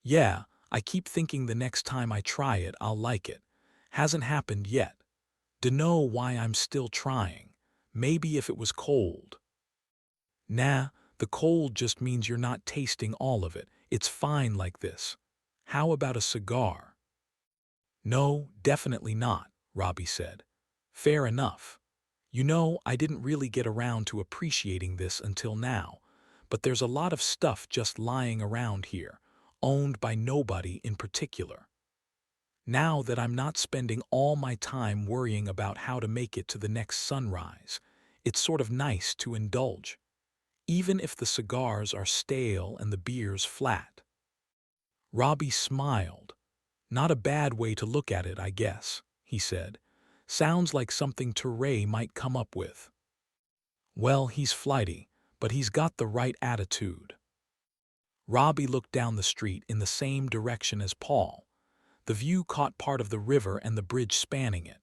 "Yeah, I keep thinking the next time I try it, I'll like it. Hasn't happened yet. Dunno why I'm still trying. Maybe if it was cold." "Nah, the cold just means you're not tasting all of it. It's fine like this. How about a cigar?" "No, definitely not," Robbie said. "Fair enough. You know, I didn't really get around to appreciating this until now, but there's a lot of stuff just lying around here, owned by nobody in particular. Now that I'm not spending all my time worrying about how to make it to the next sunrise, it's sort of nice to indulge, even if the cigars are stale and the beer's flat." Robbie smiled. "Not a bad way to look at it, I guess," he said. "Sounds like something Touray might come up with." "Well, he's flighty, but he's got the right attitude." Robbie looked down the street in the same direction as Paul. The view caught part of the river and the bridge spanning it.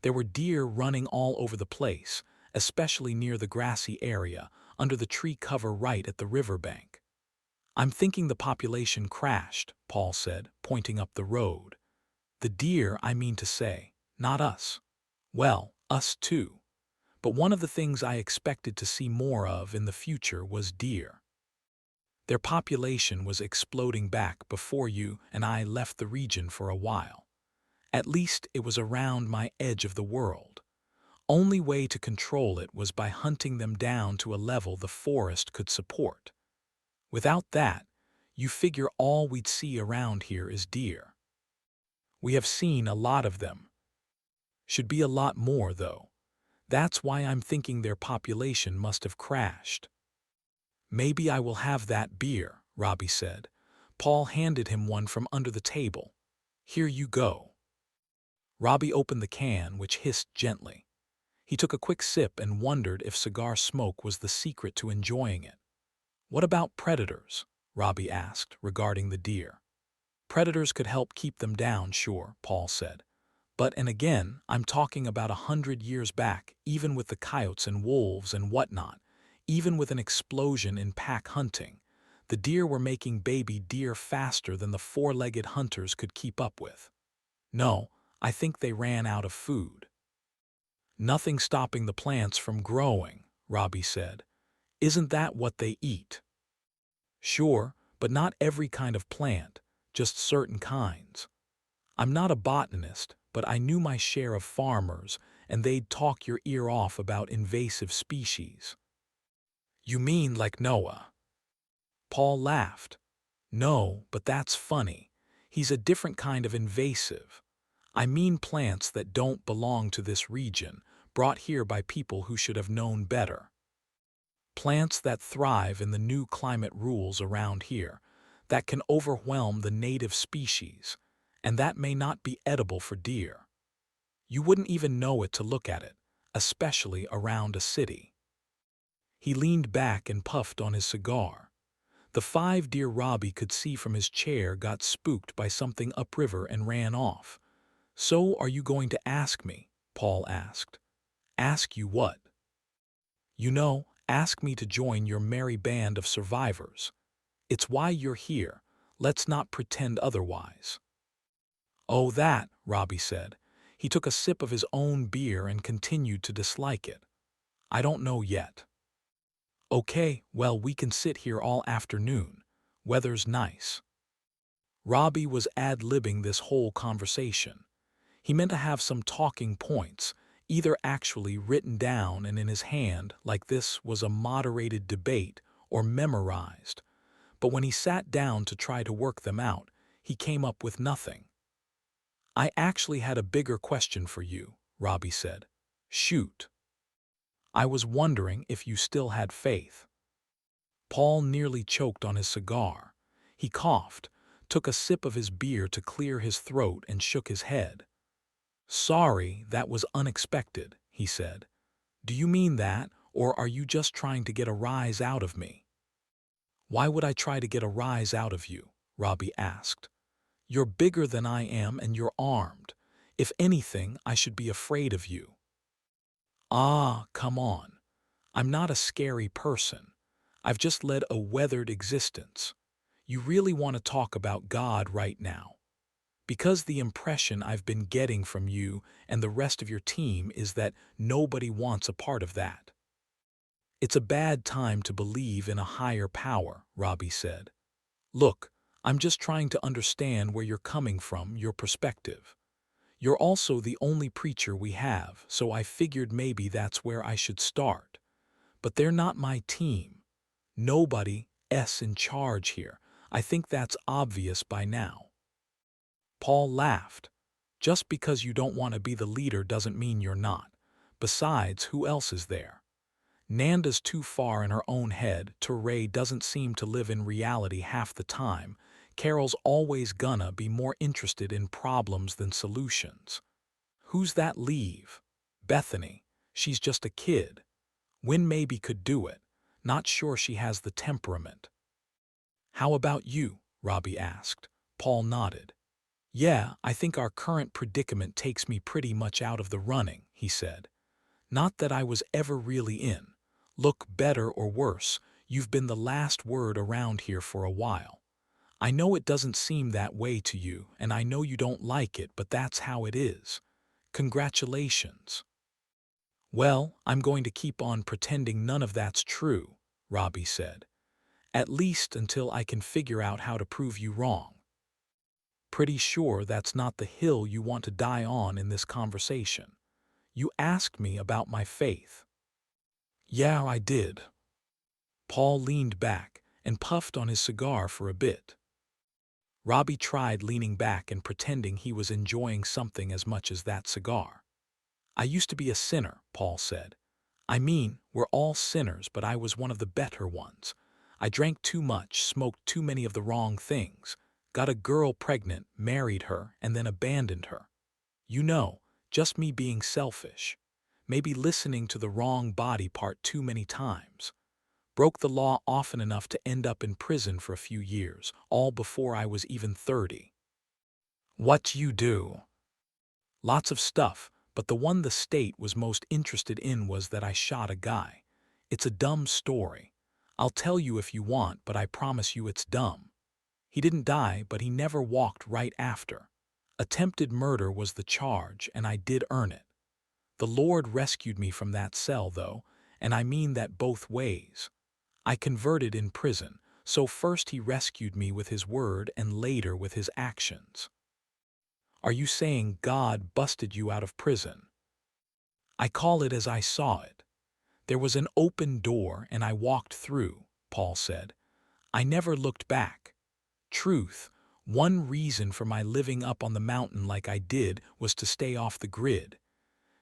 There were deer running all over the place, especially near the grassy area, under the tree cover right at the riverbank. "I'm thinking the population crashed," Paul said, pointing up the road. "The deer, I mean to say, not us. Well, us too. But one of the things I expected to see more of in the future was deer. Their population was exploding back before you and I left the region for a while. At least it was around my edge of the world. Only way to control it was by hunting them down to a level the forest could support. Without that, you figure all we'd see around here is deer. We have seen a lot of them. Should be a lot more, though. That's why I'm thinking their population must have crashed. Maybe I will have that beer, Robbie said. Paul handed him one from under the table. Here you go. Robbie opened the can, which hissed gently. He took a quick sip and wondered if cigar smoke was the secret to enjoying it. What about predators? Robbie asked, regarding the deer. Predators could help keep them down, sure, Paul said. But, and again, I'm talking about 100 years back, even with the coyotes and wolves and whatnot, even with an explosion in pack hunting, the deer were making baby deer faster than the four-legged hunters could keep up with. No, I think they ran out of food. Nothing stopping the plants from growing, Robbie said. Isn't that what they eat? Sure, but not every kind of plant, just certain kinds. I'm not a botanist, but I knew my share of farmers, and they'd talk your ear off about invasive species. You mean like Noah? Paul laughed. No, but that's funny. He's a different kind of invasive. I mean plants that don't belong to this region, brought here by people who should have known better. Plants that thrive in the new climate rules around here, that can overwhelm the native species, and that may not be edible for deer. You wouldn't even know it to look at it, especially around a city. He leaned back and puffed on his cigar. The 5 deer Robbie could see from his chair got spooked by something upriver and ran off. So are you going to ask me? Paul asked. Ask you what? You know, ask me to join your merry band of survivors. It's why you're here. Let's not pretend otherwise. Oh, that, Robbie said. He took a sip of his own beer and continued to dislike it. I don't know yet. Okay, well, we can sit here all afternoon. Weather's nice. Robbie was ad-libbing this whole conversation. He meant to have some talking points, either actually written down and in his hand like this was a moderated debate, or memorized. But when he sat down to try to work them out, he came up with nothing. I actually had a bigger question for you, Robbie said. Shoot. I was wondering if you still had faith. Paul nearly choked on his cigar. He coughed, took a sip of his beer to clear his throat and shook his head. Sorry, that was unexpected, he said. Do you mean that, or are you just trying to get a rise out of me? Why would I try to get a rise out of you? Robbie asked. You're bigger than I am and you're armed. If anything, I should be afraid of you. Ah, come on. I'm not a scary person. I've just led a weathered existence. You really want to talk about God right now? Because the impression I've been getting from you and the rest of your team is that nobody wants a part of that. It's a bad time to believe in a higher power, Robbie said. Look, I'm just trying to understand where you're coming from, your perspective. You're also the only preacher we have, so I figured maybe that's where I should start. But they're not my team. Nobody's in charge here. I think that's obvious by now. Paul laughed. Just because you don't want to be the leader doesn't mean you're not. Besides, who else is there? Nanda's too far in her own head. Ray doesn't seem to live in reality half the time. Carol's always gonna be more interested in problems than solutions. Who's that leave? Bethany. She's just a kid. Wynn maybe could do it. Not sure she has the temperament. How about you? Robbie asked. Paul nodded. Yeah, I think our current predicament takes me pretty much out of the running, he said. Not that I was ever really in. Look, better or worse, you've been the last word around here for a while. I know it doesn't seem that way to you, and I know you don't like it, but that's how it is. Congratulations. Well, I'm going to keep on pretending none of that's true, Robbie said. At least until I can figure out how to prove you wrong. Pretty sure that's not the hill you want to die on in this conversation. You asked me about my faith. Yeah, I did. Paul leaned back and puffed on his cigar for a bit. Robbie tried leaning back and pretending he was enjoying something as much as that cigar. I used to be a sinner, Paul said. I mean, we're all sinners, but I was one of the better ones. I drank too much, smoked too many of the wrong things, got a girl pregnant, married her, and then abandoned her. You know, just me being selfish. Maybe listening to the wrong body part too many times. Broke the law often enough to end up in prison for a few years, all before I was even 30. What you do? Lots of stuff, but the one the state was most interested in was that I shot a guy. It's a dumb story. I'll tell you if you want, but I promise you it's dumb. He didn't die, but he never walked right after. Attempted murder was the charge, and I did earn it. The Lord rescued me from that cell, though, and I mean that both ways. I converted in prison, so first he rescued me with his word and later with his actions. Are you saying God busted you out of prison? I call it as I saw it. There was an open door and I walked through, Paul said. I never looked back. Truth, one reason for my living up on the mountain like I did was to stay off the grid.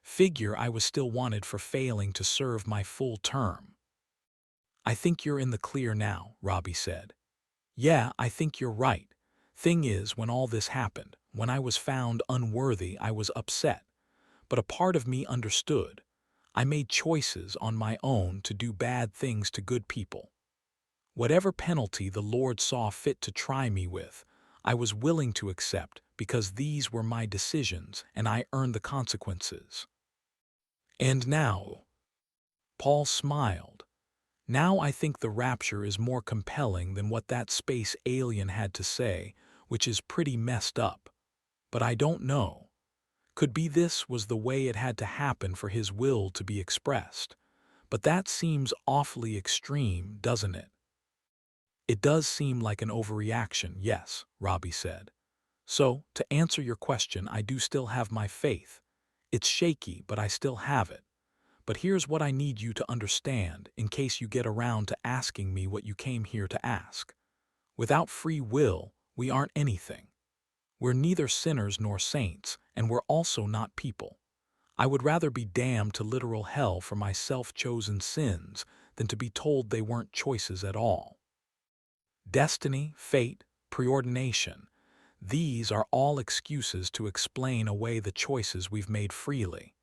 Figure I was still wanted for failing to serve my full term. I think you're in the clear now, Robbie said. Yeah, I think you're right. Thing is, when all this happened, when I was found unworthy, I was upset. But a part of me understood. I made choices on my own to do bad things to good people. Whatever penalty the Lord saw fit to try me with, I was willing to accept because these were my decisions and I earned the consequences. And now, Paul smiled. Now I think the rapture is more compelling than what that space alien had to say, which is pretty messed up. But I don't know. Could be this was the way it had to happen for his will to be expressed. But that seems awfully extreme, doesn't it? It does seem like an overreaction, yes, Robbie said. So, to answer your question, I do still have my faith. It's shaky, but I still have it. But here's what I need you to understand in case you get around to asking me what you came here to ask. Without free will, we aren't anything. We're neither sinners nor saints, and we're also not people. I would rather be damned to literal hell for my self-chosen sins than to be told they weren't choices at all. Destiny, fate, preordination, these are all excuses to explain away the choices we've made freely.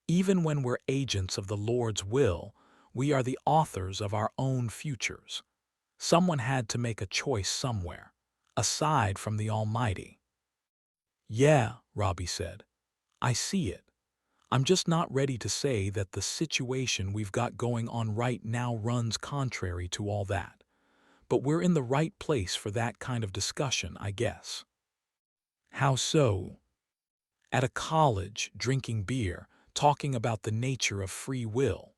Even when we're agents of the Lord's will, we are the authors of our own futures. Someone had to make a choice somewhere, aside from the Almighty. Yeah, Robbie said. I see it. I'm just not ready to say that the situation we've got going on right now runs contrary to all that. But we're in the right place for that kind of discussion, I guess. How so? At a college, drinking beer, talking about the nature of free will.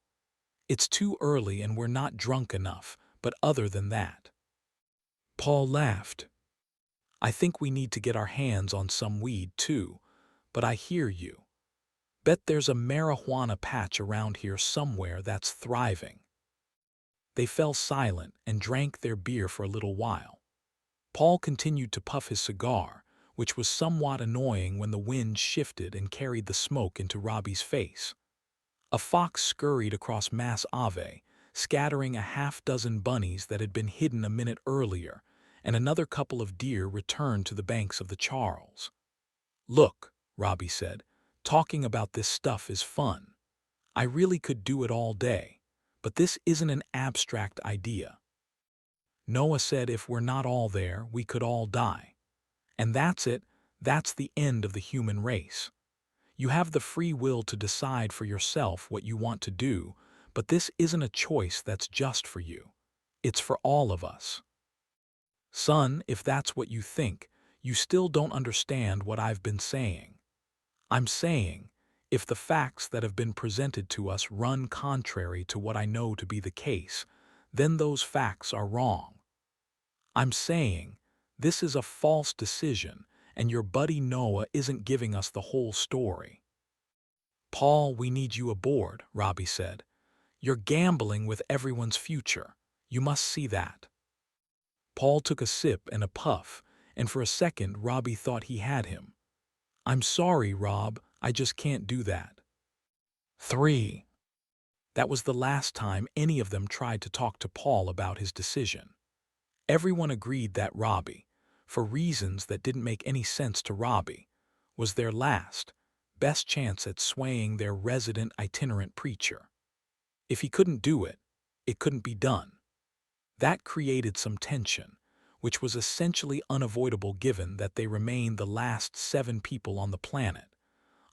It's too early and we're not drunk enough, but other than that. Paul laughed. I think we need to get our hands on some weed too, but I hear you. Bet there's a marijuana patch around here somewhere that's thriving. They fell silent and drank their beer for a little while. Paul continued to puff his cigar, which was somewhat annoying when the wind shifted and carried the smoke into Robbie's face. A fox scurried across Mass Ave, scattering a half-dozen bunnies that had been hidden a minute earlier, and another couple of deer returned to the banks of the Charles. Look, Robbie said, talking about this stuff is fun. I really could do it all day, but this isn't an abstract idea. Noah said if we're not all there, we could all die. And that's it, that's the end of the human race. You have the free will to decide for yourself what you want to do, but this isn't a choice that's just for you. It's for all of us. Son, if that's what you think, you still don't understand what I've been saying. I'm saying, if the facts that have been presented to us run contrary to what I know to be the case, then those facts are wrong. I'm saying, This is a false decision, and your buddy Noah isn't giving us the whole story. Paul, we need you aboard, Robbie said. You're gambling with everyone's future. You must see that. Paul took a sip and a puff, and for a second Robbie thought he had him. I'm sorry, Rob, I just can't do that. 3. That was the last time any of them tried to talk to Paul about his decision. Everyone agreed that Robbie, for reasons that didn't make any sense to Robbie, was their last, best chance at swaying their resident itinerant preacher. If he couldn't do it, it couldn't be done. That created some tension, which was essentially unavoidable given that they remained the last 7 people on the planet.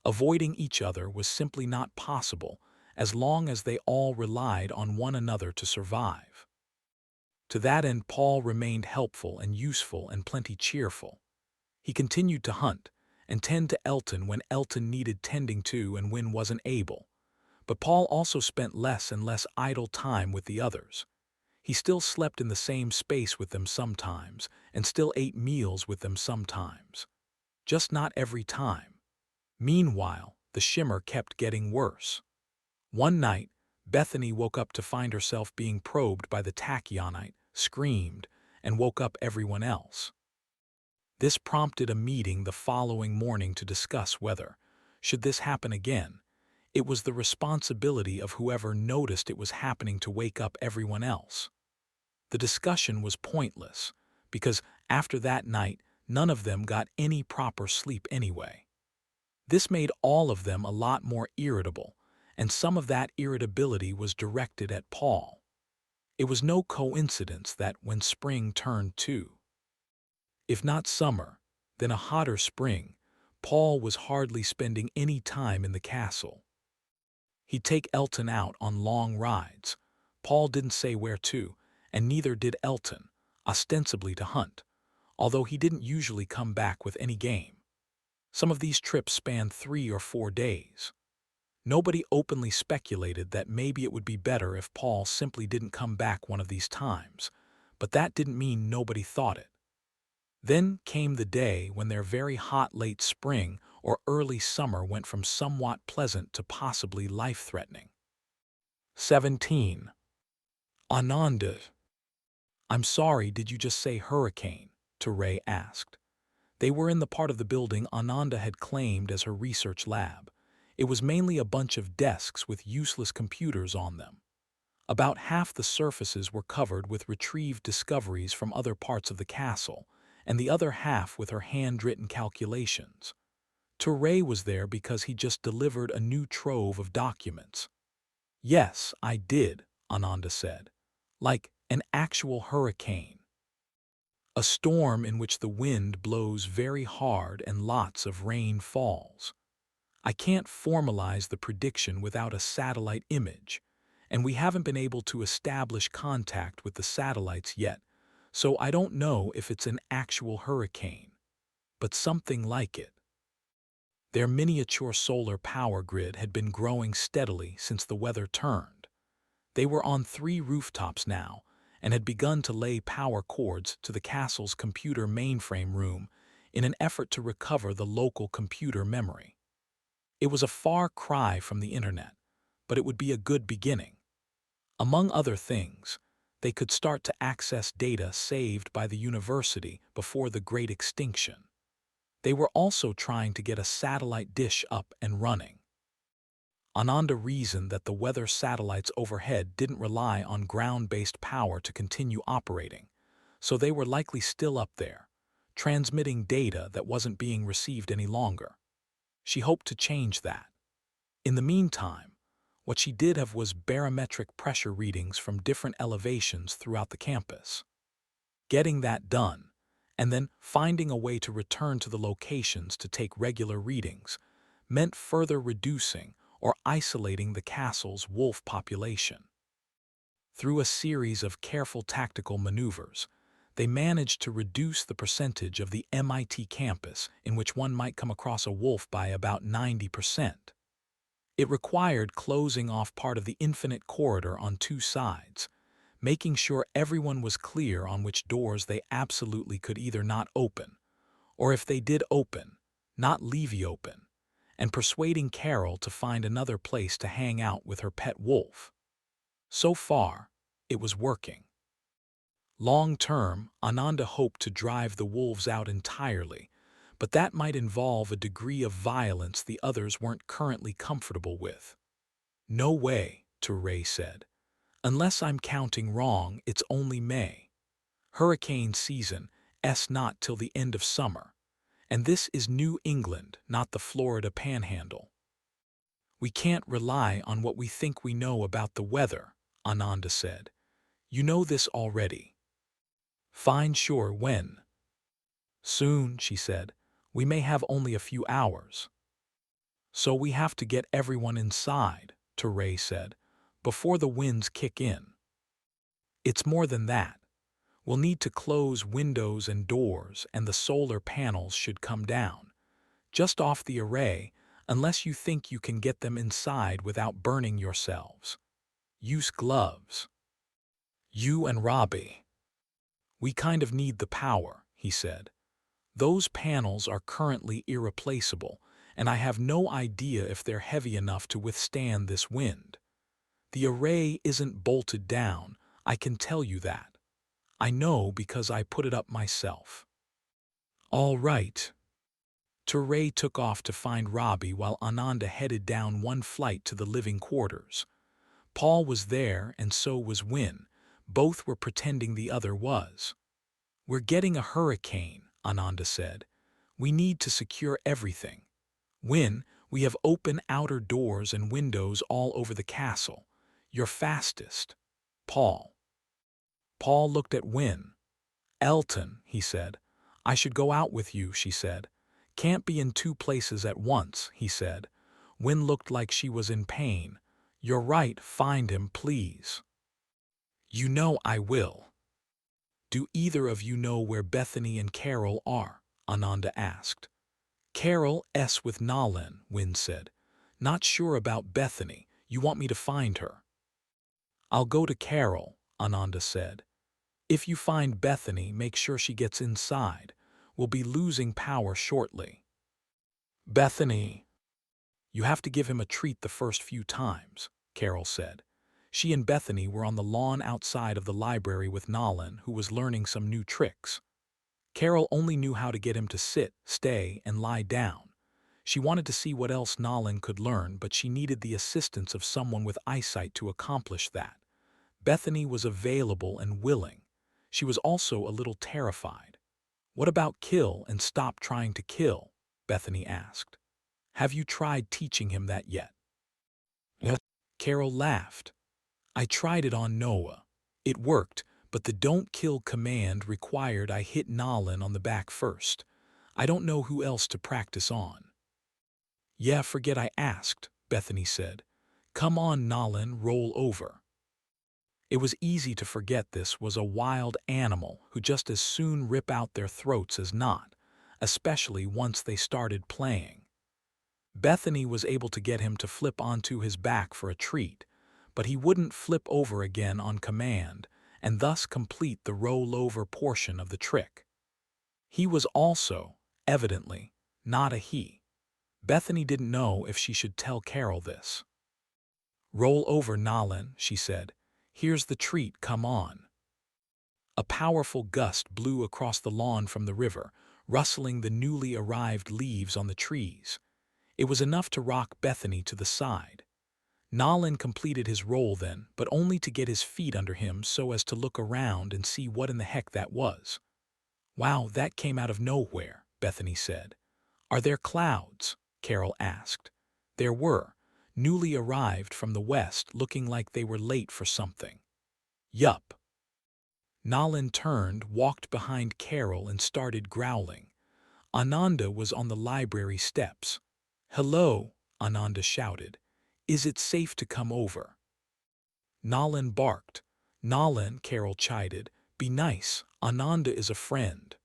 Avoiding each other was simply not possible as long as they all relied on one another to survive. To that end, Paul remained helpful and useful and plenty cheerful. He continued to hunt and tend to Elton when Elton needed tending to and when wasn't able. But Paul also spent less and less idle time with the others. He still slept in the same space with them sometimes and still ate meals with them sometimes. Just not every time. Meanwhile, the shimmer kept getting worse. One night, Bethany woke up to find herself being probed by the tachyon, screamed, and woke up everyone else. This prompted a meeting the following morning to discuss whether, should this happen again, it was the responsibility of whoever noticed it was happening to wake up everyone else. The discussion was pointless, because after that night, none of them got any proper sleep anyway. This made all of them a lot more irritable, and some of that irritability was directed at Paul. It was no coincidence that when spring turned to, if not summer, then a hotter spring, Paul was hardly spending any time in the castle. He'd take Elton out on long rides. Paul didn't say where to, and neither did Elton, ostensibly to hunt, although he didn't usually come back with any game. Some of these trips spanned 3 or 4 days. Nobody openly speculated that maybe it would be better if Paul simply didn't come back one of these times, but that didn't mean nobody thought it. Then came the day when their very hot late spring or early summer went from somewhat pleasant to possibly life-threatening. 17. Ananda. I'm sorry, did you just say hurricane? Ray asked. They were in the part of the building Ananda had claimed as her research lab. It was mainly a bunch of desks with useless computers on them. About half the surfaces were covered with retrieved discoveries from other parts of the castle, and the other half with her handwritten calculations. Ray was there because he just delivered a new trove of documents. Yes, I did, Ananda said. Like an actual hurricane. A storm in which the wind blows very hard and lots of rain falls. I can't formalize the prediction without a satellite image, and we haven't been able to establish contact with the satellites yet, so I don't know if it's an actual hurricane, but something like it. Their miniature solar power grid had been growing steadily since the weather turned. They were on 3 rooftops now, and had begun to lay power cords to the castle's computer mainframe room in an effort to recover the local computer memory. It was a far cry from the internet, but it would be a good beginning. Among other things, they could start to access data saved by the university before the Great Extinction. They were also trying to get a satellite dish up and running. Ananda reasoned that the weather satellites overhead didn't rely on ground-based power to continue operating, so they were likely still up there, transmitting data that wasn't being received any longer. She hoped to change that. In the meantime, what she did have was barometric pressure readings from different elevations throughout the campus. Getting that done, and then finding a way to return to the locations to take regular readings, meant further reducing or isolating the castle's wolf population. Through a series of careful tactical maneuvers, they managed to reduce the percentage of the MIT campus in which one might come across a wolf by about 90%. It required closing off part of the infinite corridor on 2 sides, making sure everyone was clear on which doors they absolutely could either not open, or if they did open, not leave open, and persuading Carol to find another place to hang out with her pet wolf. So far, it was working. Long term, Ananda hoped to drive the wolves out entirely, but that might involve a degree of violence the others weren't currently comfortable with. "No way," Ray said. "Unless I'm counting wrong, it's only May. Hurricane season, not till the end of summer. And this is New England, not the Florida Panhandle. We can't rely on what we think we know about the weather," Ananda said. "You know this already." "Fine, sure, when?" "Soon," she said. "We may have only a few hours." "So we have to get everyone inside," Ray said, "before the winds kick in." "It's more than that. We'll need to close windows and doors, and the solar panels should come down. Just off the array, unless you think you can get them inside without burning yourselves. Use gloves." "You and Robbie." "We kind of need the power," he said. "Those panels are currently irreplaceable, and I have no idea if they're heavy enough to withstand this wind. The array isn't bolted down, I can tell you that. I know because I put it up myself." "All right." Ray took off to find Robbie while Ananda headed down one flight to the living quarters. Paul was there and so was Win. Both were pretending the other was. "We're getting a hurricane," Ananda said. "We need to secure everything. Win, we have open outer doors and windows all over the castle. You're fastest." "Paul." Paul looked at Win. "Elton," he said. "I should go out with you," she said. "Can't be in two places at once," he said. Win looked like she was in pain. "You're right, find him, please." "You know I will." "Do either of you know where Bethany and Carol are?" Ananda asked. "Carol's with Nalin," Win said. "Not sure about Bethany. You want me to find her?" "I'll go to Carol," Ananda said. "If you find Bethany, make sure she gets inside. We'll be losing power shortly." "Bethany." "You have to give him a treat the first few times," Carol said. She and Bethany were on the lawn outside of the library with Nalin, who was learning some new tricks. Carol only knew how to get him to sit, stay, and lie down. She wanted to see what else Nalin could learn, but she needed the assistance of someone with eyesight to accomplish that. Bethany was available and willing. She was also a little terrified. "What about kill and stop trying to kill?" Bethany asked. "Have you tried teaching him that yet?" "Yes." Carol laughed. "I tried it on Noah. It worked, but the don't kill command required I hit Nalin on the back first. I don't know who else to practice on." "Yeah, forget I asked," Bethany said. "Come on, Nalin, roll over." It was easy to forget this was a wild animal who just as soon rip out their throats as not, especially once they started playing. Bethany was able to get him to flip onto his back for a treat, but he wouldn't flip over again on command and thus complete the roll-over portion of the trick. He was also, evidently, not a he. Bethany didn't know if she should tell Carol this. "Roll over, Nalin," she said. "Here's the treat, come on." A powerful gust blew across the lawn from the river, rustling the newly arrived leaves on the trees. It was enough to rock Bethany to the side. Nalin completed his roll then, but only to get his feet under him so as to look around and see what in the heck that was. "Wow, that came out of nowhere," Bethany said. "Are there clouds?" Carol asked. There were, newly arrived from the west, looking like they were late for something. "Yup." Nalin turned, walked behind Carol, and started growling. Ananda was on the library steps. "Hello," Ananda shouted. "Is it safe to come over?" Nalin barked. "Nalin," Carol chided. "Be nice. Ananda is a friend."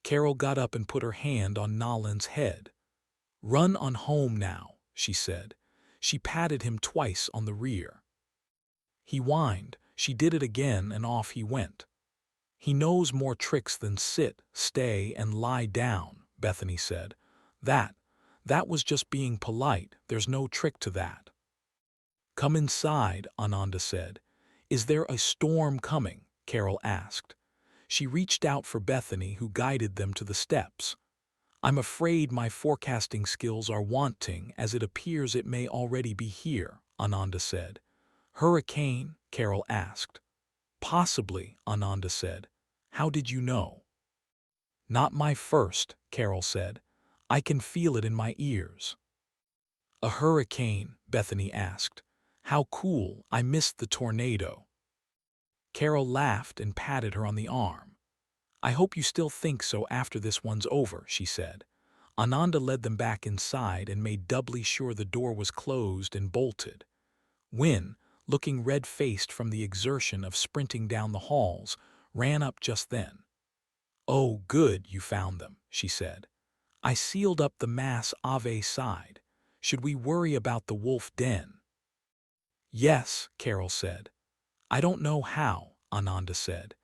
Carol got up and put her hand on Nalin's head. "Run on home now," she said. She patted him twice on the rear. He whined, She did it again and off he went. He knows more tricks than sit, stay, and lie down, Bethany said. That was just being polite. There's no trick to that. Come inside, Ananda said. Is there a storm coming? Carol asked. She reached out for Bethany, who guided them to the steps. I'm afraid my forecasting skills are wanting, as it appears it may already be here, Ananda said. Hurricane? Carol asked. Possibly, Ananda said. How did you know? Not my first, Carol said. I can feel it in my ears. A hurricane? Bethany asked. How cool, I missed the tornado. Carol laughed and patted her on the arm. I hope you still think so after this one's over, she said. Ananda led them back inside and made doubly sure the door was closed and bolted. Wynne, looking red-faced from the exertion of sprinting down the halls, ran up just then. Oh, good, you found them, she said. I sealed up the Mass Ave side. Should we worry about the wolf den? Yes, Carol said. I don't know how, Ananda said.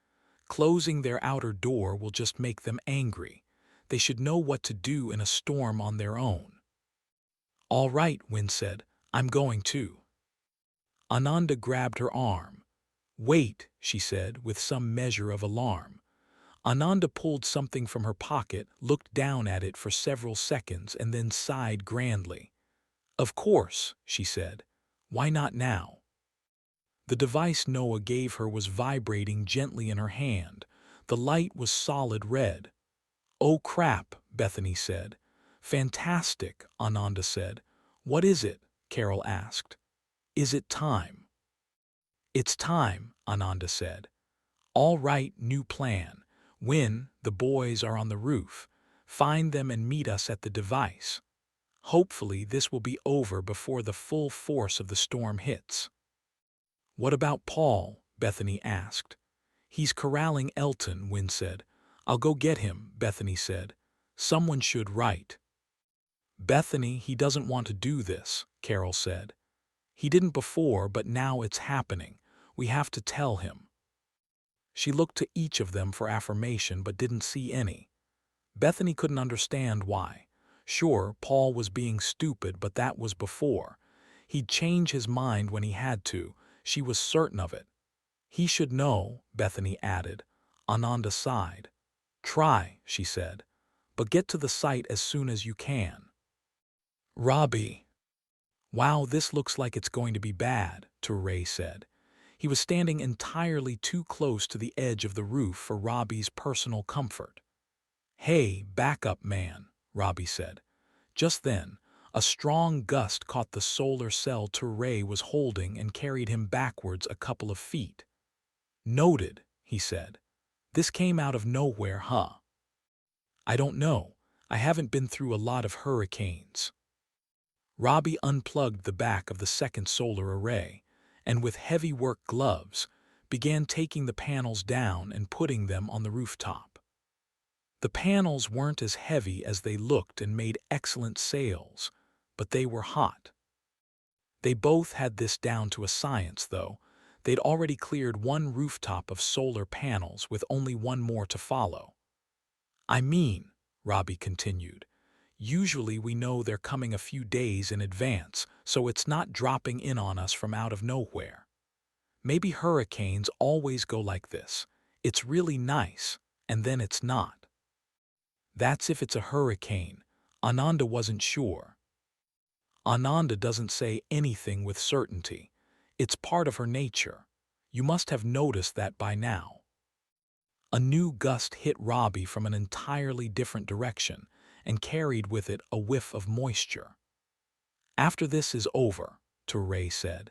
Closing their outer door will just make them angry. They should know what to do in a storm on their own. All right, Wynne said. I'm going too. Ananda grabbed her arm. Wait, she said, with some measure of alarm. Ananda pulled something from her pocket, looked down at it for several seconds, and then sighed grandly. Of course, she said. Why not now? The device Noah gave her was vibrating gently in her hand. The light was solid red. Oh crap, Bethany said. Fantastic, Ananda said. What is it? Carol asked. Is it time? It's time, Ananda said. All right, new plan. When the boys are on the roof, find them and meet us at the device. Hopefully this will be over before the full force of the storm hits. What about Paul? Bethany asked. He's corralling Elton, Wynne said. I'll go get him, Bethany said. Someone should write. Bethany, he doesn't want to do this, Carol said. He didn't before, but now it's happening. We have to tell him. She looked to each of them for affirmation but didn't see any. Bethany couldn't understand why. Sure, Paul was being stupid, but that was before. He'd change his mind when he had to. She was certain of it. He should know, Bethany added. Ananda sighed. Try, she said, but get to the site as soon as you can. Robbie. Wow, this looks like it's going to be bad, Ray said. He was standing entirely too close to the edge of the roof for Robbie's personal comfort. Hey, back up, man, Robbie said. Just then, a strong gust caught the solar cell Ray was holding and carried him backwards a couple of feet. Noted, he said. This came out of nowhere, huh? I don't know. I haven't been through a lot of hurricanes. Robbie unplugged the back of the second solar array, and with heavy work gloves, began taking the panels down and putting them on the rooftop. The panels weren't as heavy as they looked and made excellent sails, but they were hot. They both had this down to a science, though. They'd already cleared one rooftop of solar panels with only one more to follow. I mean, Robbie continued, usually we know they're coming a few days in advance, so it's not dropping in on us from out of nowhere. Maybe hurricanes always go like this. It's really nice, and then it's not. That's if it's a hurricane. Ananda wasn't sure. Ananda doesn't say anything with certainty. It's part of her nature. You must have noticed that by now. A new gust hit Robbie from an entirely different direction and carried with it a whiff of moisture. After this is over, Ray said,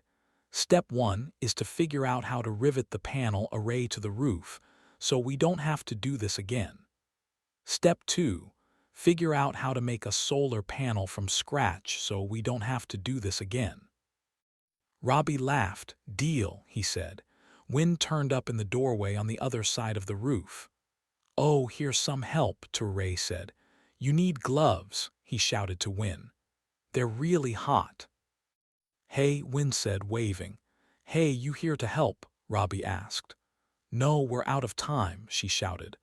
step 1 is to figure out how to rivet the panel array to the roof so we don't have to do this again. Step 2, figure out how to make a solar panel from scratch so we don't have to do this again. Robbie laughed. Deal, he said. Wind turned up in the doorway on the other side of the roof. Oh, here's some help, Ray said. You need gloves, he shouted to Wynne. They're really hot. Hey, Wynne said, waving. Hey, you here to help? Robbie asked. No, we're out of time, she shouted.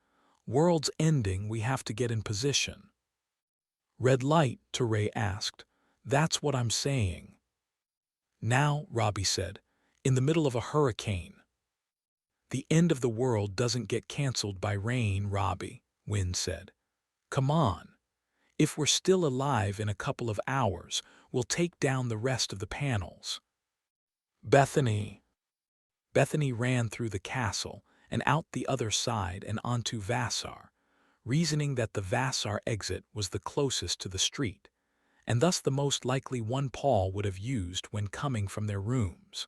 World's ending, we have to get in position. Red light, Teray asked. That's what I'm saying. Now, Robbie said, in the middle of a hurricane. The end of the world doesn't get canceled by rain, Robbie, Wynne said. Come on. If we're still alive in a couple of hours, we'll take down the rest of the panels. Bethany. Bethany ran through the castle and out the other side and onto Vassar, reasoning that the Vassar exit was the closest to the street, and thus the most likely one Paul would have used when coming from their rooms.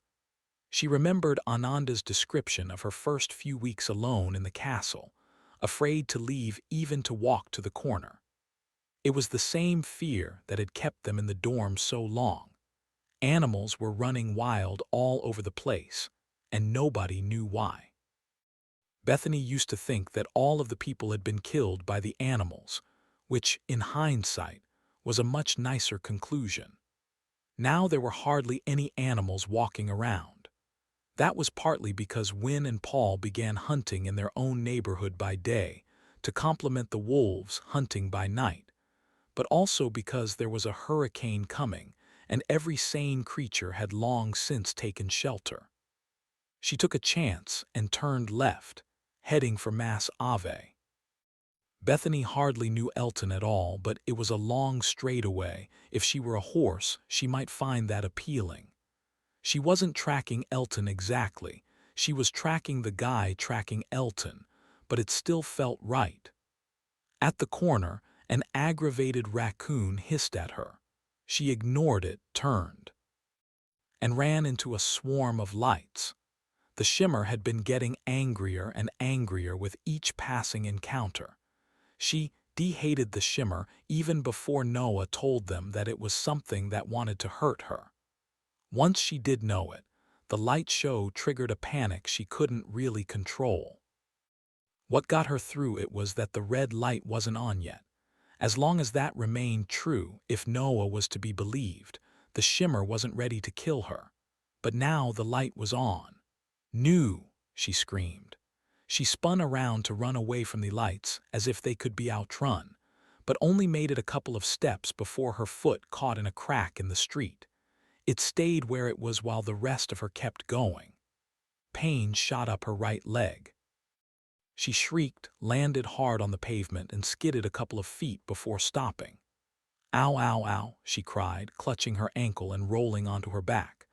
She remembered Ananda's description of her first few weeks alone in the castle, afraid to leave even to walk to the corner. It was the same fear that had kept them in the dorm so long. Animals were running wild all over the place, and nobody knew why. Bethany used to think that all of the people had been killed by the animals, which, in hindsight, was a much nicer conclusion. Now there were hardly any animals walking around. That was partly because Wynne and Paul began hunting in their own neighborhood by day to complement the wolves hunting by night, but also because there was a hurricane coming and every sane creature had long since taken shelter. She took a chance and turned left, heading for Mass Ave. Bethany hardly knew Elton at all, but it was a long straightaway. If she were a horse, she might find that appealing. She wasn't tracking Elton exactly. She was tracking the guy tracking Elton, but it still felt right. At the corner, an aggravated raccoon hissed at her. She ignored it, turned, and ran into a swarm of lights. The shimmer had been getting angrier and angrier with each passing encounter. She hated the shimmer even before Noah told them that it was something that wanted to hurt her. Once she did know it, the light show triggered a panic she couldn't really control. What got her through it was that the red light wasn't on yet. As long as that remained true, if Noah was to be believed, the shimmer wasn't ready to kill her. But now the light was on. "No!" she screamed. She spun around to run away from the lights as if they could be outrun, but only made it a couple of steps before her foot caught in a crack in the street. It stayed where it was while the rest of her kept going. Pain shot up her right leg. She shrieked, landed hard on the pavement, and skidded a couple of feet before stopping. "Ow, ow, ow," she cried, clutching her ankle and rolling onto her back.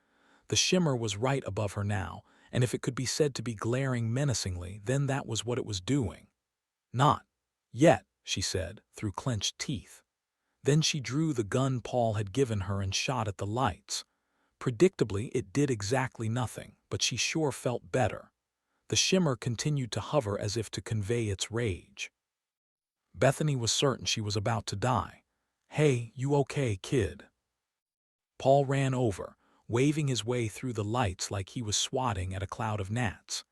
The shimmer was right above her now, and if it could be said to be glaring menacingly, then that was what it was doing. "Not yet," she said, through clenched teeth. Then she drew the gun Paul had given her and shot at the lights. Predictably, it did exactly nothing, but she sure felt better. The shimmer continued to hover as if to convey its rage. Bethany was certain she was about to die. "Hey, you okay, kid?" Paul ran over, waving his way through the lights like he was swatting at a cloud of gnats.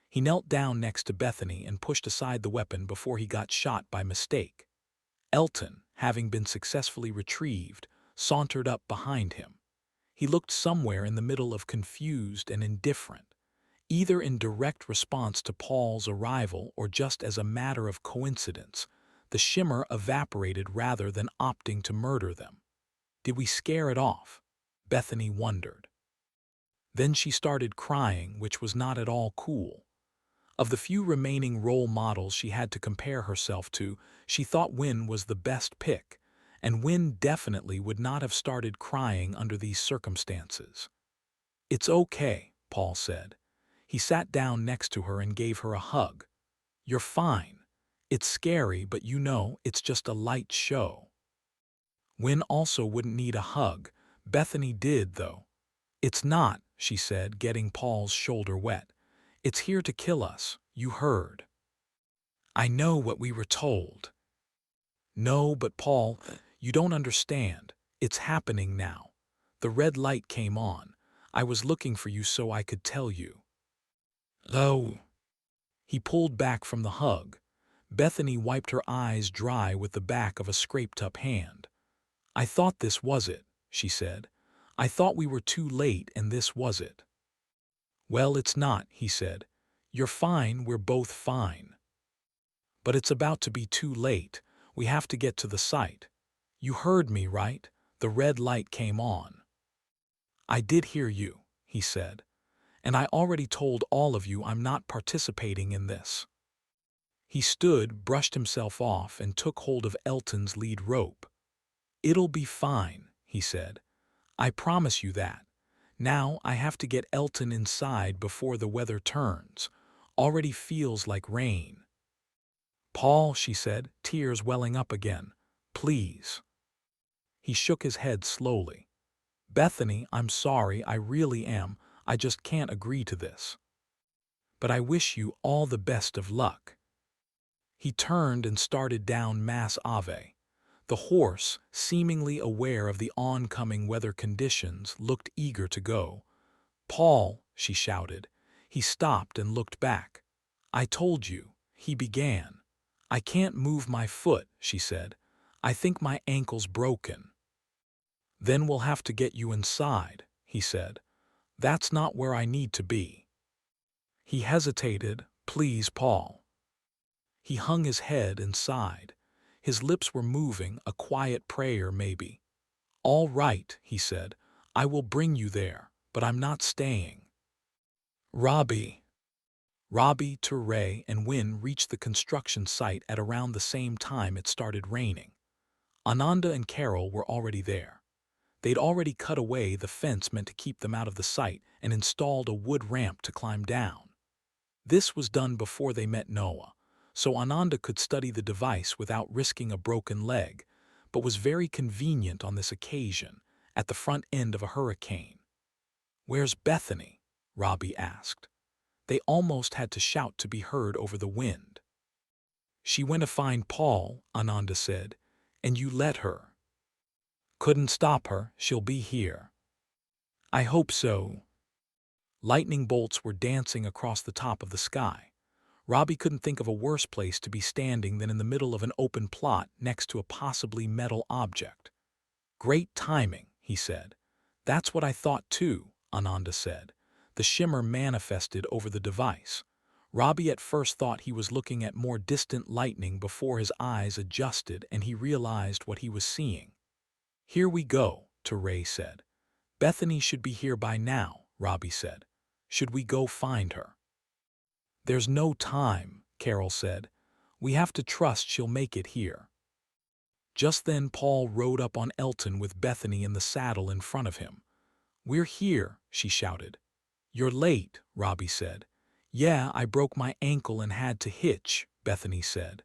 He knelt down next to Bethany and pushed aside the weapon before he got shot by mistake. Elton, having been successfully retrieved, sauntered up behind him. He looked somewhere in the middle of confused and indifferent, either in direct response to Paul's arrival or just as a matter of coincidence. The shimmer evaporated rather than opting to murder them. Did we scare it off? Bethany wondered. Then she started crying, which was not at all cool. Of the few remaining role models she had to compare herself to, she thought Wynne was the best pick, and Wynne definitely would not have started crying under these circumstances. "It's okay," Paul said. He sat down next to her and gave her a hug. "You're fine. It's scary, but you know, it's just a light show." Wynne also wouldn't need a hug. Bethany did, though. "It's not," she said, getting Paul's shoulder wet. "It's here to kill us, you heard." "I know what we were told." "No, but Paul, you don't understand. It's happening now. The red light came on. I was looking for you so I could tell you." "Oh." He pulled back from the hug. Bethany wiped her eyes dry with the back of a scraped-up hand. "I thought this was it," she said. "I thought we were too late and this was it." Well, it's not, he said. You're fine, we're both fine. But it's about to be too late. We have to get to the site. You heard me, right? The red light came on. I did hear you, he said. And I already told all of you I'm not participating in this. He stood, brushed himself off, and took hold of Elton's lead rope. It'll be fine, he said. I promise you that. Now I have to get Elton inside before the weather turns. Already feels like rain. Paul, she said, tears welling up again. Please. He shook his head slowly. Bethany, I'm sorry, I really am. I just can't agree to this. But I wish you all the best of luck. He turned and started down Mass Ave. The horse, seemingly aware of the oncoming weather conditions, looked eager to go. Paul, she shouted. He stopped and looked back. I told you, he began. I can't move my foot, she said. I think my ankle's broken. Then we'll have to get you inside, he said. That's not where I need to be. He hesitated. Please, Paul. He hung his head and sighed. His lips were moving, a quiet prayer maybe. All right, he said. I will bring you there, but I'm not staying. Robbie, Ray, and Wynne reached the construction site at around the same time it started raining. Ananda and Carol were already there. They'd already cut away the fence meant to keep them out of the site and installed a wood ramp to climb down. This was done before they met Noah, so Ananda could study the device without risking a broken leg, but was very convenient on this occasion, at the front end of a hurricane. Where's Bethany? Robbie asked. They almost had to shout to be heard over the wind. She went to find Paul, Ananda said, and you let her. Couldn't stop her, she'll be here. I hope so. Lightning bolts were dancing across the top of the sky. Robbie couldn't think of a worse place to be standing than in the middle of an open plot next to a possibly metal object. Great timing, he said. That's what I thought too, Ananda said. The shimmer manifested over the device. Robbie at first thought he was looking at more distant lightning before his eyes adjusted and he realized what he was seeing. Here we go, Ray said. Bethany should be here by now, Robbie said. Should we go find her? There's no time, Carol said. We have to trust she'll make it here. Just then Paul rode up on Elton with Bethany in the saddle in front of him. We're here, she shouted. You're late, Robbie said. Yeah, I broke my ankle and had to hitch, Bethany said.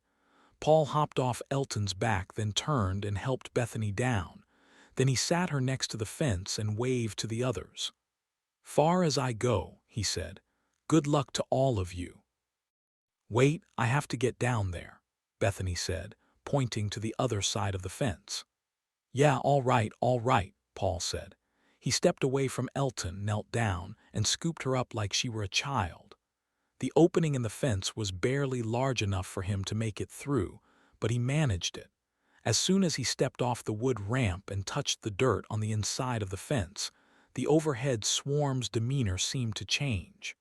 Paul hopped off Elton's back, then turned and helped Bethany down. Then he sat her next to the fence and waved to the others. Far as I go, he said. Good luck to all of you. Wait, I have to get down there, Bethany said, pointing to the other side of the fence. Yeah, all right, Paul said. He stepped away from Elton, knelt down, and scooped her up like she were a child. The opening in the fence was barely large enough for him to make it through, but he managed it. As soon as he stepped off the wood ramp and touched the dirt on the inside of the fence, the overhead swarm's demeanor seemed to change.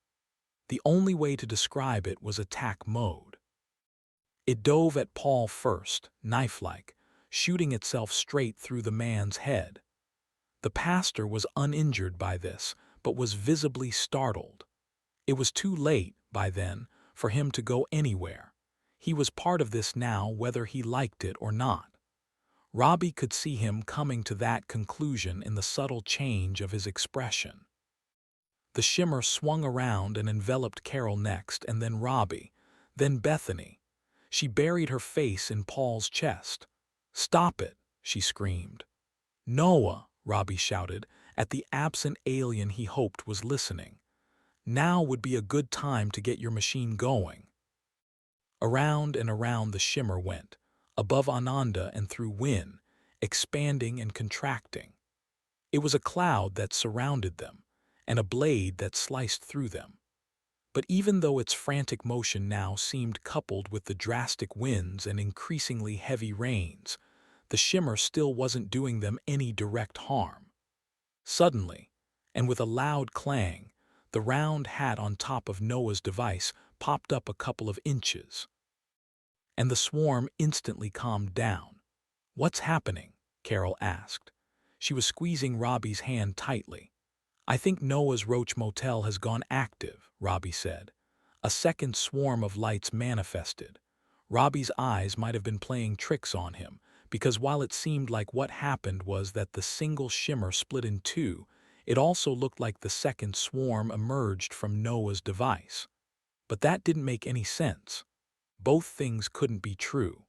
The only way to describe it was attack mode. It dove at Paul first, knife-like, shooting itself straight through the man's head. The pastor was uninjured by this, but was visibly startled. It was too late, by then, for him to go anywhere. He was part of this now whether he liked it or not. Robbie could see him coming to that conclusion in the subtle change of his expression. The shimmer swung around and enveloped Carol next, and then Robbie, then Bethany. She buried her face in Paul's chest. Stop it, she screamed. Noah, Robbie shouted, at the absent alien he hoped was listening. Now would be a good time to get your machine going. Around and around the shimmer went, above Ananda and through Wynne, expanding and contracting. It was a cloud that surrounded them, and a blade that sliced through them. But even though its frantic motion now seemed coupled with the drastic winds and increasingly heavy rains, the shimmer still wasn't doing them any direct harm. Suddenly, and with a loud clang, The round hat on top of Noah's device popped up a couple of inches, and the swarm instantly calmed down. "What's happening?" Carol asked. She was squeezing Robbie's hand tightly. "I think Noah's Roach Motel has gone active," Robbie said. A second swarm of lights manifested. Robbie's eyes might have been playing tricks on him, because while it seemed like what happened was that the single shimmer split in two, it also looked like the second swarm emerged from Noah's device. But that didn't make any sense. Both things couldn't be true.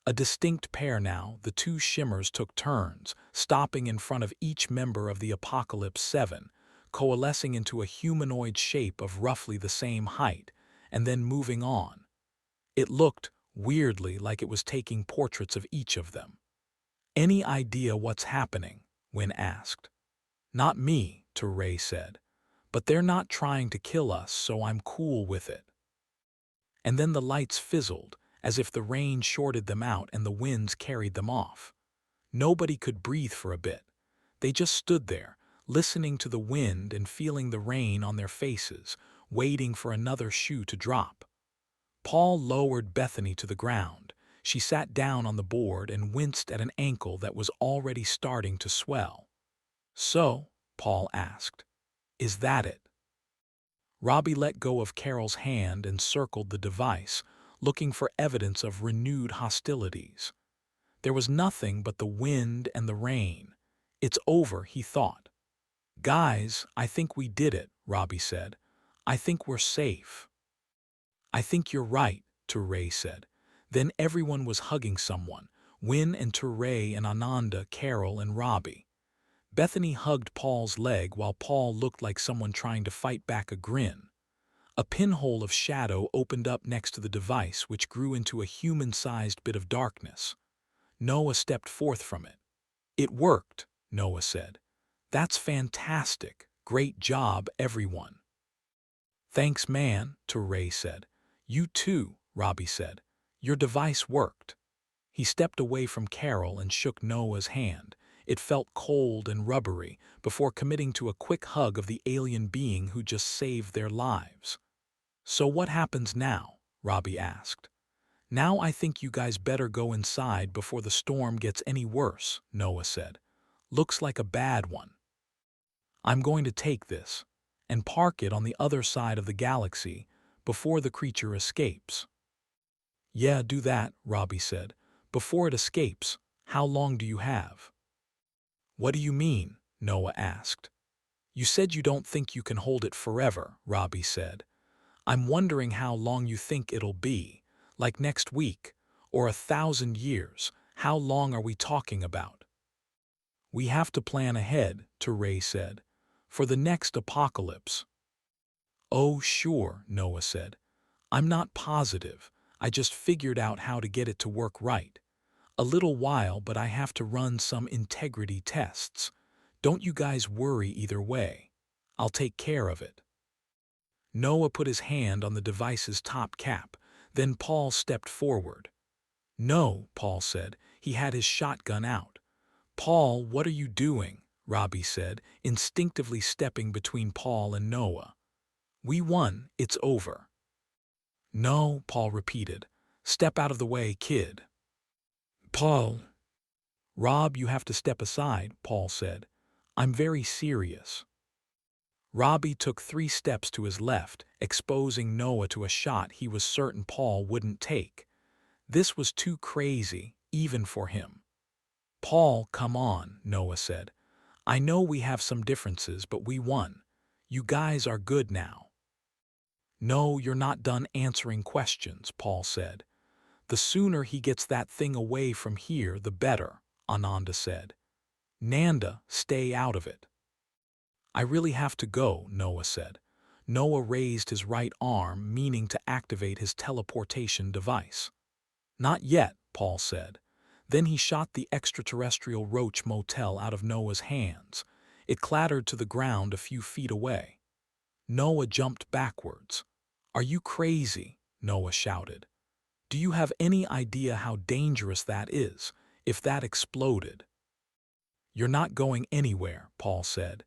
A distinct pair now, the two shimmers took turns, stopping in front of each member of the Apocalypse 7, coalescing into a humanoid shape of roughly the same height, and then moving on. It looked, weirdly, like it was taking portraits of each of them. "Any idea what's happening?" Wynne asked. "Not me," Teray said. "But they're not trying to kill us, so I'm cool with it." And then the lights fizzled, as if the rain shorted them out and the winds carried them off. Nobody could breathe for a bit. They just stood there, listening to the wind and feeling the rain on their faces, waiting for another shoe to drop. Paul lowered Bethany to the ground. She sat down on the board and winced at an ankle that was already starting to swell. "So," Paul asked, "is that it?" Robbie let go of Carol's hand and circled the device, looking for evidence of renewed hostilities. There was nothing but the wind and the rain. "It's over," he thought. "Guys, I think we did it," Robbie said. "I think we're safe." "I think you're right," Teray said. Then everyone was hugging someone, Wynne and Teray and Ananda, Carol and Robbie. Bethany hugged Paul's leg while Paul looked like someone trying to fight back a grin. A pinhole of shadow opened up next to the device, which grew into a human-sized bit of darkness. Noah stepped forth from it. "It worked," Noah said. "That's fantastic. Great job, everyone." "Thanks, man," Teray said. "You too," Robbie said. "Your device worked." He stepped away from Carol and shook Noah's hand. It felt cold and rubbery before committing to a quick hug of the alien being who just saved their lives. "So what happens now?" Robbie asked. "Now I think you guys better go inside before the storm gets any worse," Noah said. "Looks like a bad one. I'm going to take this and park it on the other side of the galaxy before the creature escapes." "Yeah, do that," Robbie said. "Before it escapes, how long do you have?" "What do you mean?" Noah asked. "You said you don't think you can hold it forever," Robbie said. "I'm wondering how long you think it'll be, like next week, or 1,000 years. How long are we talking about?" "We have to plan ahead," Teray said, "for the next apocalypse." "Oh, sure," Noah said. "I'm not positive. I just figured out how to get it to work right. A little while, but I have to run some integrity tests. Don't you guys worry either way. I'll take care of it." Noah put his hand on the device's top cap. Then Paul stepped forward. "No," Paul said. He had his shotgun out. "Paul, what are you doing?" Robbie said, instinctively stepping between Paul and Noah. "We won. It's over." "No," Paul repeated. "Step out of the way, kid." "Paul." "Rob, you have to step aside," Paul said. "I'm very serious." Robbie took 3 steps to his left, exposing Noah to a shot he was certain Paul wouldn't take. This was too crazy, even for him. "Paul, come on," Noah said. "I know we have some differences, but we won. You guys are good now." "No, you're not done answering questions," Paul said. "The sooner he gets that thing away from here, the better," Ananda said. "Nanda, stay out of it." "I really have to go," Noah said. Noah raised his right arm, meaning to activate his teleportation device. "Not yet," Paul said. Then he shot the extraterrestrial Roach Motel out of Noah's hands. It clattered to the ground a few feet away. Noah jumped backwards. "Are you crazy?" Noah shouted. "Do you have any idea how dangerous that is, if that exploded?" "You're not going anywhere," Paul said.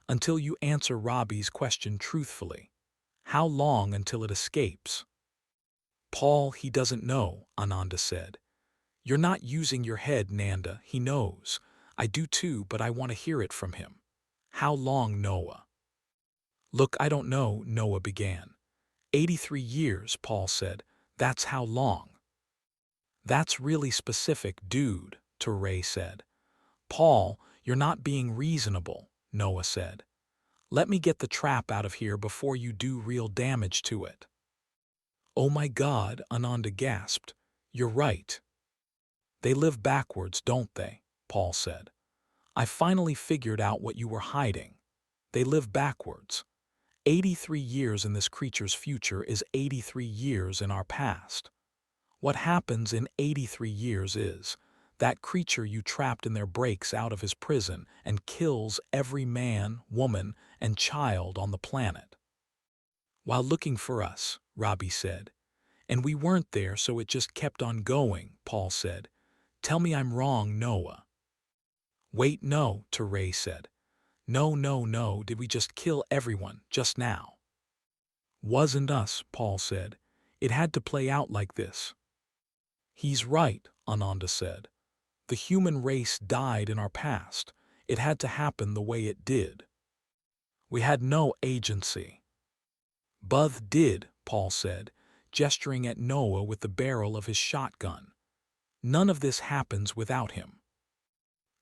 until you answer Robbie's question truthfully. How long until it escapes? Paul, he doesn't know, Ananda said. You're not using your head, Nanda, he knows. I do too, but I want to hear it from him. How long, Noah? Look, I don't know, Noah began. 83 years, Paul said. That's how long. That's really specific, dude, Ray said. Paul, you're not being reasonable, Noah said. Let me get the trap out of here before you do real damage to it. Oh my God, Ananda gasped. You're right. They live backwards, don't they? Paul said. I finally figured out what you were hiding. They live backwards. 83 years in this creature's future is 83 years in our past. What happens in 83 years is that creature you trapped in there breaks out of his prison and kills every man, woman, and child on the planet. While looking for us, Robbie said. And we weren't there, so it just kept on going, Paul said. Tell me I'm wrong, Noah. Wait, no, Ray said. No, did we just kill everyone just now? Wasn't us, Paul said. It had to play out like this. He's right, Ananda said. The human race died in our past. It had to happen the way it did. We had no agency. Buth did, Paul said, gesturing at Noah with the barrel of his shotgun. None of this happens without him.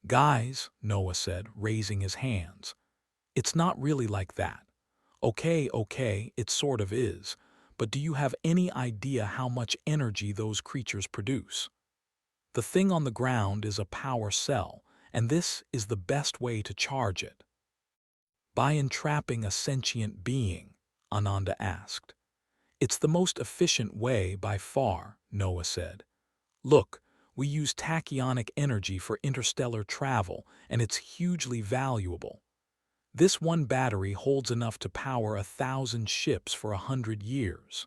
Guys, Noah said, raising his hands. It's not really like that. Okay, it sort of is, but do you have any idea how much energy those creatures produce? The thing on the ground is a power cell, and this is the best way to charge it. By entrapping a sentient being, Ananda asked. It's the most efficient way by far, Noah said. Look, we use tachyonic energy for interstellar travel, and it's hugely valuable. This one battery holds enough to power 1,000 ships for 100 years.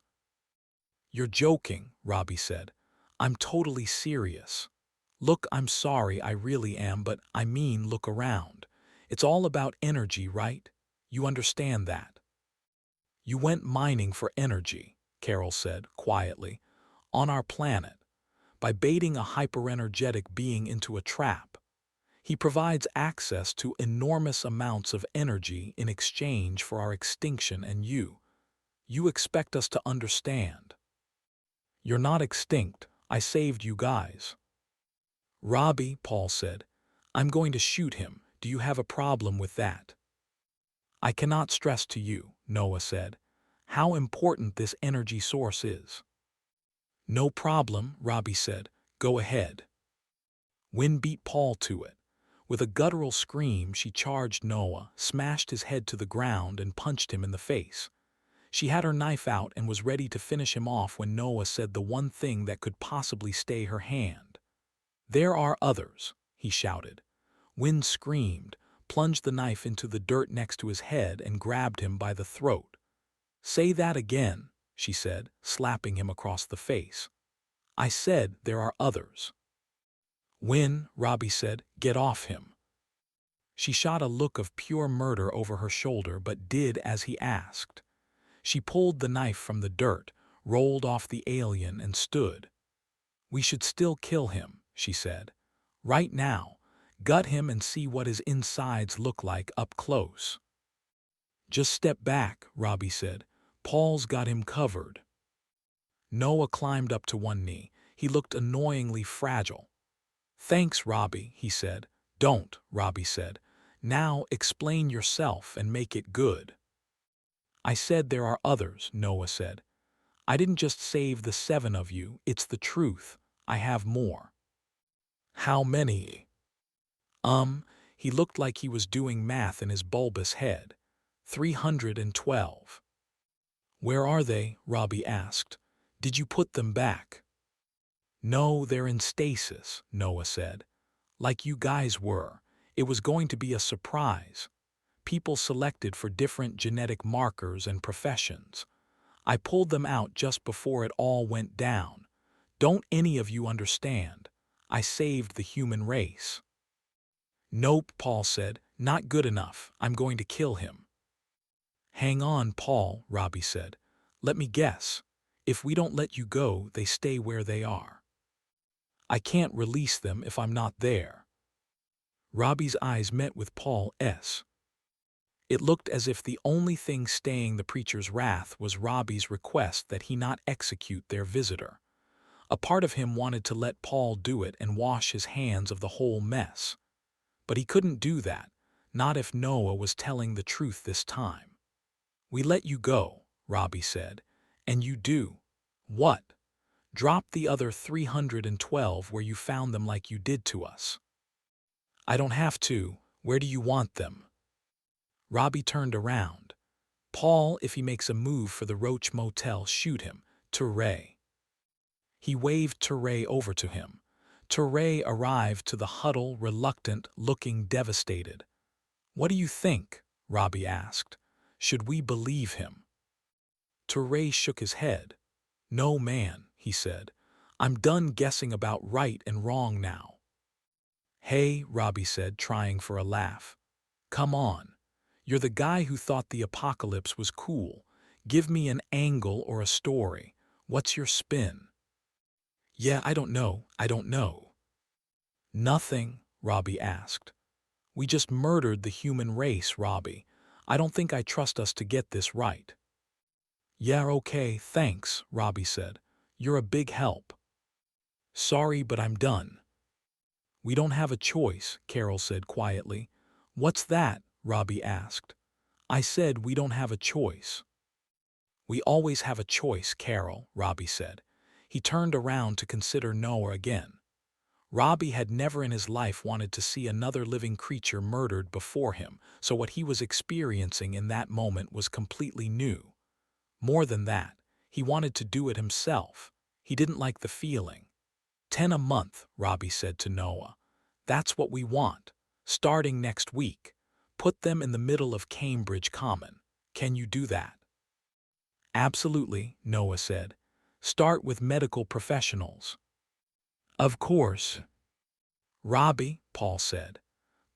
You're joking, Robbie said. I'm totally serious. Look, I'm sorry, I really am, but I mean, look around. It's all about energy, right? You understand that. You went mining for energy, Carol said, quietly, on our planet, by baiting a hyperenergetic being into a trap. He provides access to enormous amounts of energy in exchange for our extinction, and you expect us to understand. You're not extinct. I saved you guys. Robbie, Paul said, I'm going to shoot him. Do you have a problem with that? I cannot stress to you, Noah said, how important this energy source is. No problem, Robbie said. Go ahead. Wynne beat Paul to it. With a guttural scream, she charged Noah, smashed his head to the ground, and punched him in the face. She had her knife out and was ready to finish him off when Noah said the one thing that could possibly stay her hand. There are others, he shouted. Wynne screamed, plunged the knife into the dirt next to his head, and grabbed him by the throat. Say that again, she said, slapping him across the face. I said there are others. Wynne, Robbie said, get off him. She shot a look of pure murder over her shoulder, but did as he asked. She pulled the knife from the dirt, rolled off the alien, and stood. We should still kill him, she said. Right now, gut him and see what his insides look like up close. Just step back, Robbie said. Paul's got him covered. Noah climbed up to one knee. He looked annoyingly fragile. Thanks, Robbie, he said. Don't, Robbie said. Now explain yourself and make it good. I said there are others, Noah said. I didn't just save the 7 of you, it's the truth. I have more. How many? He looked like he was doing math in his bulbous head. 312. Where are they? Robbie asked. Did you put them back? No, they're in stasis, Noah said. Like you guys were. It was going to be a surprise. People selected for different genetic markers and professions. I pulled them out just before it all went down. Don't any of you understand? I saved the human race. Nope, Paul said. Not good enough. I'm going to kill him. Hang on, Paul, Robbie said. Let me guess. If we don't let you go, they stay where they are. I can't release them if I'm not there. Robbie's eyes met with Paul's. It looked as if the only thing staying the preacher's wrath was Robbie's request that he not execute their visitor. A part of him wanted to let Paul do it and wash his hands of the whole mess. But he couldn't do that, not if Noah was telling the truth this time. We let you go, Robbie said, and you do. What? Drop the other 312 where you found them like you did to us. I don't have to. Where do you want them? Robbie turned around. Paul, if he makes a move for the Roach Motel, shoot him. Touray. He waved Touray over to him. Touray arrived to the huddle, reluctant, looking devastated. What do you think? Robbie asked. Should we believe him? Touray shook his head. No, man, he said. I'm done guessing about right and wrong now. Hey, Robbie said, trying for a laugh. Come on. You're the guy who thought the apocalypse was cool. Give me an angle or a story. What's your spin? Yeah, I don't know. Nothing, Robbie asked. We just murdered the human race, Robbie. I don't think I trust us to get this right. Yeah, okay, thanks, Robbie said. You're a big help. Sorry, but I'm done. We don't have a choice, Carol said quietly. What's that? Robbie asked. I said we don't have a choice. We always have a choice, Carol, Robbie said. He turned around to consider Noah again. Robbie had never in his life wanted to see another living creature murdered before him, so what he was experiencing in that moment was completely new. More than that, he wanted to do it himself. He didn't like the feeling. 10 a month, Robbie said to Noah. That's what we want, starting next week. Put them in the middle of Cambridge Common. Can you do that? Absolutely, Noah said. Start with medical professionals. Of course. Robbie, Paul said.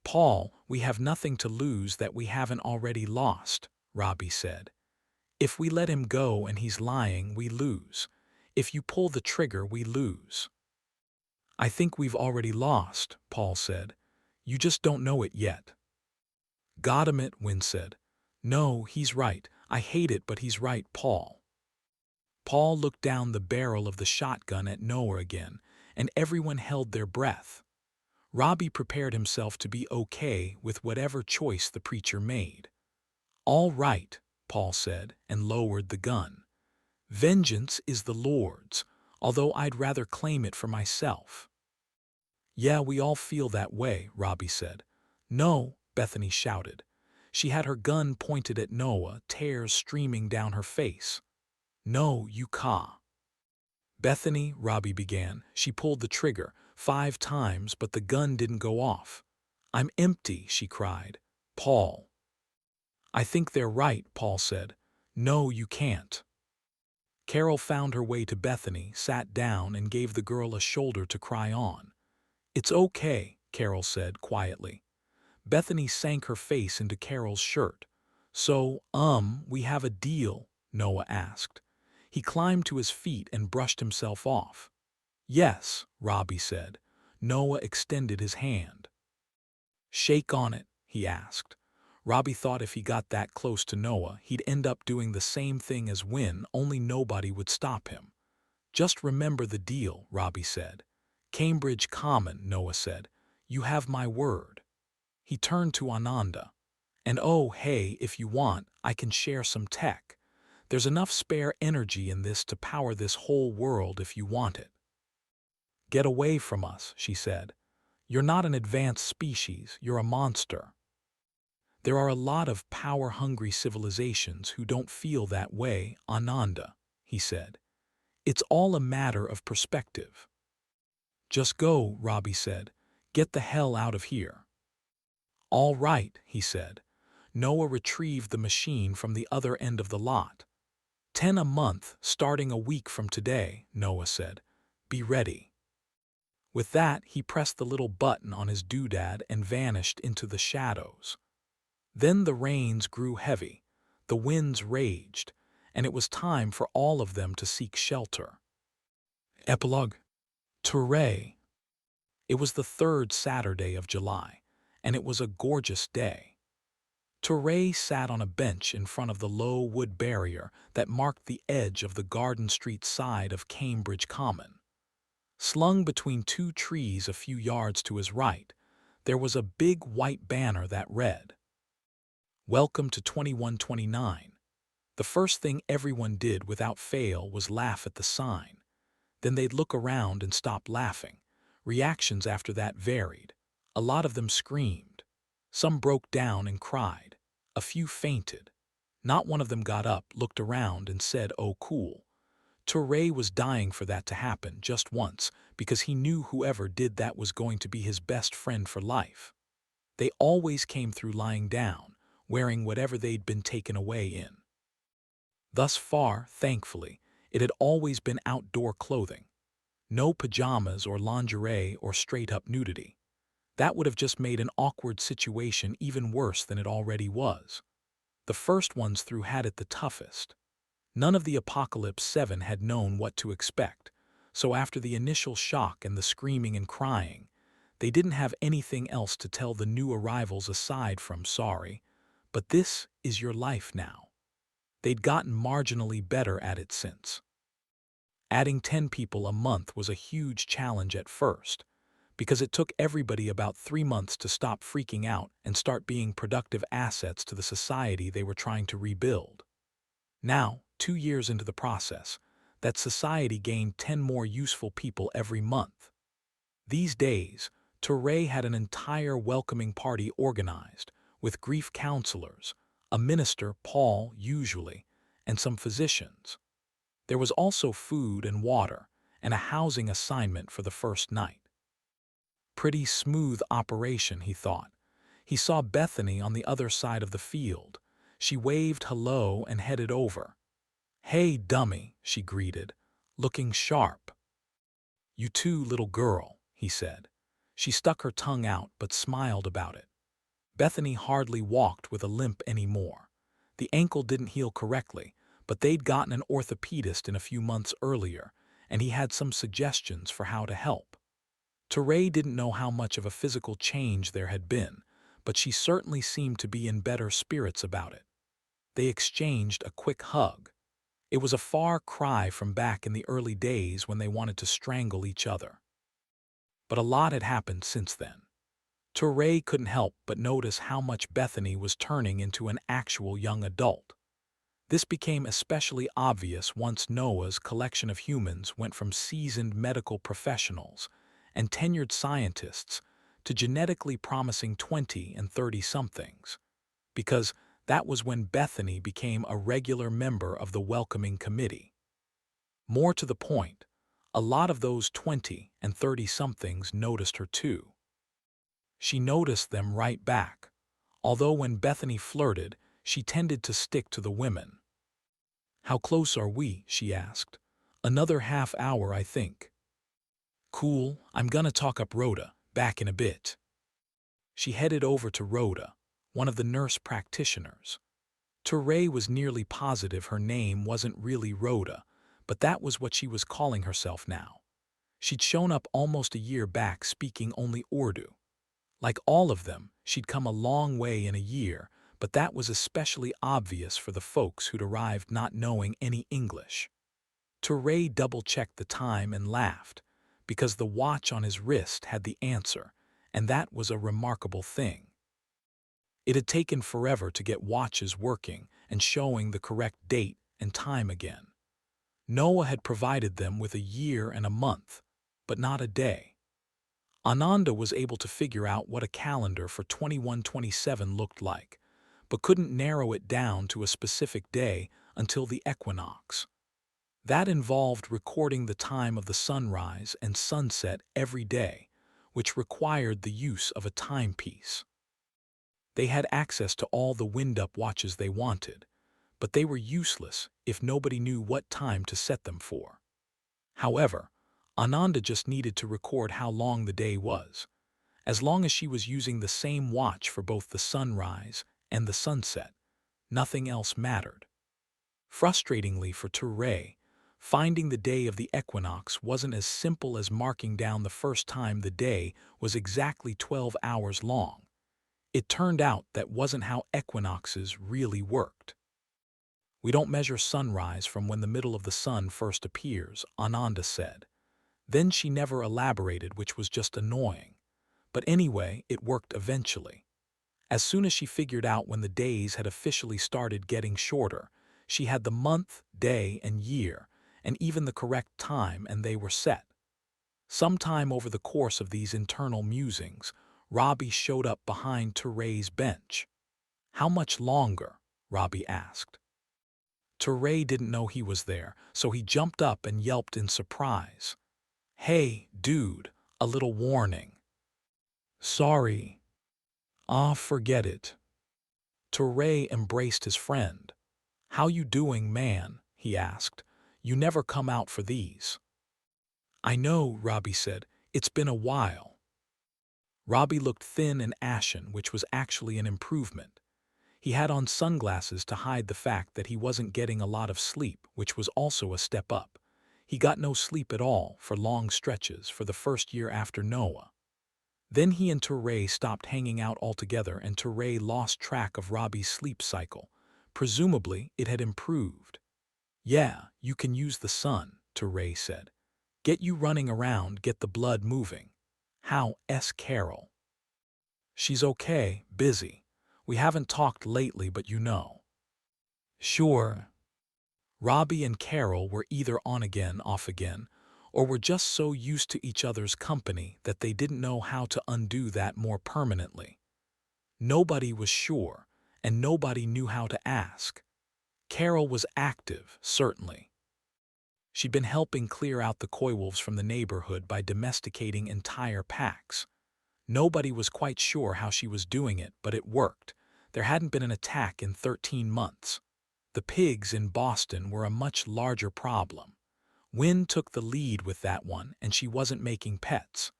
Paul, we have nothing to lose that we haven't already lost, Robbie said. If we let him go and he's lying, we lose. If you pull the trigger, we lose. I think we've already lost, Paul said. You just don't know it yet. Got him it, Wynne said. No, he's right. I hate it, but he's right, Paul. Paul looked down the barrel of the shotgun at Noah again, and everyone held their breath. Robbie prepared himself to be okay with whatever choice the preacher made. All right, Paul said, and lowered the gun. Vengeance is the Lord's, although I'd rather claim it for myself. Yeah, we all feel that way, Robbie said. No, Bethany shouted. She had her gun pointed at Noah, tears streaming down her face. No, you caw. Bethany, Robbie began. She pulled the trigger 5 times, but the gun didn't go off. I'm empty, she cried. Paul. I think they're right, Paul said. No, you can't. Carol found her way to Bethany, sat down, and gave the girl a shoulder to cry on. It's okay, Carol said quietly. Bethany sank her face into Carol's shirt. So, we have a deal, Noah asked. He climbed to his feet and brushed himself off. Yes, Robbie said. Noah extended his hand. Shake on it, he asked. Robbie thought if he got that close to Noah, he'd end up doing the same thing as Wynne, only nobody would stop him. Just remember the deal, Robbie said. Cambridge Common, Noah said. You have my word. He turned to Ananda. And oh, hey, if you want, I can share some tech. There's enough spare energy in this to power this whole world if you want it. Get away from us, she said. You're not an advanced species, you're a monster. There are a lot of power-hungry civilizations who don't feel that way, Ananda, he said. It's all a matter of perspective. Just go, Robbie said. Get the hell out of here. All right, he said. Noah retrieved the machine from the other end of the lot. 10 a month, starting a week from today, Noah said. Be ready. With that, he pressed the little button on his doodad and vanished into the shadows. Then the rains grew heavy, the winds raged, and it was time for all of them to seek shelter. Epilogue. Touray. It was the third Saturday of July, and it was a gorgeous day. Touray sat on a bench in front of the low wood barrier that marked the edge of the Garden Street side of Cambridge Common. Slung between two trees a few yards to his right, there was a big white banner that read, "Welcome to 2129." The first thing everyone did without fail was laugh at the sign. Then they'd look around and stop laughing. Reactions after that varied. A lot of them screamed. Some broke down and cried. A few fainted. Not one of them got up, looked around, and said, "Oh, cool." Touray was dying for that to happen just once because he knew whoever did that was going to be his best friend for life. They always came through lying down, wearing whatever they'd been taken away in. Thus far, thankfully, it had always been outdoor clothing. No pajamas or lingerie or straight-up nudity. That would have just made an awkward situation even worse than it already was. The first ones through had it the toughest. None of the Apocalypse 7 had known what to expect, so after the initial shock and the screaming and crying, they didn't have anything else to tell the new arrivals aside from sorry, but this is your life now. They'd gotten marginally better at it since. Adding 10 people a month was a huge challenge at first, because it took everybody about 3 months to stop freaking out and start being productive assets to the society they were trying to rebuild. Now, 2 years into the process, that society gained 10 more useful people every month. These days, Touray had an entire welcoming party organized, with grief counselors, a minister, Paul, usually, and some physicians. There was also food and water, and a housing assignment for the first night. Pretty smooth operation, he thought. He saw Bethany on the other side of the field. She waved hello and headed over. "Hey, dummy," she greeted, looking sharp. "You too, little girl," he said. She stuck her tongue out but smiled about it. Bethany hardly walked with a limp anymore. The ankle didn't heal correctly, but they'd gotten an orthopedist in a few months earlier, and he had some suggestions for how to help. Touray didn't know how much of a physical change there had been, but she certainly seemed to be in better spirits about it. They exchanged a quick hug. It was a far cry from back in the early days when they wanted to strangle each other. But a lot had happened since then. Touray couldn't help but notice how much Bethany was turning into an actual young adult. This became especially obvious once Noah's collection of humans went from seasoned medical professionals and tenured scientists to genetically promising 20 and 30-somethings, because that was when Bethany became a regular member of the welcoming committee. More to the point, a lot of those 20 and 30-somethings noticed her too. She noticed them right back, although when Bethany flirted, she tended to stick to the women. "How close are we?" she asked. "Another half hour, I think." "Cool, I'm gonna talk up Rhoda, back in a bit." She headed over to Rhoda, one of the nurse practitioners. Touray was nearly positive her name wasn't really Rhoda, but that was what she was calling herself now. She'd shown up almost a year back speaking only Urdu. Like all of them, she'd come a long way in a year, but that was especially obvious for the folks who'd arrived not knowing any English. Touray double-checked the time and laughed, because the watch on his wrist had the answer, and that was a remarkable thing. It had taken forever to get watches working and showing the correct date and time again. Noah had provided them with a year and a month, but not a day. Ananda was able to figure out what a calendar for 2127 looked like, but couldn't narrow it down to a specific day until the equinox. That involved recording the time of the sunrise and sunset every day, which required the use of a timepiece. They had access to all the wind-up watches they wanted, but they were useless if nobody knew what time to set them for. However, Ananda just needed to record how long the day was. As long as she was using the same watch for both the sunrise and the sunset, nothing else mattered. Frustratingly for Ture, finding the day of the equinox wasn't as simple as marking down the first time the day was exactly 12 hours long. It turned out that wasn't how equinoxes really worked. We don't measure sunrise from when the middle of the sun first appears, Ananda said. Then she never elaborated, which was just annoying. But anyway, it worked eventually. As soon as she figured out when the days had officially started getting shorter, she had the month, day, and year, and even the correct time, and they were set. Sometime over the course of these internal musings, Robbie showed up behind Ture's bench. "How much longer?" Robbie asked. Ture didn't know he was there, so he jumped up and yelped in surprise. "Hey, dude, a little warning." "Sorry." "Ah, forget it." Ture embraced his friend. "How you doing, man?" he asked. "You never come out for these." "I know," Robbie said. "It's been a while." Robbie looked thin and ashen, which was actually an improvement. He had on sunglasses to hide the fact that he wasn't getting a lot of sleep, which was also a step up. He got no sleep at all for long stretches for the first year after Noah. Then he and Ture stopped hanging out altogether, and Ture lost track of Robbie's sleep cycle. Presumably, it had improved. "Yeah, you can use the sun," Ture said. "Get you running around, get the blood moving." "How's Carol?" "She's okay, busy. We haven't talked lately, but you know." "Sure." Robbie and Carol were either on again, off again, or were just so used to each other's company that they didn't know how to undo that more permanently. Nobody was sure, and nobody knew how to ask. Carol was active, certainly. She'd been helping clear out the coy wolves from the neighborhood by domesticating entire packs. Nobody was quite sure how she was doing it, but it worked. There hadn't been an attack in 13 months. The pigs in Boston were a much larger problem. Wynn took the lead with that one, and she wasn't making pets.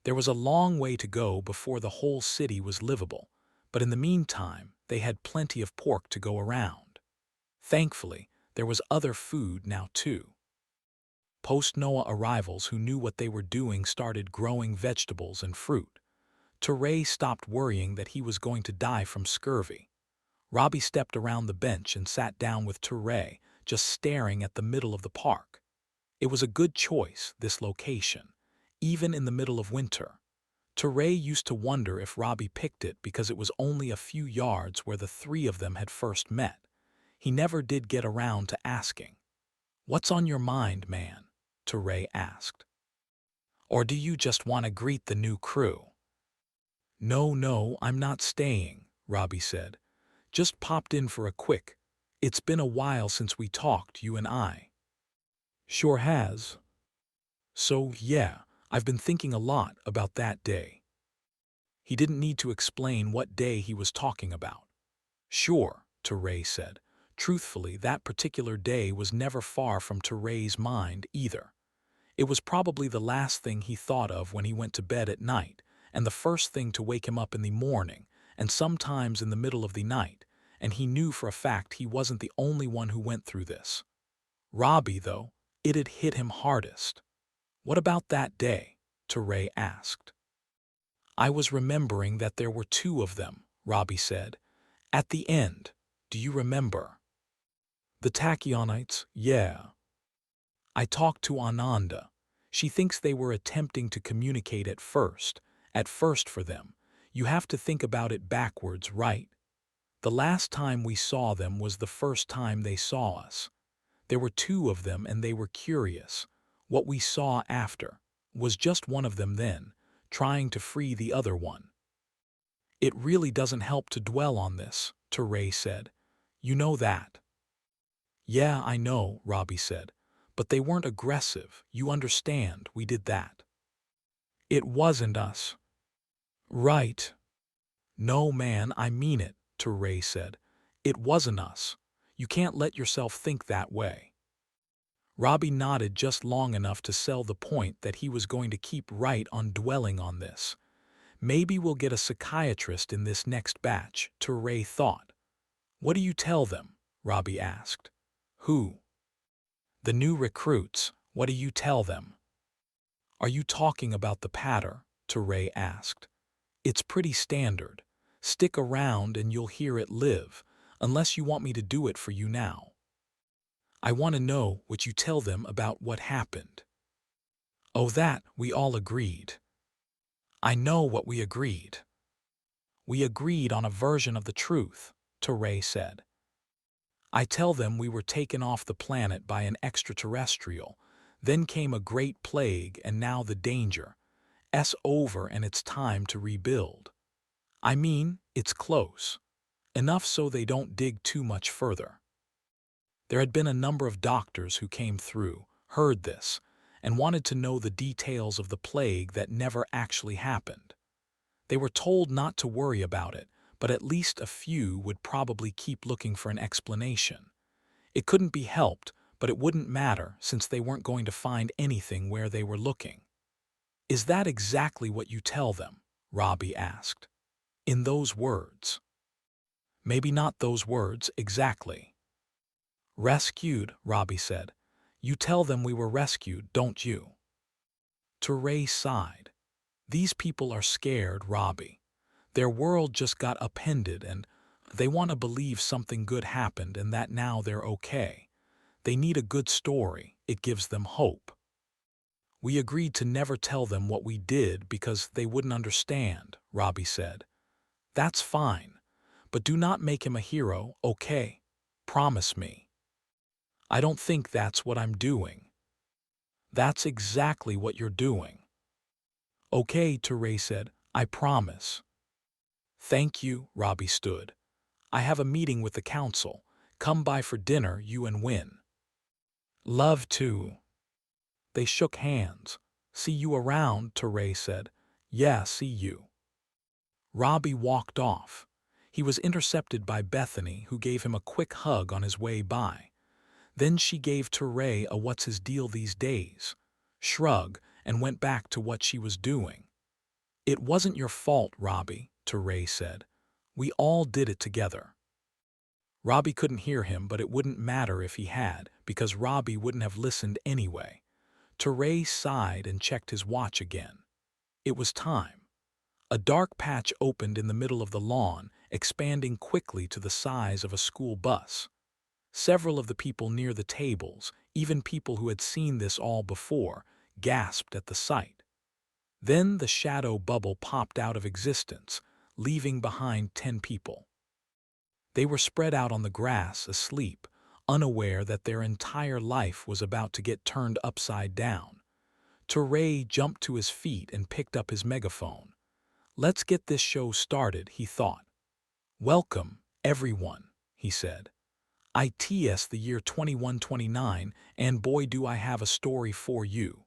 There was a long way to go before the whole city was livable, but in the meantime, they had plenty of pork to go around. Thankfully, there was other food now too. Post-Noah arrivals who knew what they were doing started growing vegetables and fruit. Ture stopped worrying that he was going to die from scurvy. Robbie stepped around the bench and sat down with Ture, just staring at the middle of the park. It was a good choice, this location, even in the middle of winter. Ture used to wonder if Robbie picked it because it was only a few yards where the three of them had first met. He never did get around to asking. "What's on your mind, man?" Ture asked. "Or do you just want to greet the new crew?" No, I'm not staying," Robbie said. "Just popped in for a quick. It's been a while since we talked, you and I." "Sure has." "So, yeah, I've been thinking a lot about that day." He didn't need to explain what day he was talking about. "Sure," Ture said. Truthfully, that particular day was never far from Ture's mind either. It was probably the last thing he thought of when he went to bed at night, and the first thing to wake him up in the morning, and sometimes in the middle of the night, and he knew for a fact he wasn't the only one who went through this. Robbie, though, it had hit him hardest. "What about that day?" Ture asked. "I was remembering that there were two of them," Robbie said. "At the end, do you remember?" "The Tachyonites, yeah." "I talked to Ananda. She thinks they were attempting to communicate at first. At first for them. You have to think about it backwards, right? The last time we saw them was the first time they saw us. There were two of them and they were curious. What we saw after was just one of them then, trying to free the other one." "It really doesn't help to dwell on this," Ture said. "You know that." "Yeah, I know," Robbie said. "But they weren't aggressive. You understand, we did that." "It wasn't us." "Right." "No, man, I mean it," Ture said. "It wasn't us. You can't let yourself think that way." Robbie nodded just long enough to sell the point that he was going to keep right on dwelling on this. Maybe we'll get a psychiatrist in this next batch, Teray thought. What do you tell them? Robbie asked. Who? The new recruits. What do you tell them? Are you talking about the patter? Teray asked. It's pretty standard. Stick around and you'll hear it live, unless you want me to do it for you now. I want to know what you tell them about what happened. Oh, that, we all agreed. I know what we agreed. We agreed on a version of the truth, Teray said. I tell them we were taken off the planet by an extraterrestrial, then came a great plague and now the danger. It's over and it's time to rebuild. I mean, it's close. Enough so they don't dig too much further. There had been a number of doctors who came through, heard this, and wanted to know the details of the plague that never actually happened. They were told not to worry about it, but at least a few would probably keep looking for an explanation. It couldn't be helped, but it wouldn't matter since they weren't going to find anything where they were looking. Is that exactly what you tell them? Robbie asked. In those words? Maybe not those words exactly. Rescued, Robbie said. You tell them we were rescued, don't you? Teray sighed. These people are scared, Robbie. Their world just got upended and they want to believe something good happened and that now they're okay. They need a good story. It gives them hope. We agreed to never tell them what we did because they wouldn't understand, Robbie said. That's fine, but do not make him a hero, okay? Promise me. I don't think that's what I'm doing. That's exactly what you're doing. Okay, Teray said, I promise. Thank you, Robbie stood. I have a meeting with the council. Come by for dinner, you and Win. Love to. They shook hands. See you around, Teray said. Yeah, see you. Robbie walked off. He was intercepted by Bethany, who gave him a quick hug on his way by. Then she gave Teray a what's his deal these days shrug and went back to what she was doing. It wasn't your fault, Robbie, Teray said. We all did it together. Robbie couldn't hear him, but it wouldn't matter if he had, because Robbie wouldn't have listened anyway. Teray sighed and checked his watch again. It was time. A dark patch opened in the middle of the lawn, expanding quickly to the size of a school bus. Several of the people near the tables, even people who had seen this all before, gasped at the sight. Then the shadow bubble popped out of existence, leaving behind 10 people. They were spread out on the grass, asleep, unaware that their entire life was about to get turned upside down. Teray jumped to his feet and picked up his megaphone. Let's get this show started, he thought. Welcome, everyone, he said. ITS the year 2129, and boy do I have a story for you.